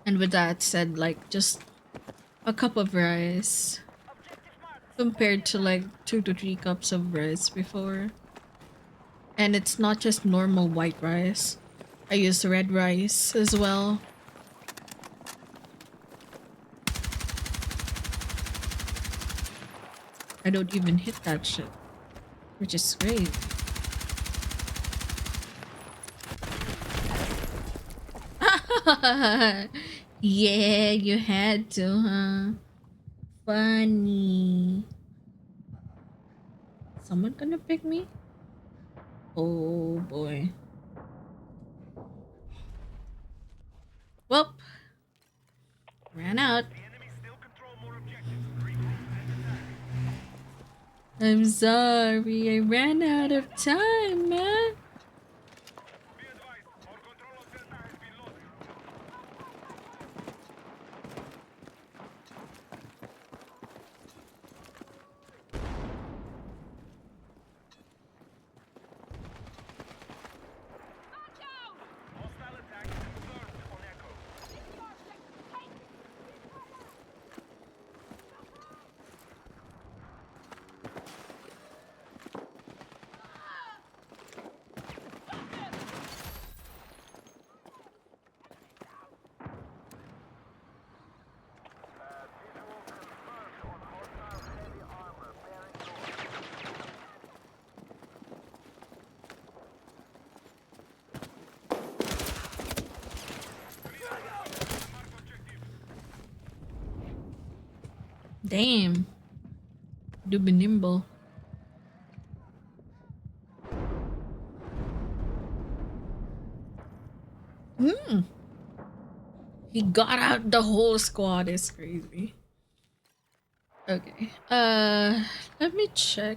And with that said, like just a cup of rice compared to like 2 to 3 cups of rice before. And it's not just normal white rice. I use red rice as well. I don't even hit that shit, which is great. Yeah, you had to, huh? Funny. Someone gonna pick me? Oh boy. Well, ran out. The enemy still control more objectives. Regroup and attack. I'm sorry, I ran out of time, man. Be advised, our control of Delta has been lost. Hostile attack confirmed on Echo. Damn. Do be nimble. Hmm. He got out the whole squad is crazy. Okay. Let me check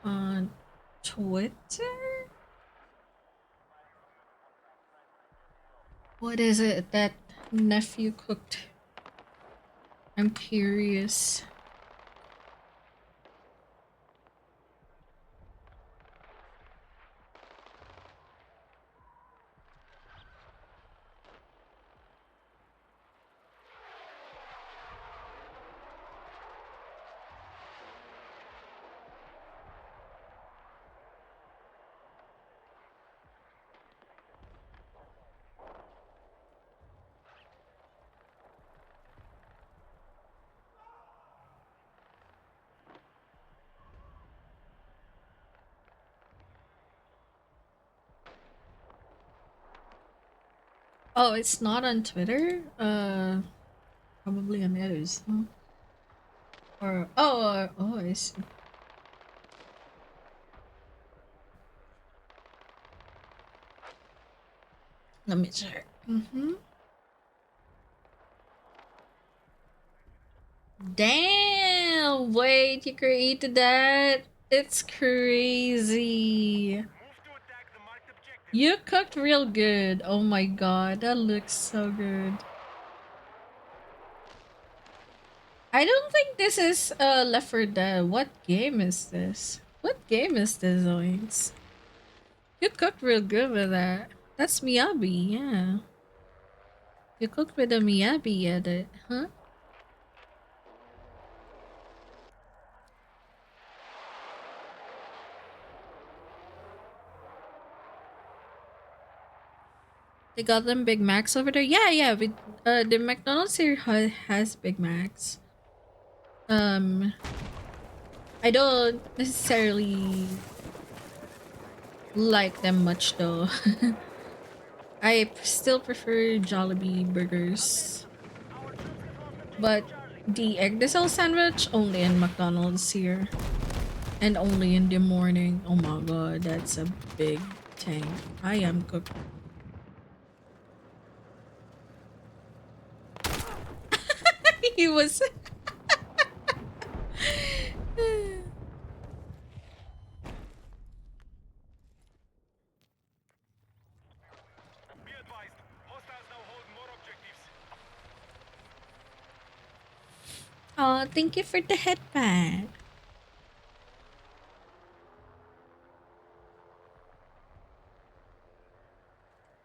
on Twitter. What is it that nephew cooked? I'm curious. Oh, it's not on Twitter? Probably on others, huh? Or oh, I see. Let me check. Mm-hmm. Damn! Wait, you created that? It's crazy. Move to attack the marked objective. You cooked real good. Oh my god, that looks so good. I don't think this is Left 4 Dead. What game is this? What game is this, Zoinks? You cooked real good with that. That's Miyabi, yeah. You cooked with a Miyabi edit, huh? They got them Big Macs over there? Yeah, yeah. The McDonald's here has Big Macs. I don't necessarily like them much though. Still prefer Jollibee burgers. But the egg diesel sandwich only in McDonald's here. And only in the morning. Oh my god, that's a big tank. I am cooked. He was Be advised, hostiles now hold more objectives. Oh, thank you for the headband.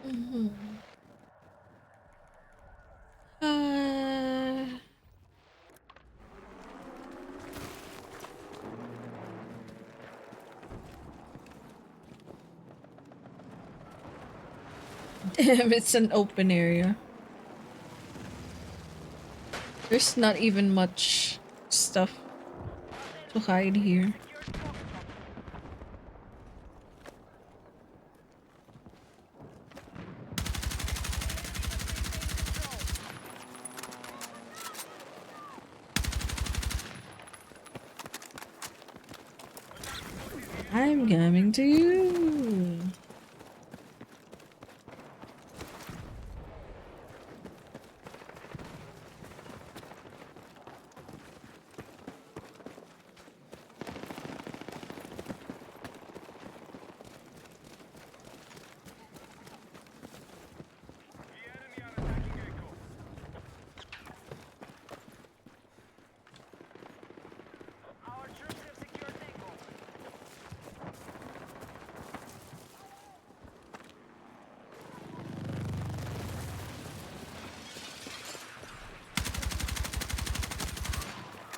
Mhm. Uh, Damn, it's an open area. There's not even much stuff to hide here. I'm coming to you. The enemy are attacking Echo. Our troops have secured Echo.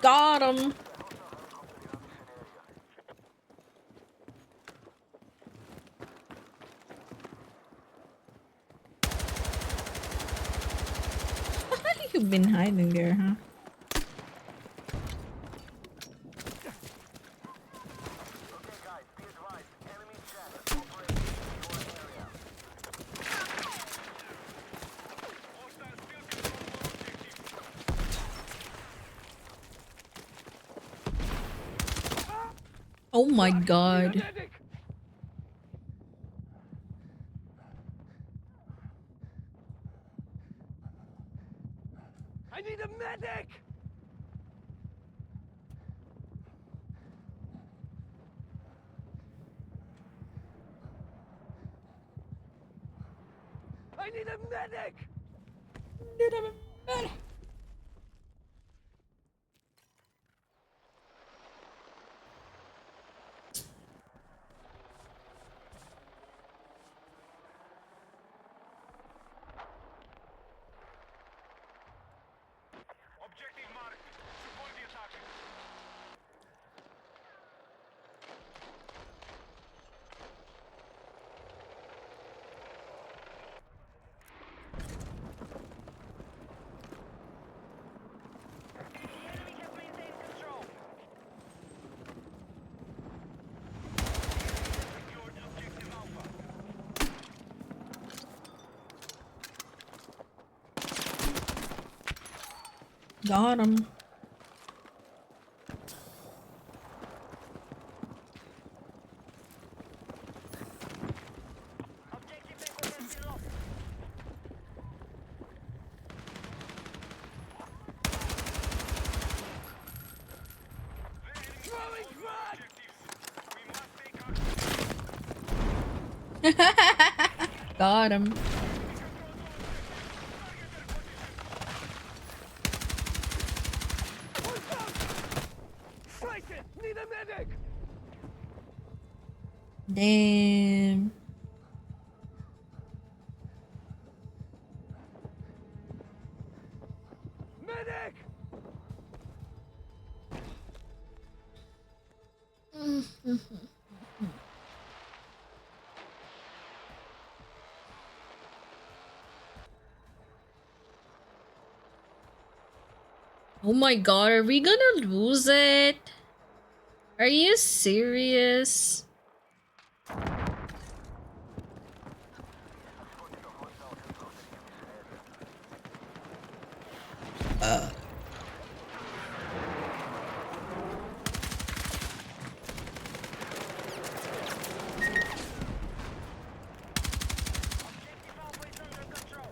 Got him. You've been hiding there, huh? Hostiles still control more objectives. Oh my god. I need a medic! I need a medic! Objective marked. Support the attack. The enemy has maintained control. Secured objective Alpha. Got him. Objective Echo has been lost. Got him. Scheiße! Need a medic! Damn. Medic! Oh my god, are we gonna lose it? Are you serious? Objective Alpha is under control.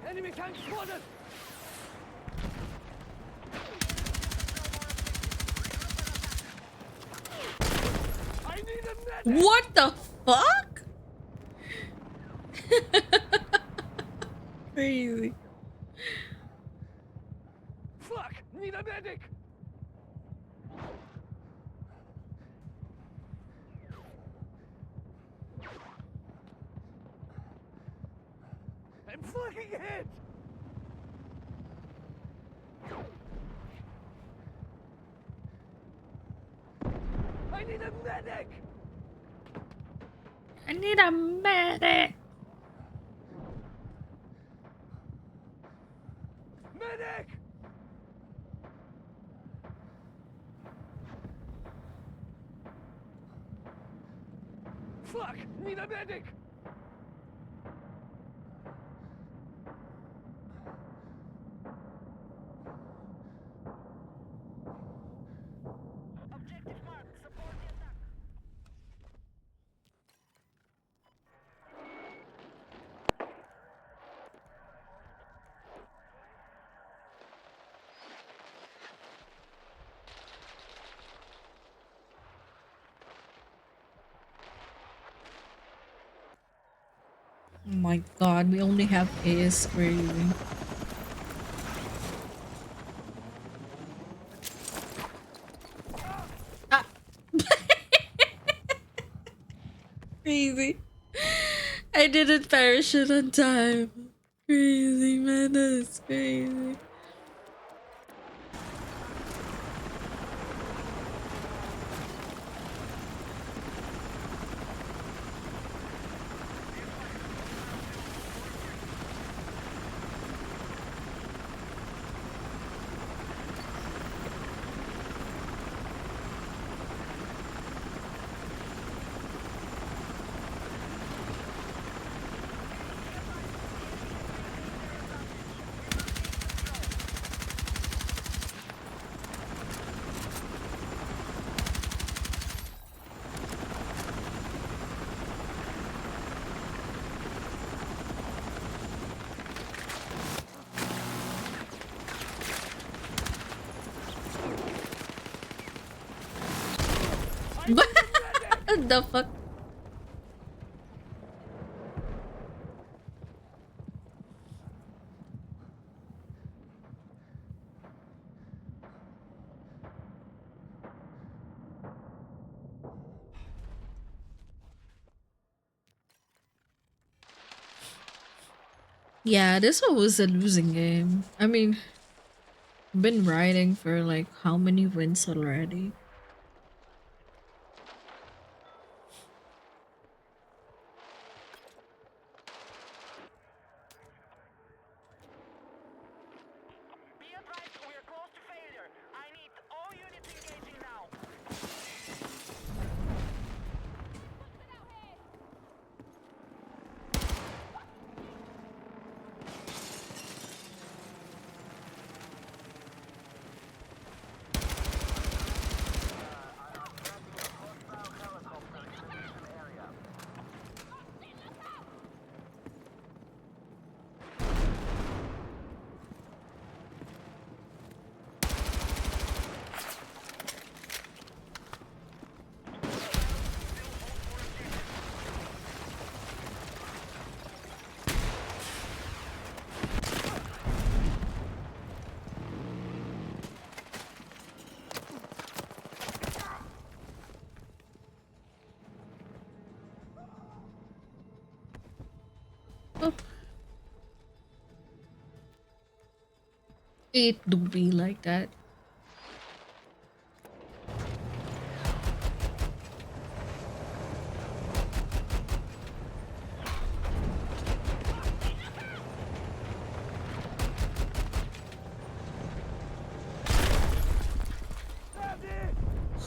Enemy tank spotted! I need a medic! What the fuck? Crazy. Fuck! Need a medic! I'm fucking hit! I need a medic! I need a medic. Medic! Fuck! Need a medic! Objective marked. Support the attack. Oh my god, we only have AS crazy. Ah. Crazy. I didn't parachute on time. Crazy, man. That is crazy. What the fuck? Yeah, this one was a losing game. I mean, been riding for like how many wins already? Be advised, we are close to failure. I need all units engaging now. It do be like that.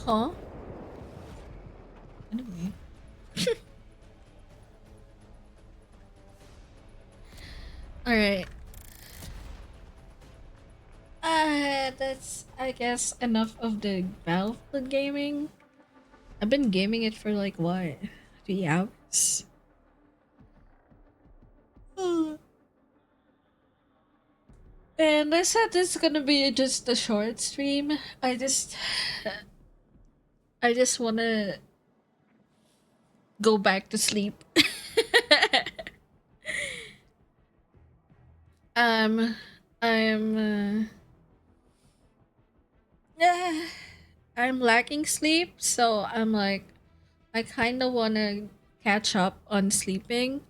Huh? Anyway. Alright. That's, I guess, enough of the Battlefield gaming. I've been gaming it for like, what? 3 hours? And I said this is gonna be just a short stream. I just wanna go back to sleep. um, I'm, yeah, I'm lacking sleep, so I'm like, I kind of wanna catch up on sleeping.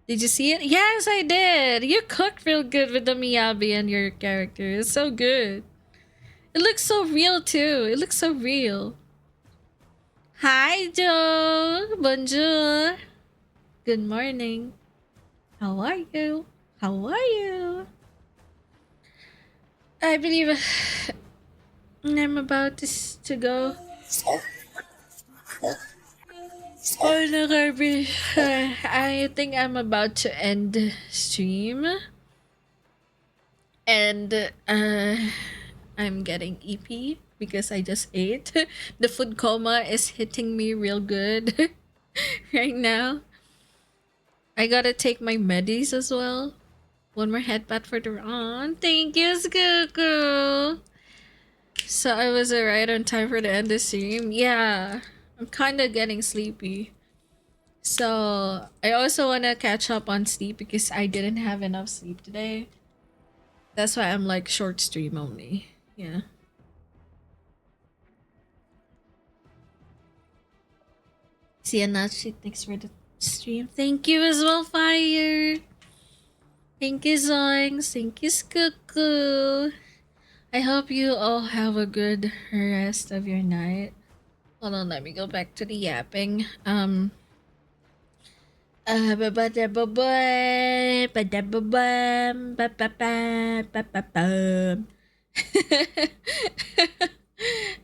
Did you see it? Yes, I did. You cooked real good with the Miyabi and your character. It's so good. It looks so real too. It looks so real. Hi, Joe. Bonjour. Good morning. How are you? How are you? I believe I'm about to go. Oh no, Garby. I think I'm about to end stream. And I'm getting EP because I just ate. The food coma is hitting me real good right now. I gotta take my medis as well. One more headbutt for the round. Thank you, Skuku. So I was right on time for the end of the stream. Yeah, I'm kind of getting sleepy. So I also want to catch up on sleep because I didn't have enough sleep today. That's why I'm like short stream only. Yeah. See, Anachi, thanks for the stream. Thank you as well, Fire. Thank you, Zoinks. Thank you, Skuku. I hope you all have a good rest of your night. Hold on, let me go back to the yapping. Ba-ba-da-ba-boy, ba-da-ba-bum, ba-ba-ba, ba-ba-bum.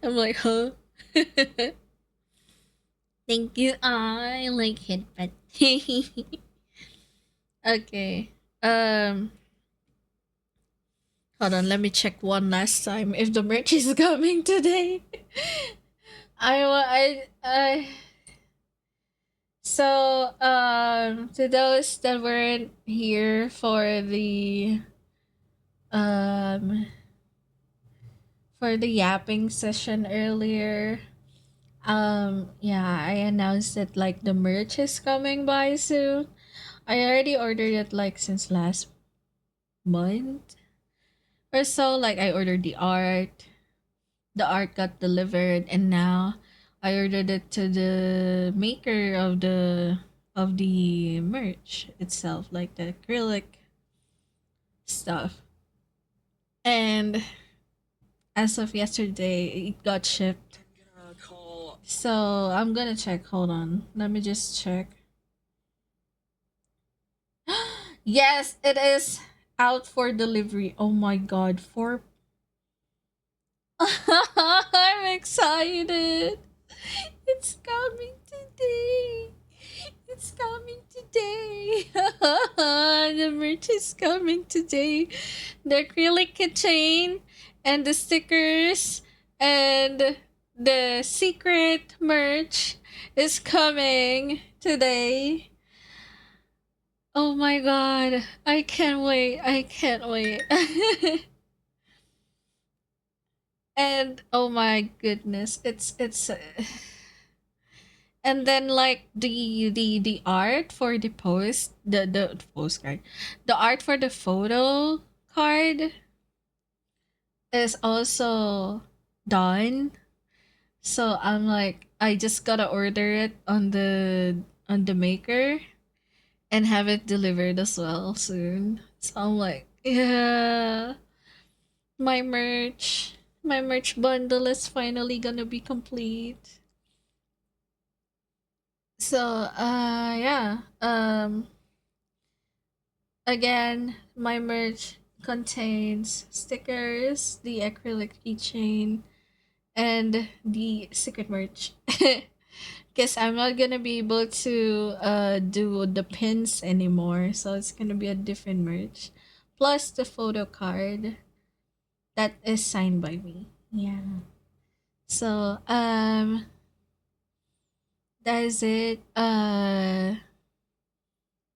I'm like, huh? Thank you. I like it, but okay. Hold on. Let me check one last time if the merch is coming today. I. So to those that weren't here um for the yapping session earlier, yeah, I announced that like the merch is coming by soon. I already ordered it like since last month or so. Like I ordered the art got delivered, and now I ordered it to the maker of the merch itself, like the acrylic stuff. And as of yesterday, it got shipped. So I'm gonna check. Hold on, let me just check. Yes, it is out for delivery. Oh my god, for I'm excited. It's coming today. It's coming today. The merch is coming today. The acrylic keychain and the stickers and the secret merch is coming today. Oh my god. I can't wait. I can't wait. And oh my goodness, it's and then like the art for the the postcard, the art for the photo card is also done. So I'm like, I just gotta order it on the maker and have it delivered as well soon. So I'm like, yeah. My merch. My merch bundle is finally gonna be complete. So, yeah. Again, my merch contains stickers, the acrylic keychain, and the secret merch. Guess I'm not gonna be able to do the pins anymore, so it's gonna be a different merch. Plus the photo card that is signed by me. Yeah. So that is it.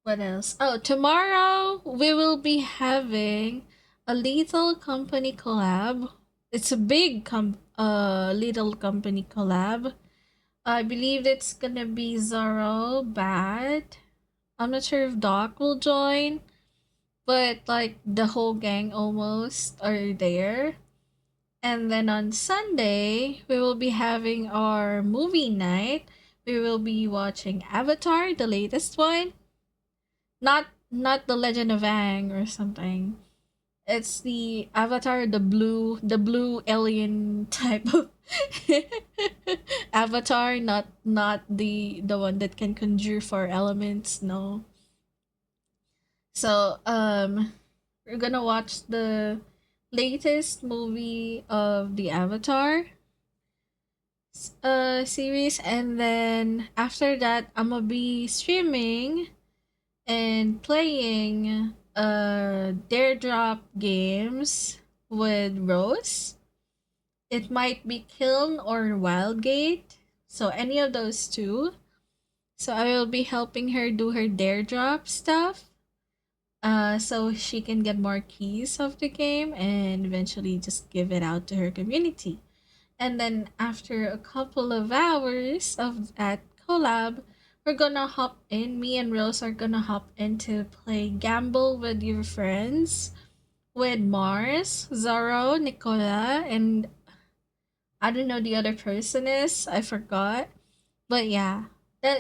What else? Oh, tomorrow we will be having a little company collab. It's a big little company collab. I believe it's gonna be Zoro, Bat. I'm not sure if Doc will join, but like the whole gang almost are there. And then on Sunday, we will be having our movie night. We will be watching Avatar, the latest one. Not the Legend of Aang or something. It's the Avatar, the blue alien type of Avatar, not the one that can conjure four elements. No. So we're gonna watch the latest movie of the Avatar series, and then after that I'm gonna be streaming and playing dare drop games with Rose. It might be Kiln or Wildgate, so any of those two. So I will be helping her do her dare drop stuff, so she can get more keys of the game and eventually just give it out to her community. And then after a couple of hours of that collab, we're gonna hop in. Me and Rose are gonna hop in to play Gamble with Your Friends with Mars, Zoro, Nicola, and I don't know the other person is. I forgot. But yeah,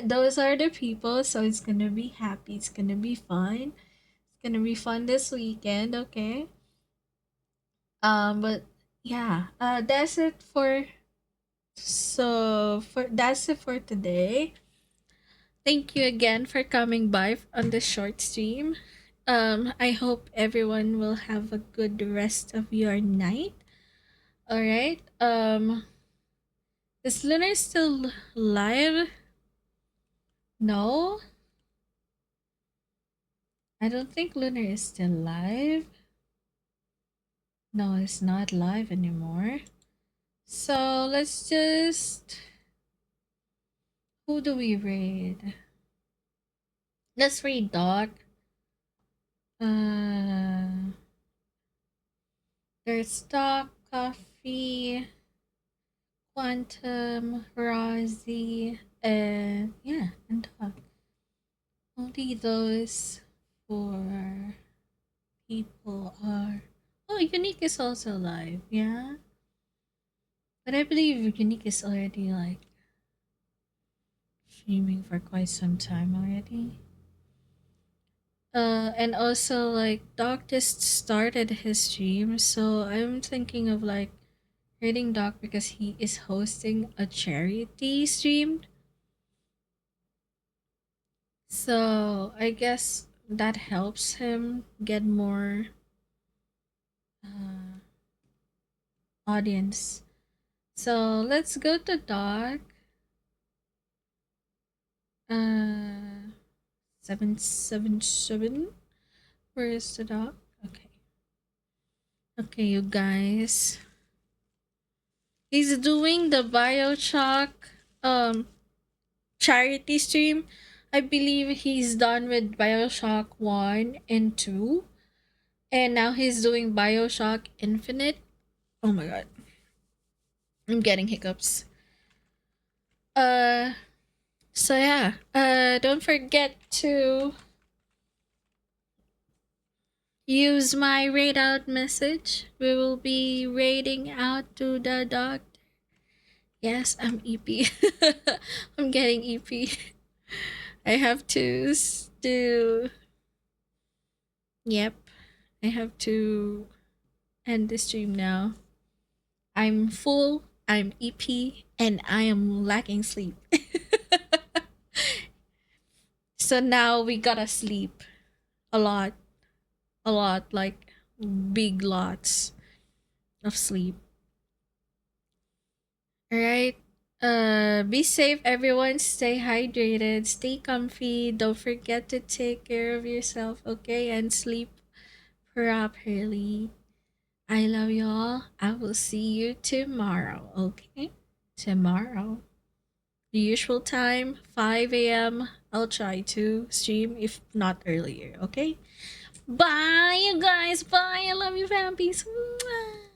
those are the people. So it's gonna be happy. It's gonna be fun. It's gonna be fun this weekend. Okay. But yeah. That's it for. So for that's it for today. Thank you again for coming by on this short stream. I hope everyone will have a good rest of your night. All right. Is Lunar still live? No, I don't think Lunar is still live. No, it's not live anymore. So let's just. Who do we raid? Let's read Doc. Uh, there's Doc, Coffee, Quantum, Rozzy, and yeah, and Doc. Only those four people are. Oh, Unique is also live, yeah. But I believe Unique is already like streaming for quite some time already. And also like Doc just started his stream, so I'm thinking of like rating Doc because he is hosting a charity stream. So I guess that helps him get more uh, audience. So let's go to Doc. 777. Where is the Doc? Okay. Okay, you guys. He's doing the Bioshock charity stream. I believe he's done with Bioshock 1 and 2. And now he's doing Bioshock Infinite. Oh my god. I'm getting hiccups. Uh so yeah. Don't forget to use my raid out message. We will be raiding out to the doctor. Yes, I'm EP. I'm getting EP. I have to do. Yep. I have to end the stream now. I'm full, I'm EP, and I am lacking sleep. So now we gotta sleep a lot, like big lots of sleep. All right. Be safe, everyone. Stay hydrated. Stay comfy. Don't forget to take care of yourself, okay? And sleep properly. I love y'all. I will see you tomorrow, okay? Tomorrow. The usual time, 5 a.m. I'll try to stream if not earlier, okay? Bye, you guys. Bye. I love you, fam. Peace. Mwah.